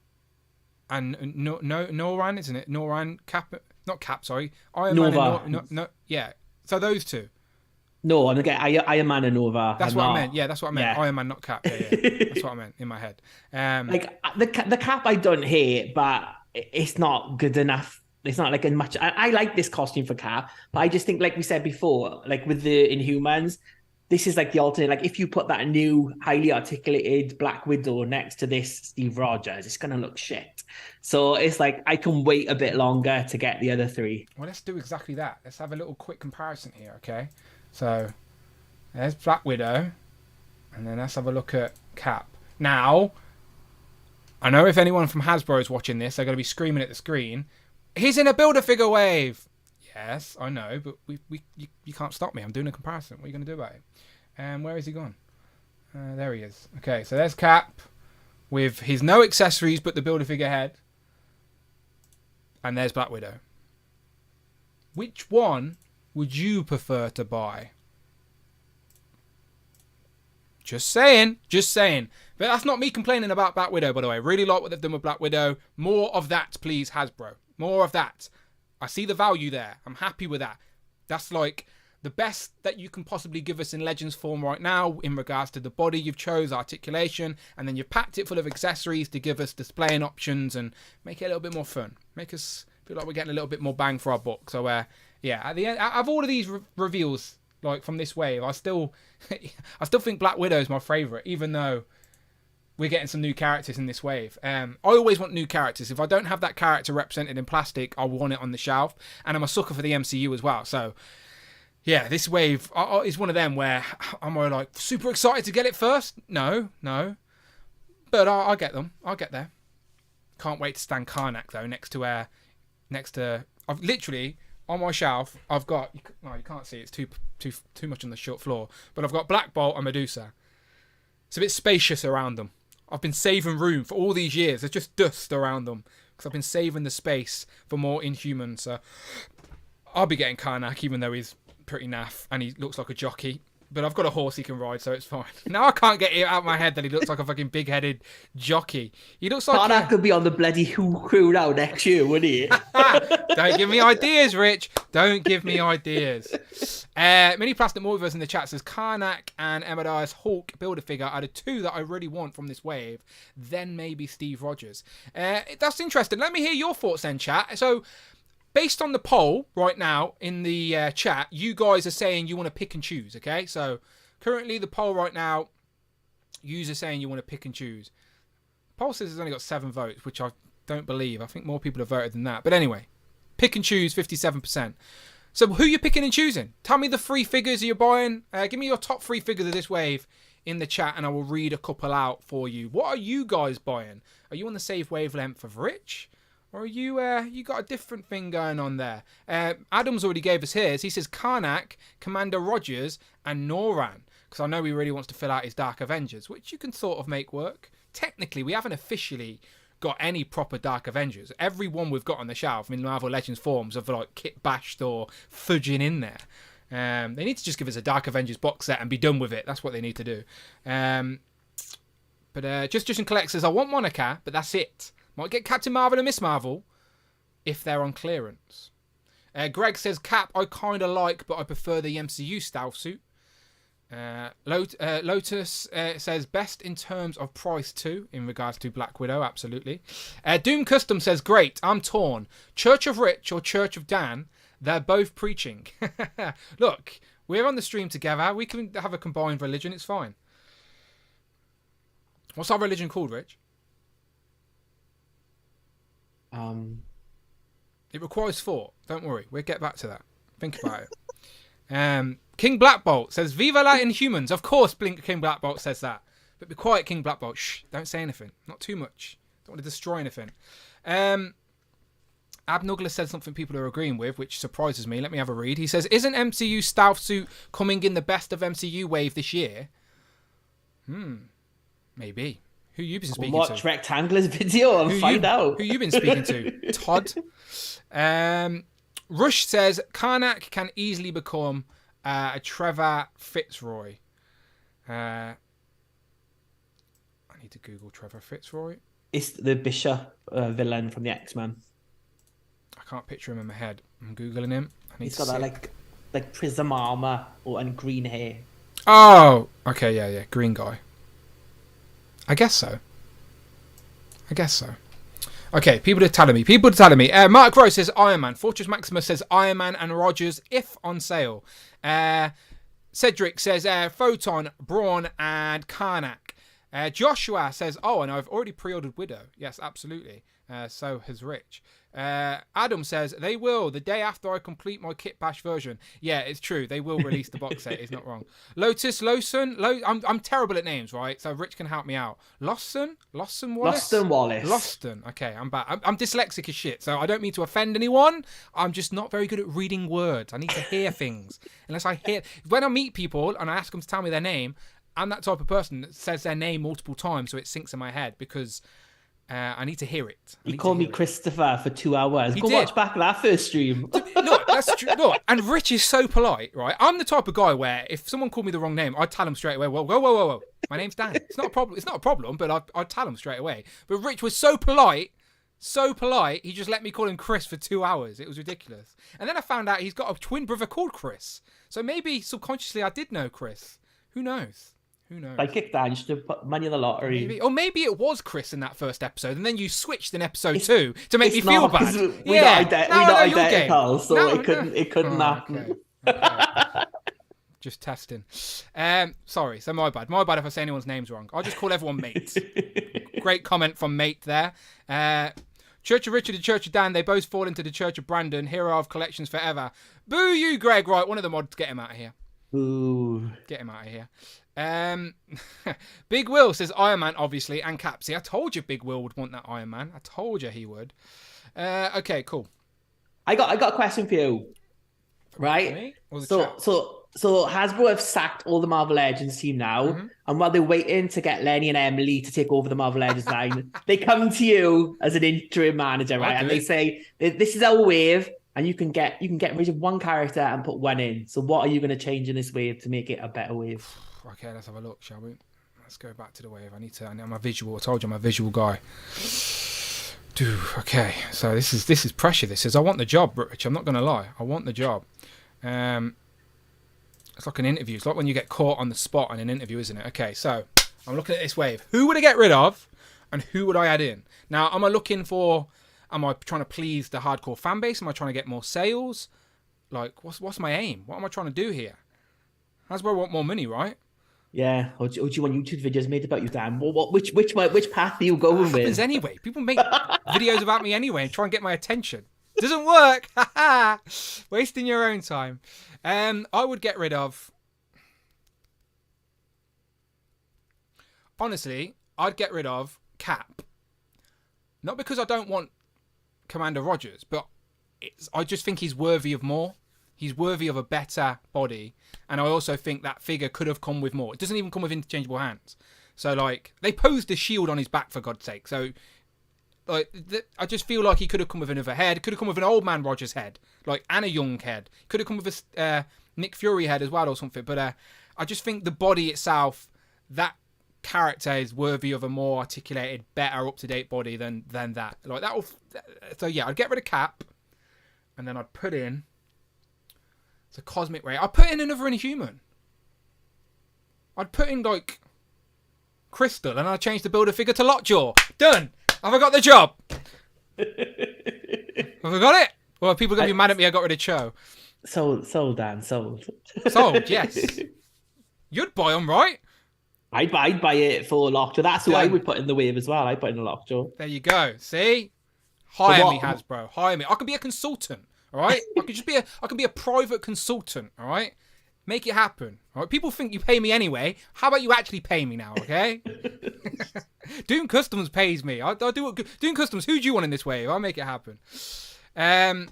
Speaker 1: isn't it? Noran, Cap, not Cap, sorry. Iron
Speaker 2: Nova.
Speaker 1: Man and no, yeah. So those two.
Speaker 2: No, I'm gonna get Iron Man and Nova.
Speaker 1: That's what I meant. Yeah, that's what I meant. Yeah. Iron Man, not Cap. Yeah. That's what I meant in my head.
Speaker 2: Like the Cap, I don't hate, but it's not good enough. It's not like as much. I like this costume for Cap, but I just think, like we said before, like with the Inhumans, this is like the alternate. Like if you put that new, highly articulated Black Widow next to this Steve Rogers, it's gonna look shit. So it's like I can wait a bit longer to get the other 3.
Speaker 1: Well, let's do exactly that. Let's have a little quick comparison here, okay? So there's Black Widow, and then let's have a look at Cap. Now, I know if anyone from Hasbro is watching this, they're going to be screaming at the screen, he's in a Build-A-Figure wave. Yes, I know, but you can't stop me. I'm doing a comparison. What are you going to do about it? Where has he gone? There he is. Okay, so there's Cap with his no accessories but the Build-A-Figure head. And there's Black Widow. Which one would you prefer to buy? Just saying. But that's not me complaining about Black Widow, by the way. I really like what they've done with Black Widow. More of that, please, Hasbro. More of that. I see the value there. I'm happy with that. That's like the best that you can possibly give us in Legends form right now in regards to the body you've chose, articulation, and then you've packed it full of accessories to give us displaying options and make it a little bit more fun. Make us feel like we're getting a little bit more bang for our buck. So, yeah, at the end, out of all of these reveals, like from this wave, I still think Black Widow is my favourite, even though we're getting some new characters in this wave. I always want new characters. If I don't have that character represented in plastic, I want it on the shelf. And I'm a sucker for the MCU as well. So, yeah, this wave is one of them where I'm like super excited to get it first. No. But I'll get them. I'll get there. Can't wait to stand Karnak, though, next to... I've literally... On my shelf, I've got... you can't see. It's too much on the short floor. But I've got Black Bolt and Medusa. It's a bit spacious around them. I've been saving room for all these years. There's just dust around them. Because I've been saving the space for more Inhumans. So I'll be getting Karnak, even though he's pretty naff. And he looks like a jockey. But I've got a horse he can ride, so it's fine. Now I can't get it out of my head that he looks like a fucking big-headed jockey. He looks like...
Speaker 2: Karnak could be on the bloody Who crew now next year, wouldn't he?
Speaker 1: Don't give me ideas, Rich. Don't give me ideas. Mini Plastic Multiverse in the chat says Karnak and Amadeus Hulk Build-A-Figure are the two that I really want from this wave. Then maybe Steve Rogers. That's interesting. Let me hear your thoughts then, chat. So... based on the poll right now in the chat, you guys are saying you want to pick and choose, okay? So currently the poll right now, yous are saying you want to pick and choose. Poll says it's only got 7 votes, which I don't believe. I think more people have voted than that. But anyway, pick and choose 57%. So who are you picking and choosing? Tell me the 3 figures you're buying. Give me your top 3 figures of this wave in the chat and I will read a couple out for you. What are you guys buying? Are you on the same wavelength of Rich? Or you got a different thing going on there? Adam's already gave us his. He says Karnak, Commander Rogers, and Noran. Because I know he really wants to fill out his Dark Avengers, which you can sort of make work. Technically, we haven't officially got any proper Dark Avengers. Every one we've got on the shelf in Marvel Legends forms have like kit bashed or fudging in there. They need to just give us a Dark Avengers box set and be done with it. That's what they need to do. But Justin Collect says, I want Monica, but that's it. Might get Captain Marvel and Miss Marvel if they're on clearance. Greg says, Cap, I kind of like, but I prefer the MCU stealth suit. Lotus says, best in terms of price too, in regards to Black Widow, absolutely. Doom Custom says, great, I'm torn. Church of Rich or Church of Dan, they're both preaching. Look, we're on the stream together. We can have a combined religion, it's fine. What's our religion called, Rich? It requires thought. Don't worry. We'll get back to that. Think about it. King Black Bolt says, Viva la Inhumans. Of course, King Black Bolt says that. But be quiet, King Black Bolt. Shh. Don't say anything. Not too much. Don't want to destroy anything. Abnugler said something people are agreeing with, which surprises me. Let me have a read. He says, isn't MCU stealth suit coming in the best of MCU wave this year? Maybe. Who you been speaking to?
Speaker 2: Watch Rectangler's video and find out.
Speaker 1: Who you been speaking to? Todd. Rush says Karnak can easily become a Trevor Fitzroy. I need to Google Trevor Fitzroy.
Speaker 2: It's the Bishop villain from the X-Men.
Speaker 1: I can't picture him in my head. I'm Googling him.
Speaker 2: He's got that like prism armor and green hair.
Speaker 1: Oh, okay, yeah, green guy. I guess so. Okay, people are telling me. Mark Rose says Iron Man. Fortress Maximus says Iron Man and Rogers if on sale. Cedric says Photon, Braun, and Karnak. Joshua says, oh, and I've already pre-ordered Widow. Yes, absolutely. So has Rich. Adam says, they will, the day after I complete my Kit Bash version. Yeah, it's true. They will release the box set. It's not wrong. Lotus, Lawson. I'm terrible at names, right? So Rich can help me out. Lawson Wallace? Lawson. Okay, I'm back. I'm dyslexic as shit, so I don't mean to offend anyone. I'm just not very good at reading words. I need to hear things. Unless I hear... When I meet people and I ask them to tell me their name, I'm that type of person that says their name multiple times so it sinks in my head because I need to hear it.
Speaker 2: He called me Christopher for 2 hours. Go
Speaker 1: did.
Speaker 2: watch back that first stream.
Speaker 1: Look, that's true. Look, and Rich is so polite, right? I'm the type of guy where if someone called me the wrong name, I'd tell them straight away, whoa. My name's Dan. It's not a problem. It's not a problem, but I'd tell them straight away. But Rich was so polite, he just let me call him Chris for 2 hours. It was ridiculous. And then I found out he's got a twin brother called Chris. So maybe subconsciously I did know Chris. Who knows?
Speaker 2: I kicked that. You should have put money in the lottery.
Speaker 1: Maybe it was Chris in that first episode, and then you switched in episode 2 to make me feel bad.
Speaker 2: We're not identical, so it couldn't happen.
Speaker 1: Okay. Just testing. Sorry, so my bad. My bad if I say anyone's names wrong. I'll just call everyone mate. Great comment from mate there. Church of Richard and Church of Dan, they both fall into the Church of Brandon. Hero of collections forever. Boo you, Greg. Right, one of the mods, get him out of here.
Speaker 2: Ooh.
Speaker 1: Get him out of here. Big Will says Iron Man, obviously, and Cap. See, I told you Big Will would want that Iron Man. I told you he would. Okay, cool.
Speaker 2: I got a question for you. Right? So Hasbro have sacked all the Marvel Legends team now, and while they're waiting to get Lenny and Emily to take over the Marvel Legends line, they come to you as an interim manager, right? And they say, "This is our wave, and you can get rid of one character and put one in. So what are you going to change in this wave to make it a better wave?"
Speaker 1: Okay, let's have a look, shall we? Let's go back to the wave. I'm a visual. I told you I'm a visual guy. Dude, okay. So this is pressure. This is. I want the job, Rich. I'm not going to lie. I want the job. It's like an interview. It's like when you get caught on the spot in an interview, isn't it? Okay, so I'm looking at this wave. Who would I get rid of, and who would I add in? Now, am I trying to please the hardcore fan base? Am I trying to get more sales? Like, what's my aim? What am I trying to do here? Hasbro want more money, right?
Speaker 2: Yeah. Or do you want YouTube videos made about you, Dan? Which path are you going with?
Speaker 1: Happens anyway. People make videos about me anyway and try and get my attention. Doesn't work. Wasting your own time. I would get rid of... Honestly, I'd get rid of Cap. Not because I don't want Commander Rogers, but I just think he's worthy of more. He's worthy of a better body. And I also think that figure could have come with more. It doesn't even come with interchangeable hands. So, like, they posed a shield on his back, for God's sake. So... Like, I just feel like he could have come with another head. Could have come with an old man Rogers head, like, and a young head. Could have come with a Nick Fury head as well or something. But I just think the body itself, that character is worthy of a more articulated, better, up-to-date body than that. Like that. So yeah, I'd get rid of Cap, and then I'd put in. It's a cosmic ray. I'd put in another Inhuman. I'd put in like Crystal, and I'd change the Builder-Figure to Lockjaw. Done. Have I got the job? Have I got it? Well, people are going to be mad at me I got rid of Cho.
Speaker 2: Sold, Dan, sold.
Speaker 1: Sold, yes. You'd buy them, right?
Speaker 2: I'd buy it for Lockjaw. That's who I would put in the wave as well. I'd put in a Lockjaw.
Speaker 1: There you go. See? Hire me, Hasbro. Hire me. I can be a consultant, all right? I can be a private consultant, all right? Make it happen. All right? People think you pay me anyway. How about you actually pay me now, okay? Doom Customs pays me. I'll do it. Doom Customs, who do you want in this wave? I'll make it happen. To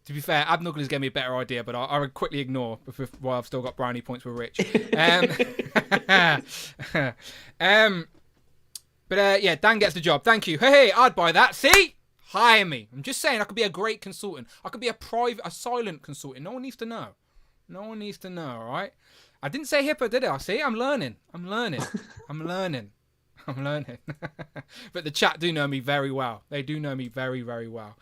Speaker 1: be fair, Abnuggles gave me a better idea, but I'll quickly ignore while I've still got brownie points with Rich. Yeah, Dan gets the job. Thank you. Hey, I'd buy that. See? Hire me. I'm just saying I could be a great consultant. I could be a silent consultant. No one needs to know. No one needs to know, all right? I didn't say hippo, did I? See, I'm learning. But the chat do know me very well. They do know me very, very well.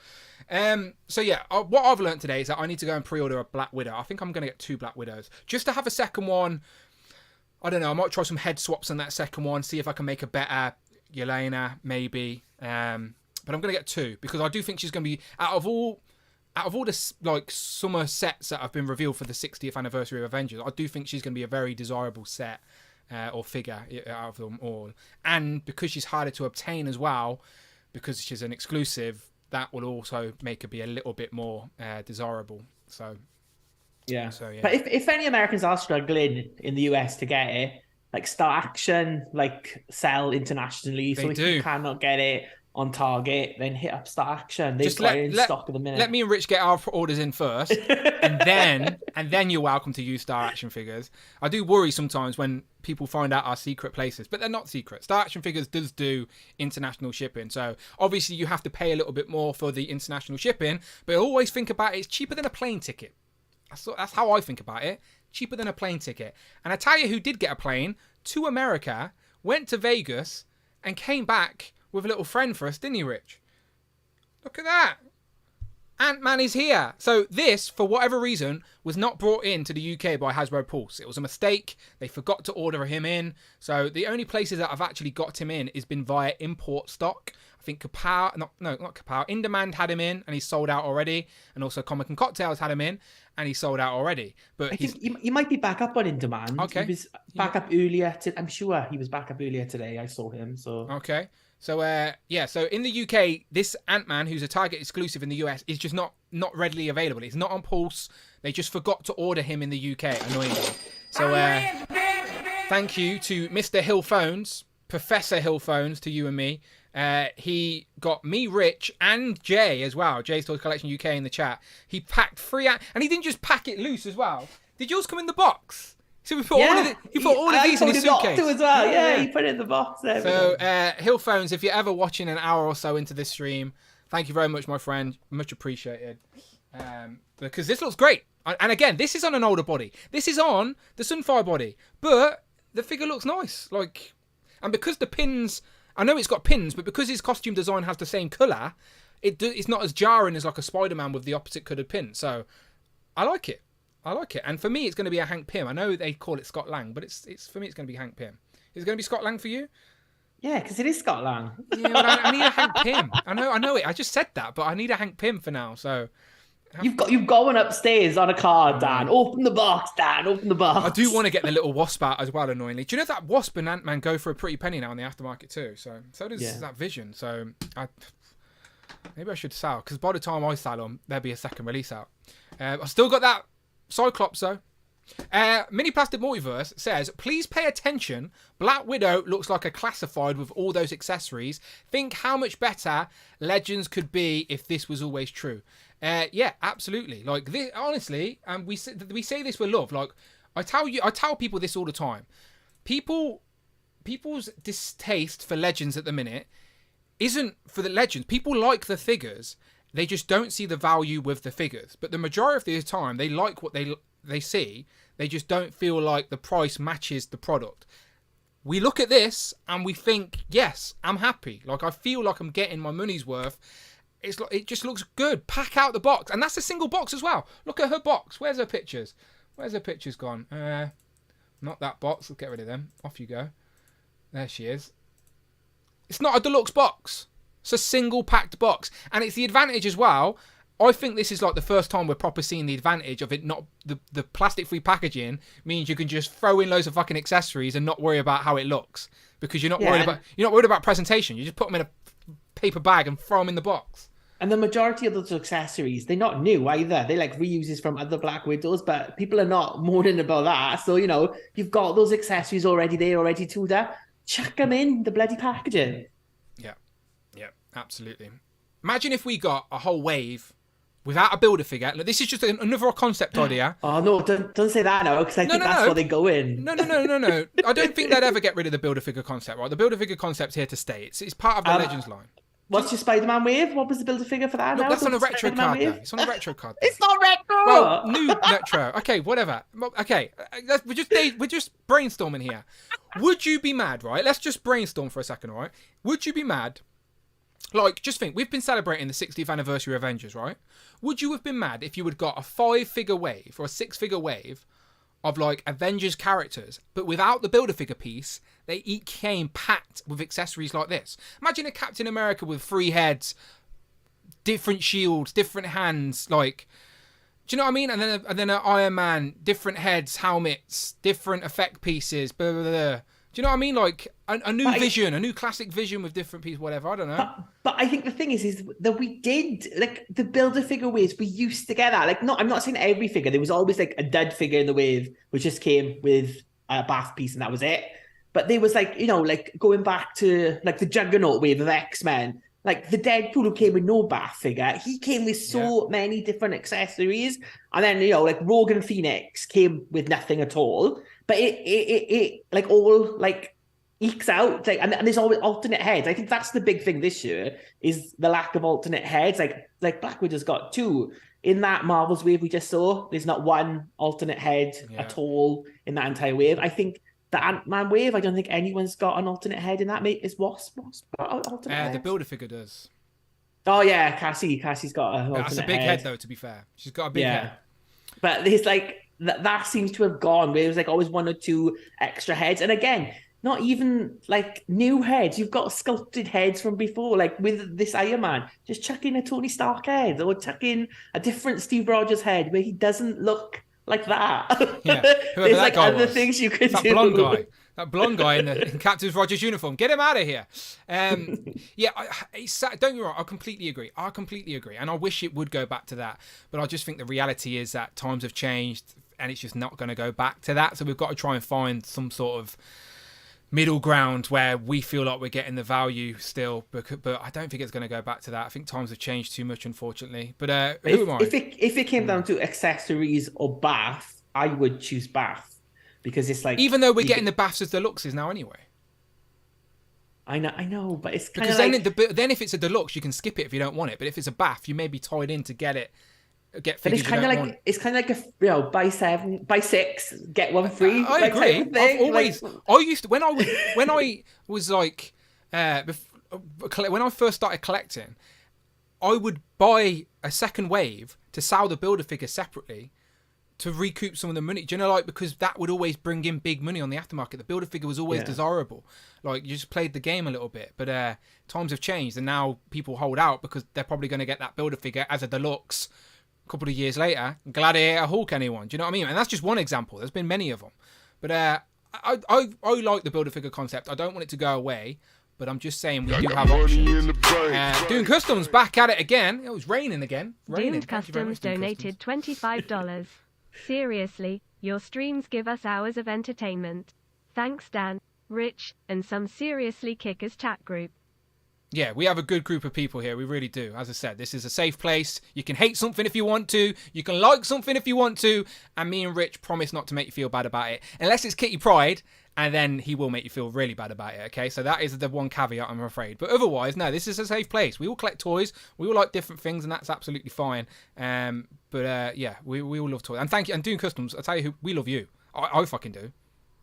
Speaker 1: So yeah, what I've learned today is that I need to go and pre-order a Black Widow. I think I'm going to get 2 Black Widows. Just to have a second one. I don't know. I might try some head swaps on that second one. See if I can make a better Yelena, maybe. But I'm going to get 2 because I do think she's going to be out of all the like summer sets that have been revealed for the 60th anniversary of Avengers. I do think she's going to be a very desirable set or figure out of them all. And because she's harder to obtain as well, because she's an exclusive, that will also make her be a little bit more desirable. So yeah.
Speaker 2: But if any Americans are struggling in the US to get it, like Star Action, like sell internationally. So if you cannot get it, on Target, then hit up Star Action. They've
Speaker 1: Just
Speaker 2: got it in stock at the minute.
Speaker 1: let me and Rich get our orders in first, and then you're welcome to use Star Action figures. I do worry sometimes when people find out our secret places, but they're not secret. Star Action figures does do international shipping, so obviously you have to pay a little bit more for the international shipping, but always think about it, it's cheaper than a plane ticket. That's how I think about it. Cheaper than a plane ticket. And I tell you who did get a plane to America, went to Vegas, and came back with a little friend for us, didn't he, Rich? Look at that. Ant-Man is here. So this, for whatever reason, was not brought into the UK by Hasbro Pulse. It was a mistake. They forgot to order him in. So the only places that I've actually got him in has been via import stock. I think Kapow, not Kapow, In Demand had him in and he's sold out already. And also Comic and Cocktails had him in and he's sold out already. But
Speaker 2: I think he might be back up on In Demand.
Speaker 1: Okay.
Speaker 2: He was back up earlier. I'm sure he was back up earlier today. I saw him. So
Speaker 1: okay. So so in the UK, this Ant-Man, who's a Target exclusive in the US, is just not readily available. It's not on Pulse. They just forgot to order him in the UK, annoyingly. So thank you to Mr. Hill Phones, Professor Hill Phones, to you and me. He got me, Rich, and Jay as well. Jay's Toys Collection UK in the chat. He packed 3 and he didn't just pack it loose as well. Did yours come in the box? So we put all of these in his suitcase.
Speaker 2: As well. Yeah, he put it in the box there.
Speaker 1: So Hill Phones, if you're ever watching an hour or so into this stream, thank you very much, my friend. Much appreciated. Because this looks great. And again, this is on an older body. This is on the Sunfire body, but the figure looks nice. And because the pins, I know it's got pins, but because his costume design has the same colour, it's not as jarring as like a Spider-Man with the opposite coloured pin. So I like it. And for me, it's going to be a Hank Pym. I know they call it Scott Lang, but it's for me, it's going to be Hank Pym. Is it going to be Scott Lang for you?
Speaker 2: Yeah, because it is Scott Lang.
Speaker 1: Yeah, but I need a Hank Pym. I know it. I just said that, but I need a Hank Pym for now. So
Speaker 2: you've going upstairs on a card, Dan. Open the box, Dan. Open the box.
Speaker 1: I do want to get the little wasp out as well. Annoyingly, do you know that Wasp and Ant-Man go for a pretty penny now in the aftermarket too? So does that Vision. So maybe I should sell, because by the time I sell them, there'll be a second release out. I've still got that Cyclops though. Mini Plastic Multiverse says, please pay attention. Black Widow looks like a classified with all those accessories. Think how much better Legends could be if this was always true. Yeah, absolutely. Like this, honestly, we say this with love. Like I tell people this all the time. People's distaste for Legends at the minute isn't for the Legends. People like the figures. They just don't see the value with the figures. But the majority of the time, they like what they see. They just don't feel like the price matches the product. We look at this and we think, yes, I'm happy. Like I feel like I'm getting my money's worth. It just looks good. Pack out the box. And that's a single box as well. Look at her box. Where's her pictures? Where's her pictures gone? Not that box. Let's get rid of them. Off you go. There she is. It's not a deluxe box. It's a single packed box. And it's the advantage as well. I think this is like the first time we're proper seeing the advantage of it not... The plastic-free packaging means you can just throw in loads of fucking accessories and not worry about how it looks. Because you're not worried about presentation. You just put them in a paper bag and throw them in the box.
Speaker 2: And the majority of those accessories, they're not new either. They like reuses from other Black Widows, but people are not moaning about that. So, you've got those accessories already there, already to there. Chuck them in the bloody packaging.
Speaker 1: Yeah, absolutely. Imagine if we got a whole wave without a Build-A-Figure. Look, this is just another concept idea.
Speaker 2: Oh, no, don't say that now, because I think that's what they go in.
Speaker 1: No. I don't think they'd ever get rid of the Build-A-Figure concept, right? The Build-A-Figure concept's here to stay. It's part of the Legends line.
Speaker 2: What's your Spider-Man wave? What was the Build-A-Figure for that?
Speaker 1: Look,
Speaker 2: now?
Speaker 1: that's on a retro card, though. It's on a retro card.
Speaker 2: It's not retro!
Speaker 1: Well, new retro. Okay, whatever. Okay, we're just brainstorming here. Would you be mad, right? Let's just brainstorm for a second, right? Would you be mad? Like, just think, we've been celebrating the 60th anniversary of Avengers, right? Would you have been mad if you had got a 5-figure wave or a 6-figure wave of, like, Avengers characters, but without the Build-A-Figure piece, they each came packed with accessories like this? Imagine a Captain America with 3 heads, different shields, different hands, like... Do you know what I mean? And then an Iron Man, different heads, helmets, different effect pieces, blah, blah, blah. Do you know what I mean? Like a new Vision, a new classic Vision with different pieces, whatever. I don't know.
Speaker 2: But I think the thing is that we did, like, the Build-A-Figure waves we used to get that. Like, I'm not saying every figure. There was always like a dud figure in the wave, which just came with a bath piece and that was it. But there was like, like going back to like the Juggernaut wave of X-Men. like the Deadpool who came with no bath figure, he came with so many different accessories. And then, like Rogan Phoenix came with nothing at all. But it like all like ekes out. Like, and there's always alternate heads. I think that's the big thing this year is the lack of alternate heads. Like Black Widow's got two. In that Marvel's wave we just saw, there's not one alternate head at all in that entire wave. I think the Ant-Man wave, I don't think anyone's got an alternate head in that. Is Wasp got an alternate head?
Speaker 1: The Build-A-Figure does.
Speaker 2: Oh yeah, Cassie's got an alternate
Speaker 1: That's a big head though, to be fair. She's got a big head.
Speaker 2: But there's like that seems to have gone where there's like always one or two extra heads. And again, not even like new heads. You've got sculpted heads from before, like with this Iron Man. Just chuck in a Tony Stark head or chuck in a different Steve Rogers head where he doesn't look like that.
Speaker 1: Yeah,
Speaker 2: there's like other things you could do.
Speaker 1: That blonde guy in Captain Rogers uniform. Get him out of here. Don't get me wrong. I completely agree. And I wish it would go back to that. But I just think the reality is that times have changed and it's just not going to go back to that. So we've got to try and find some sort of middle ground where we feel like we're getting the value still, but I don't think it's going to go back to that. I think times have changed too much, unfortunately. But who am I?
Speaker 2: If it came down to accessories or bath, I would choose bath because it's like
Speaker 1: even though we're getting the baths as deluxes now anyway.
Speaker 2: I know, but it's kind
Speaker 1: because
Speaker 2: of
Speaker 1: then if it's a deluxe, you can skip it if you don't want it. But if it's a bath, you may be tied in to get it.
Speaker 2: But it's kind of like it's kind of like buy 6 get one free.
Speaker 1: I agree. I've always I used to when I was like when I first started collecting, I would buy a second wave to sell the Build-A-Figure separately to recoup some of the money. Do you know, like, because that would always bring in big money on the aftermarket. The Build-A-Figure was always desirable. Like, you just played the game a little bit. But times have changed and now people hold out because they're probably going to get that Build-A-Figure as a deluxe a couple of years later. Gladiator, Hulk, anyone. Do you know what I mean? And that's just one example. There's been many of them. But I like the Build-A-Figure concept. I don't want it to go away. But I'm just saying we do have options. Dune Customs back at it again. It was raining again.
Speaker 3: Dune Customs donated $25. Seriously, your streams give us hours of entertainment. Thanks, Dan, Rich, and some seriously kickers chat group.
Speaker 1: Yeah, we have a good group of people here. We really do. As I said, this is a safe place. You can hate something if you want to. You can like something if you want to. And me and Rich promise not to make you feel bad about it. Unless it's Kitty Pride. And then he will make you feel really bad about it, okay? So that is the one caveat, I'm afraid. But otherwise, no, this is a safe place. We all collect toys. We all like different things, and that's absolutely fine. Yeah, we all love toys. And thank you. And Dune Customs, I tell you who, we love you. I fucking do.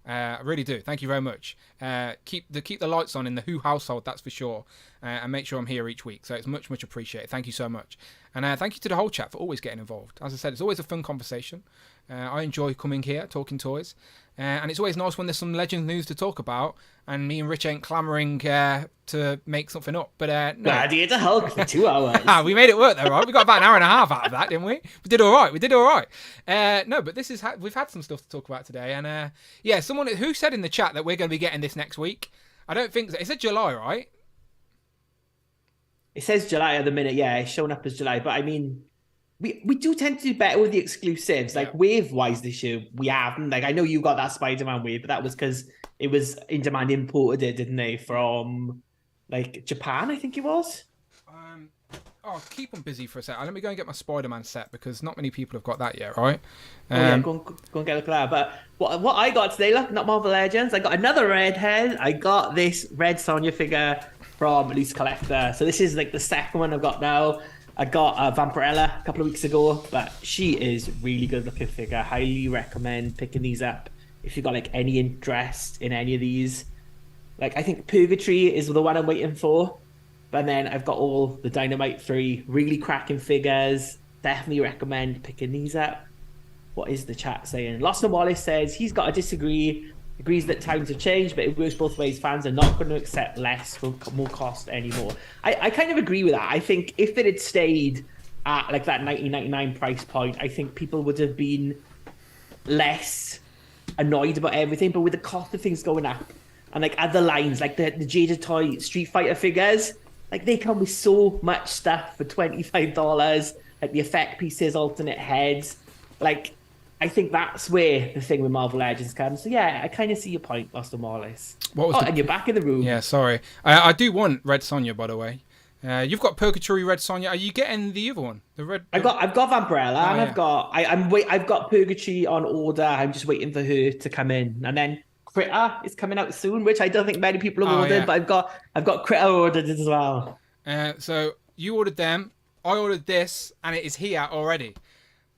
Speaker 1: I really do. Thank you very much. Keep the lights on in the Who household, that's for sure. And make sure I'm here each week. So it's much, much appreciated. Thank you so much. And thank you to the whole chat for always getting involved. As I said, it's always a fun conversation. I enjoy coming here, talking toys. And it's always nice when there's some Legends news to talk about, and me and Rich ain't clamouring to make something up. But no.
Speaker 2: Gladiator Hulk for 2 hours.
Speaker 1: We made it work though, right? We got about an hour and a half out of that, didn't we? We did all right. No, but this is we've had some stuff to talk about today, and yeah, someone who said in the chat that we're going to be getting this next week. I don't think so. It said July, right?
Speaker 2: It says July at the minute. Yeah, it's showing up as July, but I mean. We do tend to do better with the exclusives. Like wave-wise this year, we haven't. Like I know you got that Spider-Man wave, but that was because it was in demand imported it, didn't they? From like Japan, I think it was.
Speaker 1: Oh, keep them busy for a sec. Let me go and get my Spider-Man set because not many people have got that yet, right?
Speaker 2: Go and get a look at that. But what I got today, look, not Marvel Legends. I got another red head. I got this Red Sonja figure from Loose Collector. So this is like the second one I've got now. I got Vampirella a couple of weeks ago, but she is really good looking figure. Highly recommend picking these up if you've got like any interest in any of these. Like I think Purgatory is the one I'm waiting for, but then I've got all the Dynamite 3 really cracking figures. Definitely recommend picking these up. What is the chat saying? Lost and Wallace says he's got to disagree. Agrees that times have changed, but it works both ways. Fans are not going to accept less for more cost anymore. I kind of agree with that. I think if it had stayed at like that $19.99 price point, I think people would have been less annoyed about everything. But with the cost of things going up and like other lines, like the Jada Toy Street Fighter figures, like they come with so much stuff for $25. Like the effect pieces, alternate heads, like. I think that's where the thing with Marvel Legends comes. So yeah, I kind of see your point, Lost and Wallace. And you're back in the room.
Speaker 1: Yeah, sorry. I do want Red Sonja, by the way. You've got Purgatory Red Sonya. Are you getting the other one? The red.
Speaker 2: I've got Vampirella, and
Speaker 1: yeah.
Speaker 2: I've got Purgatory on order. I'm just waiting for her to come in, and then Critter is coming out soon, which I don't think many people have ordered.
Speaker 1: Yeah.
Speaker 2: But I've got Critter ordered as well.
Speaker 1: So you ordered them. I ordered this, and it is here already.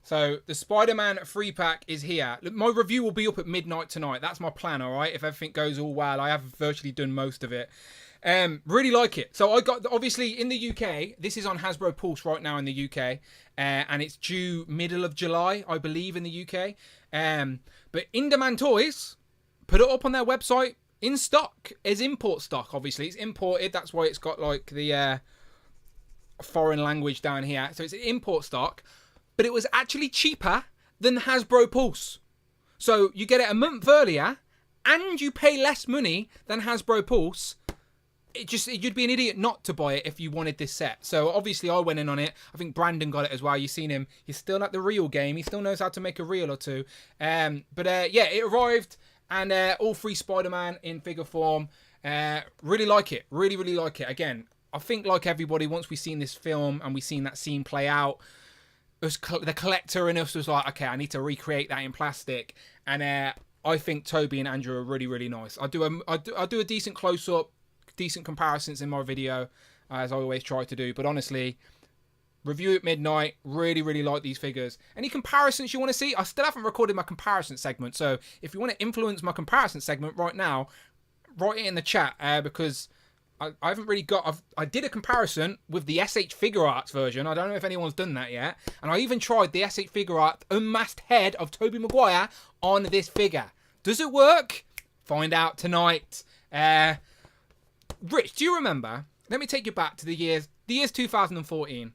Speaker 1: So the Spider-Man 3-pack is here. Look, my review will be up at midnight tonight. That's my plan, all right? If everything goes all well, I have virtually done most of it. Really like it. So I got, obviously, in the UK, this is on Hasbro Pulse right now in the UK, and it's due middle of July, I believe, in the UK. But In-Demand Toys put it up on their website in stock. It's import stock, obviously. It's imported. That's why it's got, like, the foreign language down here. So it's import stock. But it was actually cheaper than Hasbro Pulse. So you get it a month earlier, and you pay less money than Hasbro Pulse. You'd be an idiot not to buy it if you wanted this set. So obviously I went in on it. I think Brandon got it as well. You've seen him. He's still at the reel game. He still knows how to make a reel or two. Yeah, it arrived, and all 3 Spider-Man in figure form. Really like it. Really, really like it. Again, I think like everybody, once we've seen this film and we've seen that scene play out, the collector in us was like, okay, I need to recreate that in plastic. And I think Toby and Andrew are really, really nice. I do a decent close-up, decent comparisons in my video, as I always try to do. But honestly, review at midnight. Really, really like these figures. Any comparisons you want to see? I still haven't recorded my comparison segment. So if you want to influence my comparison segment right now, write it in the chat, because I haven't really got... I did a comparison with the SH Figure Arts version. I don't know if anyone's done that yet. And I even tried the SH Figure Art unmasked head of Tobey Maguire on this figure. Does it work? Find out tonight. Rich, do you remember? Let me take you back to the years 2014.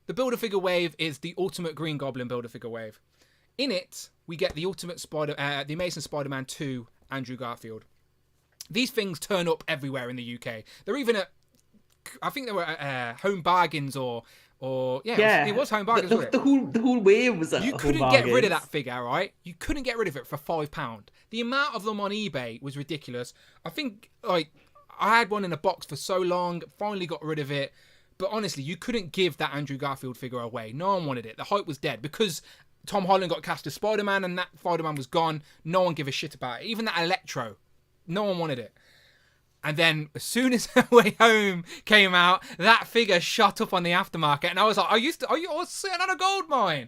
Speaker 1: The Build-A-Figure wave is the Ultimate Green Goblin Build-A-Figure wave. In it, we get the the Amazing Spider-Man 2 Andrew Garfield. These things turn up everywhere in the UK. They're even at, I think they were at Home Bargains or it was Home Bargains.
Speaker 2: The whole wave was at
Speaker 1: You
Speaker 2: Home
Speaker 1: couldn't
Speaker 2: Bargains.
Speaker 1: get rid of that figure, right? You couldn't get rid of it for £5. The amount of them on eBay was ridiculous. I think I had one in a box for so long, finally got rid of it. But honestly, you couldn't give that Andrew Garfield figure away. No one wanted it. The hype was dead because Tom Holland got cast as Spider-Man and that Spider-Man was gone. No one gave a shit about it. Even that Electro. No one wanted it. And then as soon as Way Home came out, that figure shot up on the aftermarket. And I was like, I was sitting on a gold mine.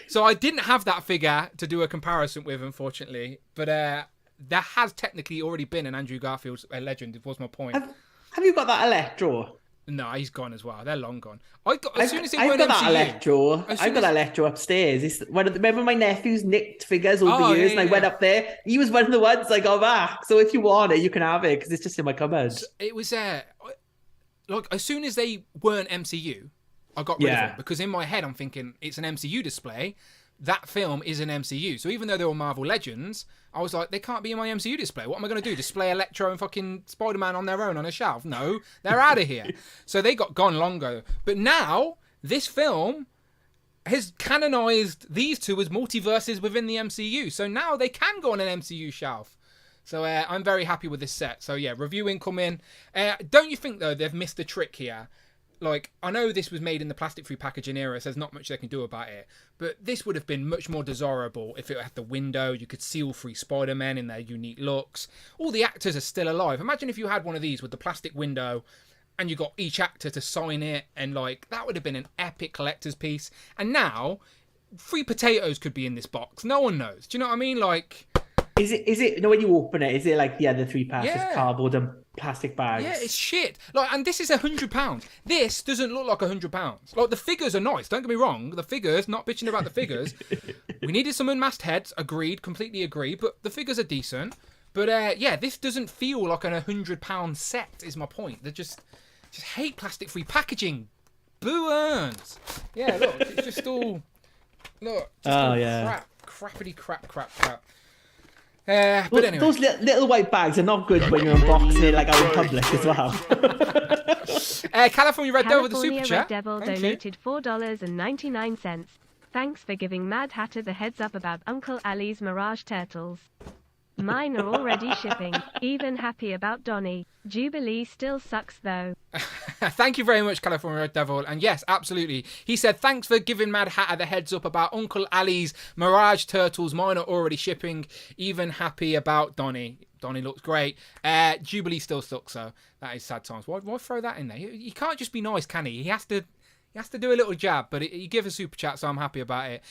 Speaker 1: So I didn't have that figure to do a comparison with, unfortunately. But there has technically already been an Andrew Garfield legend, it was my point.
Speaker 2: Have you got that Electro?
Speaker 1: No, he's gone as well. They're long gone. I've got that
Speaker 2: Electro upstairs. Remember my nephew's nicked figures over the years, and I went up there. He was one of the ones I got back. So if you want it, you can have it because it's just in my cupboard.
Speaker 1: It was like as soon as they weren't MCU, I got rid of it because in my head I'm thinking it's an MCU display. That film is an MCU. So even though they were Marvel Legends, I was like, they can't be in my MCU display. What am I going to do? Display Electro and fucking Spider-Man on their own on a shelf? No, they're out of here. So they got gone long ago. But now, this film has canonized these two as multiverses within the MCU. So now they can go on an MCU shelf. So I'm very happy with this set. So yeah, review incoming. Don't you think, though, they've missed a trick here? Like, I know this was made in the plastic-free packaging era, so there's not much they can do about it. But this would have been much more desirable if it had the window. You could see all 3 Spider-Men in their unique looks. All the actors are still alive. Imagine if you had one of these with the plastic window and you got each actor to sign it. And, like, that would have been an epic collector's piece. And now, 3 potatoes could be in this box. No one knows. Do you know what I mean? Like...
Speaker 2: Is it, when you open it, is it like the other 3 packs of cardboard and plastic bags?
Speaker 1: Yeah, it's shit. Like, and this is £100. This doesn't look like £100. Like, the figures are nice. Don't get me wrong. The figures, not bitching about the figures. We needed some unmasked heads. Agreed. Completely agree. But the figures are decent. But, this doesn't feel like an £100 set, is my point. They just hate plastic-free packaging. Boo earns. Yeah, look. It's just all... Look. Crappity crap. But anyway.
Speaker 2: Those little white bags are not good when you're unboxing it like out in public as well.
Speaker 1: California Red Devil with the super chat.
Speaker 3: Devil donated $4.99. Thanks for giving Mad Hatter the heads up about Uncle Ali's Mirage Turtles. Mine are already shipping. Even happy about Donnie. Jubilee still sucks though.
Speaker 1: Thank you very much, California Red Devil. And yes, absolutely. He said, thanks for giving Mad Hatter the heads up about Uncle Ali's Mirage Turtles. Mine are already shipping. Even happy about Donnie. Donnie looks great. Jubilee still sucks, so that is sad times. Why throw that in there? He can't just be nice, can he? He has to do a little jab, but he give a super chat, so I'm happy about it.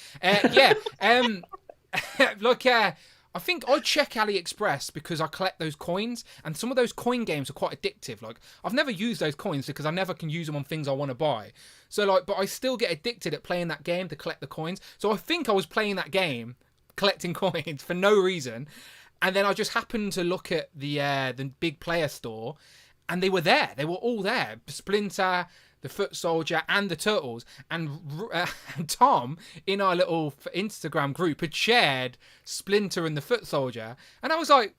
Speaker 1: Look, I think I check AliExpress because I collect those coins, and some of those coin games are quite addictive. Like, I've never used those coins because I never can use them on things I want to buy. So, like, but I still get addicted at playing that game to collect the coins. So I think I was playing that game, collecting coins for no reason, and then I just happened to look at the big player store, and they were there. They were all there. Splinter, the Foot Soldier, and the Turtles. And Tom, in our little Instagram group, had shared Splinter and the Foot Soldier. And I was like,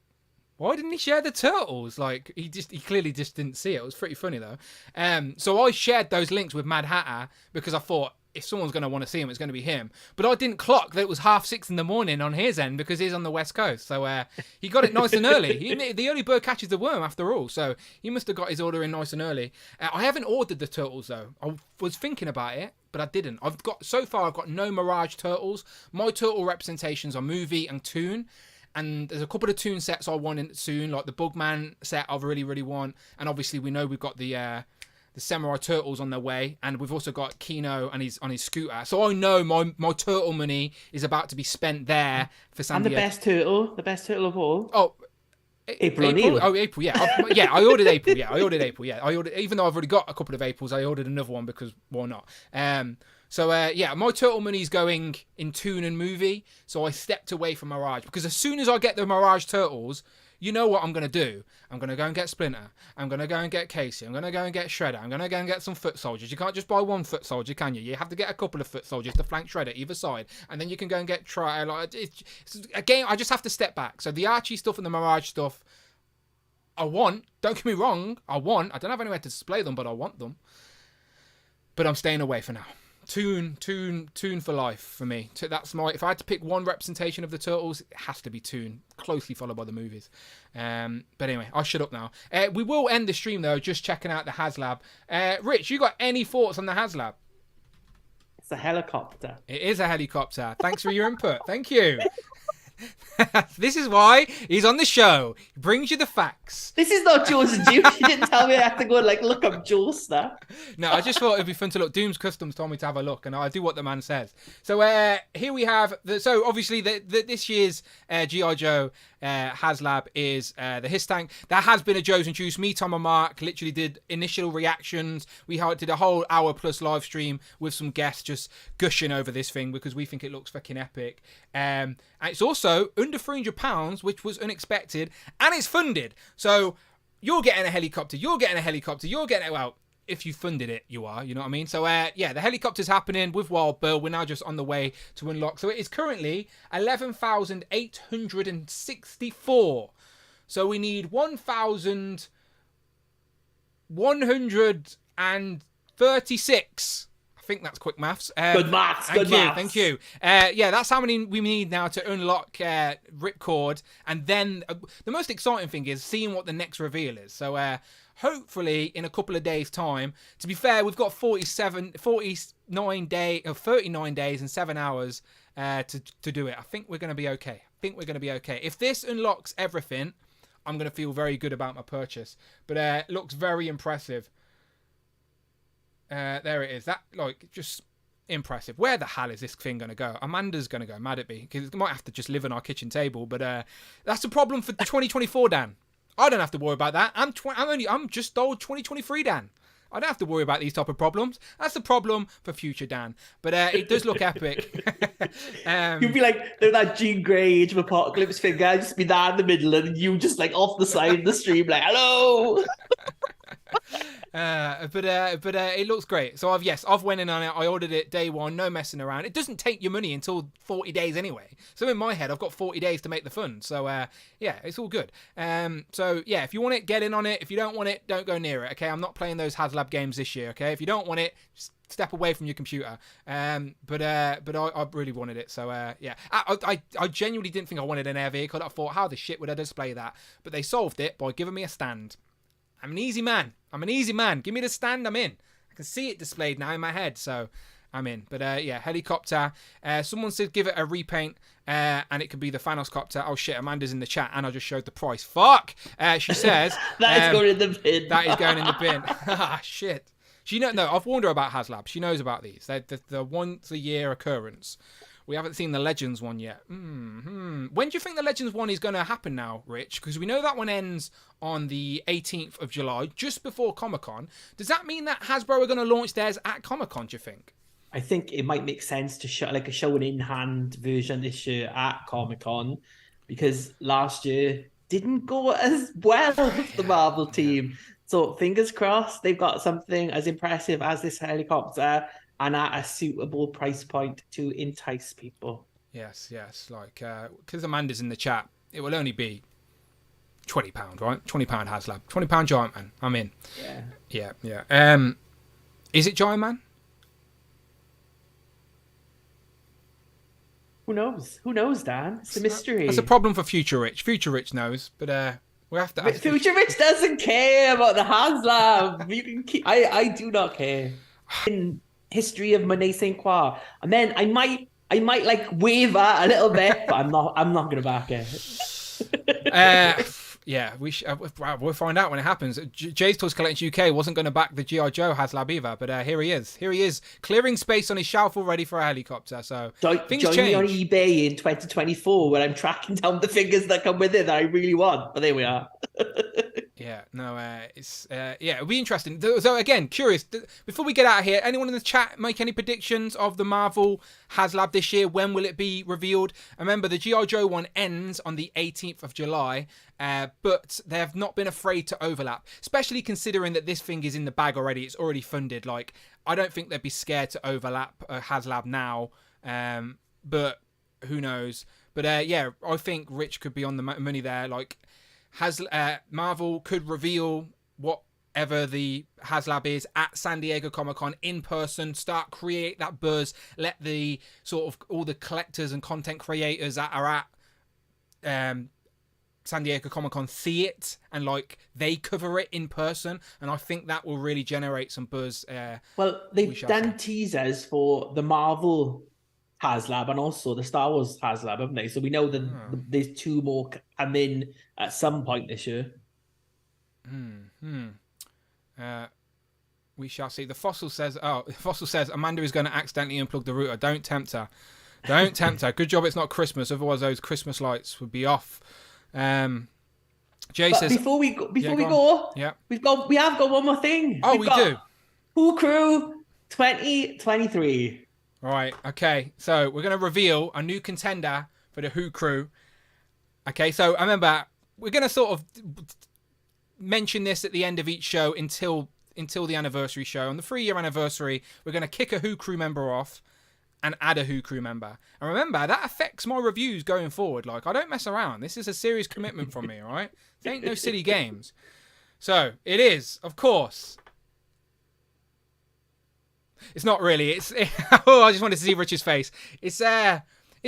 Speaker 1: why didn't he share the Turtles? Like, he clearly just didn't see it. It was pretty funny, though. So I shared those links with Mad Hatter because I thought, if someone's going to want to see him, it's going to be him. But I didn't clock that it was 6:30 in the morning on his end because he's on the West Coast. So he got it nice and early. The early bird catches the worm, after all. So he must have got his order in nice and early. I haven't ordered the Turtles, though. I was thinking about it, but I didn't. So far, I've got no Mirage Turtles. My Turtle representations are Movie and Toon. And there's a couple of Toon sets I want in soon, like the Bugman set I really, really want. And obviously, we know we've got the Samurai Turtles on their way, and we've also got Kino and he's on his scooter. So I know my turtle money is about to be spent there for San Diego.
Speaker 2: And the best turtle of all.
Speaker 1: Oh,
Speaker 2: April.
Speaker 1: Oh, April. Yeah, I ordered April. Yeah, I ordered April. Yeah, even though I've already got a couple of Aprils, I ordered another one because why not? My turtle money's going in Toon and Movie. So I stepped away from Mirage because as soon as I get the Mirage Turtles, you know what I'm going to do. I'm going to go and get Splinter. I'm going to go and get Casey. I'm going to go and get Shredder. I'm going to go and get some Foot Soldiers. You can't just buy one Foot Soldier, can you? You have to get a couple of Foot Soldiers to flank Shredder either side. And then you can go and get again, I just have to step back. So the Archie stuff and the Mirage stuff, I want. Don't get me wrong. I don't have anywhere to display them, but I want them. But I'm staying away for now. Toon for life for me. That's if I had to pick one representation of the Turtles, it has to be Toon, closely followed by the movies. But anyway, I'll shut up now. We will end the stream though, just checking out the HasLab. Rich, you got any thoughts on the HasLab?
Speaker 2: It's a helicopter.
Speaker 1: It is a helicopter. Thanks for your input. Thank you. This is why he's on the show. He brings you the facts.
Speaker 2: This is not Joe's and Juice. You didn't tell me I had to go and look up Joe's stuff.
Speaker 1: No, I just thought it'd be fun to look. Doom's Customs told me to have a look, and I do what the man says. So here we have. So obviously this year's G.I. Joe HasLab is the His Tank. There has been a Joe's and Juice. Me, Tom, and Mark literally did initial reactions. We did a whole hour plus live stream with some guests just gushing over this thing because we think it looks fucking epic. And it's also under £300, which was unexpected, and it's funded. So you're getting a helicopter. You're getting if you funded it, you are. You know what I mean? So the helicopter's happening with Wild Bill. We're now just on the way to unlock. So it is currently 11,864. So we need 1,136. I think that's quick maths.
Speaker 2: Good maths.
Speaker 1: Thank you. That's how many we need now to unlock Ripcord. And then the most exciting thing is seeing what the next reveal is. So hopefully in a couple of days' time. To be fair, we've got 39 days and 7 hours to do it. I think we're going to be okay. If this unlocks everything, I'm going to feel very good about my purchase. But it looks very impressive. There it is. That, just impressive. Where the hell is this thing going to go? Amanda's going to go mad at me because it might have to just live on our kitchen table. But that's a problem for 2024, Dan. I don't have to worry about that. I'm just old 2023, Dan. I don't have to worry about these type of problems. That's the problem for future Dan. But it does look epic.
Speaker 2: You'd be like that Jean Grey Age of Apocalypse figure. I'd just be there in the middle and you just off the side of the stream hello.
Speaker 1: But it looks great. So I've went in on it. I ordered it day one, no messing around. It doesn't take your money until 40 days anyway. So in my head, I've got 40 days to make the fund. So it's all good. If you want it, get in on it. If you don't want it, don't go near it. Okay, I'm not playing those HasLab games this year. Okay, if you don't want it, just step away from your computer. But I really wanted it. So I genuinely didn't think I wanted an air vehicle. I thought, how the shit would I display that? But they solved it by giving me a stand. I'm an easy man. Give me the stand, I'm in. I can see it displayed now in my head, so I'm in. But yeah, helicopter. Someone said give it a repaint, and it could be the Thanos copter. Oh shit, Amanda's in the chat, and I just showed the price. Fuck. She says
Speaker 2: that is going in the bin.
Speaker 1: That is going in the bin. Ah shit. No, I've warned her about HasLab. She knows about these. They're the once a year occurrence. We haven't seen the Legends one yet. When do you think the Legends one is going to happen now, Rich? Because we know that one ends on the 18th of July, just before Comic-Con. Does that mean that Hasbro are going to launch theirs at Comic-Con, do you think?
Speaker 2: I think it might make sense to show like a show an in-hand version this year at Comic-Con, because last year didn't go as well with the Marvel team. So fingers crossed they've got something as impressive as this helicopter and at a suitable price point to entice people.
Speaker 1: Yes. Like, because Amanda's in the chat, it will only be £20, right? £20 HasLab. £20 Giant Man. I'm in. Yeah. Is it Giant Man?
Speaker 2: Who knows, Dan? It's a mystery.
Speaker 1: That's a problem for Future Rich. Future Rich knows, but we have to ask.
Speaker 2: Future Rich doesn't care about the HasLab. You can keep. I do not care. In history of Monet Saint Croix, and then I might like waver a little bit, but I'm not gonna back it.
Speaker 1: Yeah, we'll find out when it happens. Jay's Toys Collection UK wasn't going to back the G.I. Joe HasLab either, but here he is, clearing space on his shelf already for a helicopter. So things
Speaker 2: join
Speaker 1: change.
Speaker 2: me on eBay in 2024 when I'm tracking down the figures that come with it that I really want. But there we are.
Speaker 1: Yeah, no, it'll be interesting. So again, curious, before we get out of here, anyone in the chat make any predictions of the Marvel HasLab this year? When will it be revealed? Remember, the G.I. Joe one ends on the 18th of July, but they have not been afraid to overlap, especially considering that this thing is in the bag already. It's already funded. Like, I don't think they'd be scared to overlap HasLab now, but who knows? But yeah, I think Rich could be on the money there. Like, Marvel could reveal whatever the HasLab is at San Diego Comic-Con in person, start create that buzz, let the sort of all the collectors and content creators that are at San Diego Comic-Con see it, and like they cover it in person, and I think that will really generate some buzz.
Speaker 2: Well, they've done teasers for the Marvel HasLab and also the Star Wars HasLab, haven't they? So we know that there's two more come in at some point this year.
Speaker 1: We shall see. The Fossil says Amanda is going to accidentally unplug the router. Don't tempt her. Good job it's not Christmas, otherwise those Christmas lights would be off. Jay says
Speaker 2: before we go, we have got one more thing.
Speaker 1: Oh, we do.
Speaker 2: Who Crew 2023.
Speaker 1: All right, okay. So we're going to reveal a new contender for the Who Crew. Okay, so I remember we're going to sort of mention this at the end of each show until the anniversary show. On the 3-year anniversary, we're going to kick a Who Crew member off and add a Who Crew member. And remember, that affects my reviews going forward. Like, I don't mess around. This is a serious commitment from me, all right? It ain't no silly games. So, it is, of course... It's not really. Oh, I just wanted to see Richard's face. It's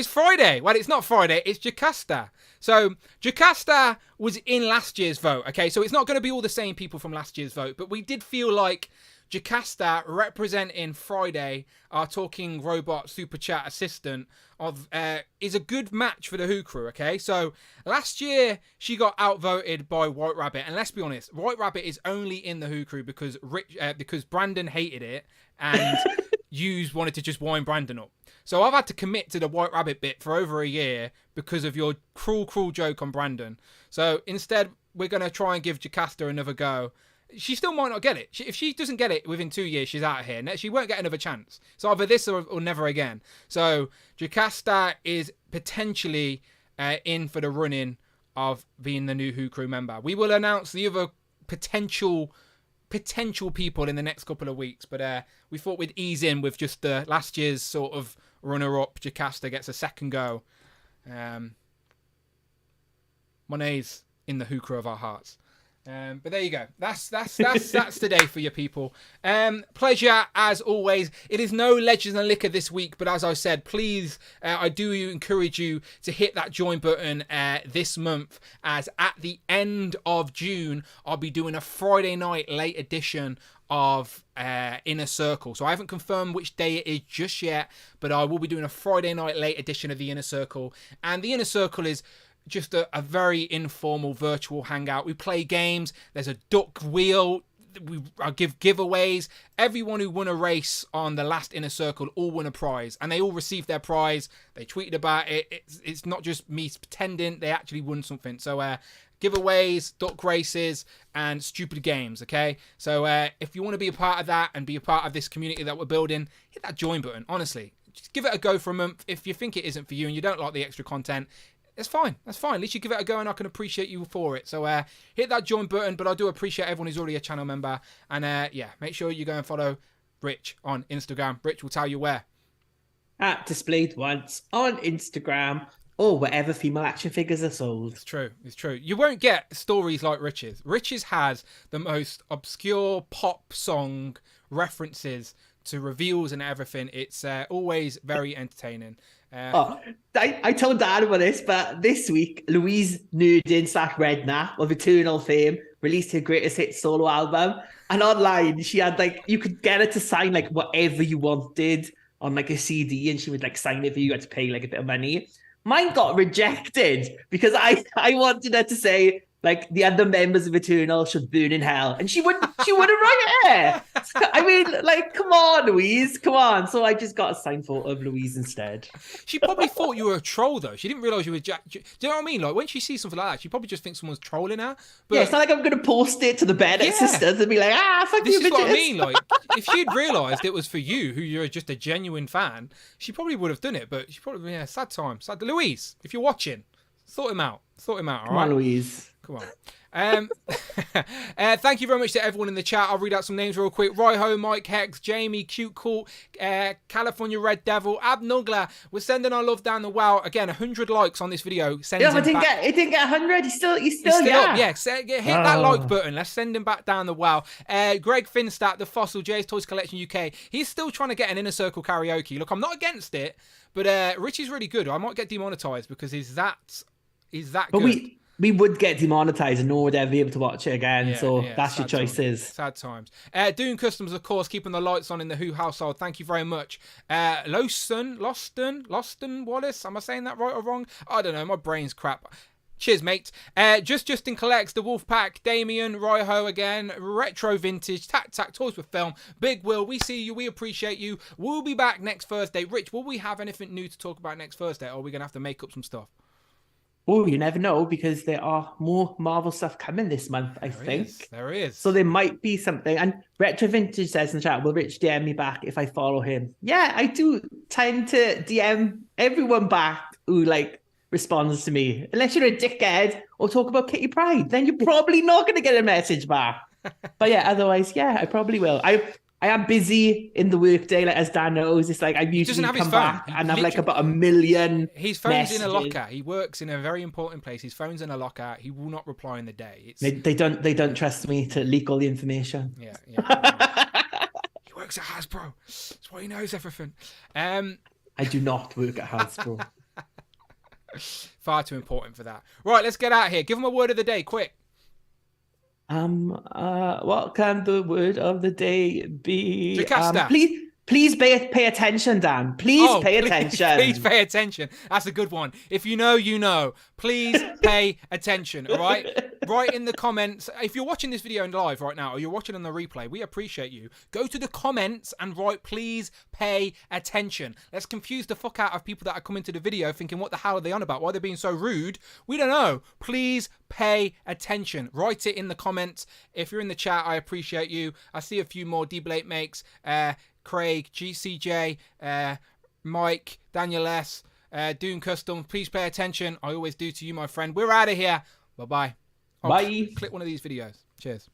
Speaker 1: Friday. Well, it's not Friday. It's Jocasta. So Jocasta was in last year's vote. Okay, so it's not going to be all the same people from last year's vote, but we did feel like Jocasta representing Friday, our talking robot super chat assistant, is a good match for the Who Crew. Okay, so last year she got outvoted by White Rabbit, and let's be honest, White Rabbit is only in the Who Crew because Brandon hated it and yous wanted to just wind Brandon up. So I've had to commit to the White Rabbit bit for over a year because of your cruel joke on Brandon. So instead, we're going to try and give Jocasta another go. She still might not get it. If she doesn't get it within 2 years, she's out of here. She won't get another chance. So either this or never again. So Jocasta is potentially in for the run-in of being the new Who Crew member. We will announce the other potential people in the next couple of weeks, but we thought we'd ease in with just last year's sort of runner-up. Jocasta gets a second go. Monet's in the Who Crew of our hearts. But there you go. That's today for you people. Pleasure as always. It is no Legends and Liquor this week, but as I said, please, I do encourage you to hit that join button this month, as at the end of June, I'll be doing a Friday night late edition of Inner Circle. So I haven't confirmed which day it is just yet, but I will be doing a Friday night late edition of the Inner Circle. And the Inner Circle is just a very informal virtual hangout. We play games. There's a duck wheel. I give giveaways. Everyone who won a race on the last Inner Circle all won a prize, and they all received their prize. They tweeted about it. It's not just me pretending. They actually won something. So giveaways, duck races, and stupid games. Okay, so if you want to be a part of that and be a part of this community that we're building, hit that join button. Honestly, just give it a go for a month. If you think it isn't for you and you don't like the extra content, it's fine. That's fine. At least you give it a go, and I can appreciate you for it. So hit that join button. But I do appreciate everyone who's already a channel member. And yeah, make sure you go and follow Rich on Instagram. Rich will tell you where.
Speaker 2: At Displayed Once on Instagram, or wherever female action figures are sold.
Speaker 1: It's true. It's true. You won't get stories like Rich's. Rich's has the most obscure pop song references to reveals and everything. It's always very entertaining.
Speaker 2: I told Dan about this, but this week, Louise Newdin/Redknapp of Eternal fame released her greatest hits solo album. And online, she had you could get her to sign whatever you wanted on a CD, and she would sign it for you. You had to pay a bit of money. Mine got rejected because I wanted her to say the other members of Eternal should burn in hell, and she wouldn't write it. I mean, come on, Louise, come on. So I just got a signed photo of Louise instead.
Speaker 1: She probably thought you were a troll, though. She didn't realise you were Jack. Do you know what I mean? When she sees something like that, she probably just thinks someone's trolling her. But
Speaker 2: yeah, it's not like I'm going to post it to the Bennett sisters and be like, fuck
Speaker 1: this
Speaker 2: you,
Speaker 1: is
Speaker 2: bitches.
Speaker 1: what I mean. If she'd realised it was for you, who you're just a genuine fan, she probably would have done it. But she probably, sad time. Sad. Louise, if you're watching, sort him out. All right?
Speaker 2: Come on, Louise.
Speaker 1: Come on. Thank you very much to everyone in the chat. I'll read out some names real quick. Ryho, Mike Hex, Jamie, Cute Cool, California Red Devil, Abnugla. We're sending our love down the well. Again, 100 likes on this video. It
Speaker 2: didn't get 100. He's still
Speaker 1: up. Yeah, hit that like button. Let's send him back down the well. Greg Finstat, the Fossil, Jay's Toys Collection UK. He's still trying to get an Inner Circle karaoke. Look, I'm not against it, but Rich is really good. I might get demonetized because he's that good.
Speaker 2: We would get demonetized and no one would ever be able to watch it again. So that's your choices.
Speaker 1: Sad times. Doom Customs, of course, keeping the lights on in the Who household. Thank you very much. Loston Wallace. Am I saying that right or wrong? I don't know. My brain's crap. Cheers, mate. Justin Collects, The Wolfpack, Damien, Ryho again, Retro Vintage, Tac Toys with Film, Big Will, we see you, we appreciate you. We'll be back next Thursday. Rich, will we have anything new to talk about next Thursday, or are we going to have to make up some stuff?
Speaker 2: Oh, you never know, because there are more Marvel stuff coming this month, I think.
Speaker 1: There is.
Speaker 2: So there might be something. And Retro Vintage says in the chat, will Rich DM me back if I follow him? Yeah, I do tend to DM everyone back who responds to me. Unless you're a dickhead or talk about Kitty Pryde, then you're probably not going to get a message back. But yeah, otherwise, yeah, I probably will. I am busy in the workday, as Dan knows. It's I usually come back and have about 1 million.
Speaker 1: His phone's messages in a locker. He works in a very important place. His phone's in a locker. He will not reply in the day.
Speaker 2: They don't trust me to leak all the information.
Speaker 1: Yeah. He works at Hasbro. That's why he knows everything.
Speaker 2: I do not work at Hasbro.
Speaker 1: Far too important for that. Right, let's get out of here. Give him a word of the day, quick.
Speaker 2: What can the word of the day be?
Speaker 1: Jocasta.
Speaker 2: Please pay attention, Dan. Please pay attention.
Speaker 1: Please pay attention. That's a good one. If you know, you know. Please pay attention, all right? Write in the comments. If you're watching this video in live right now or you're watching on the replay, we appreciate you. Go to the comments and write, please pay attention. Let's confuse the fuck out of people that are coming to the video thinking, what the hell are they on about? Why are they being so rude? We don't know. Please pay attention. Write it in the comments. If you're in the chat, I appreciate you. I see a few more D-Blake makes. Craig, GCJ, Mike, Daniel S, Doom Custom. Please pay attention. I always do to you, my friend. We're out of here. Bye-bye.
Speaker 2: Bye.
Speaker 1: Click one of these videos. Cheers.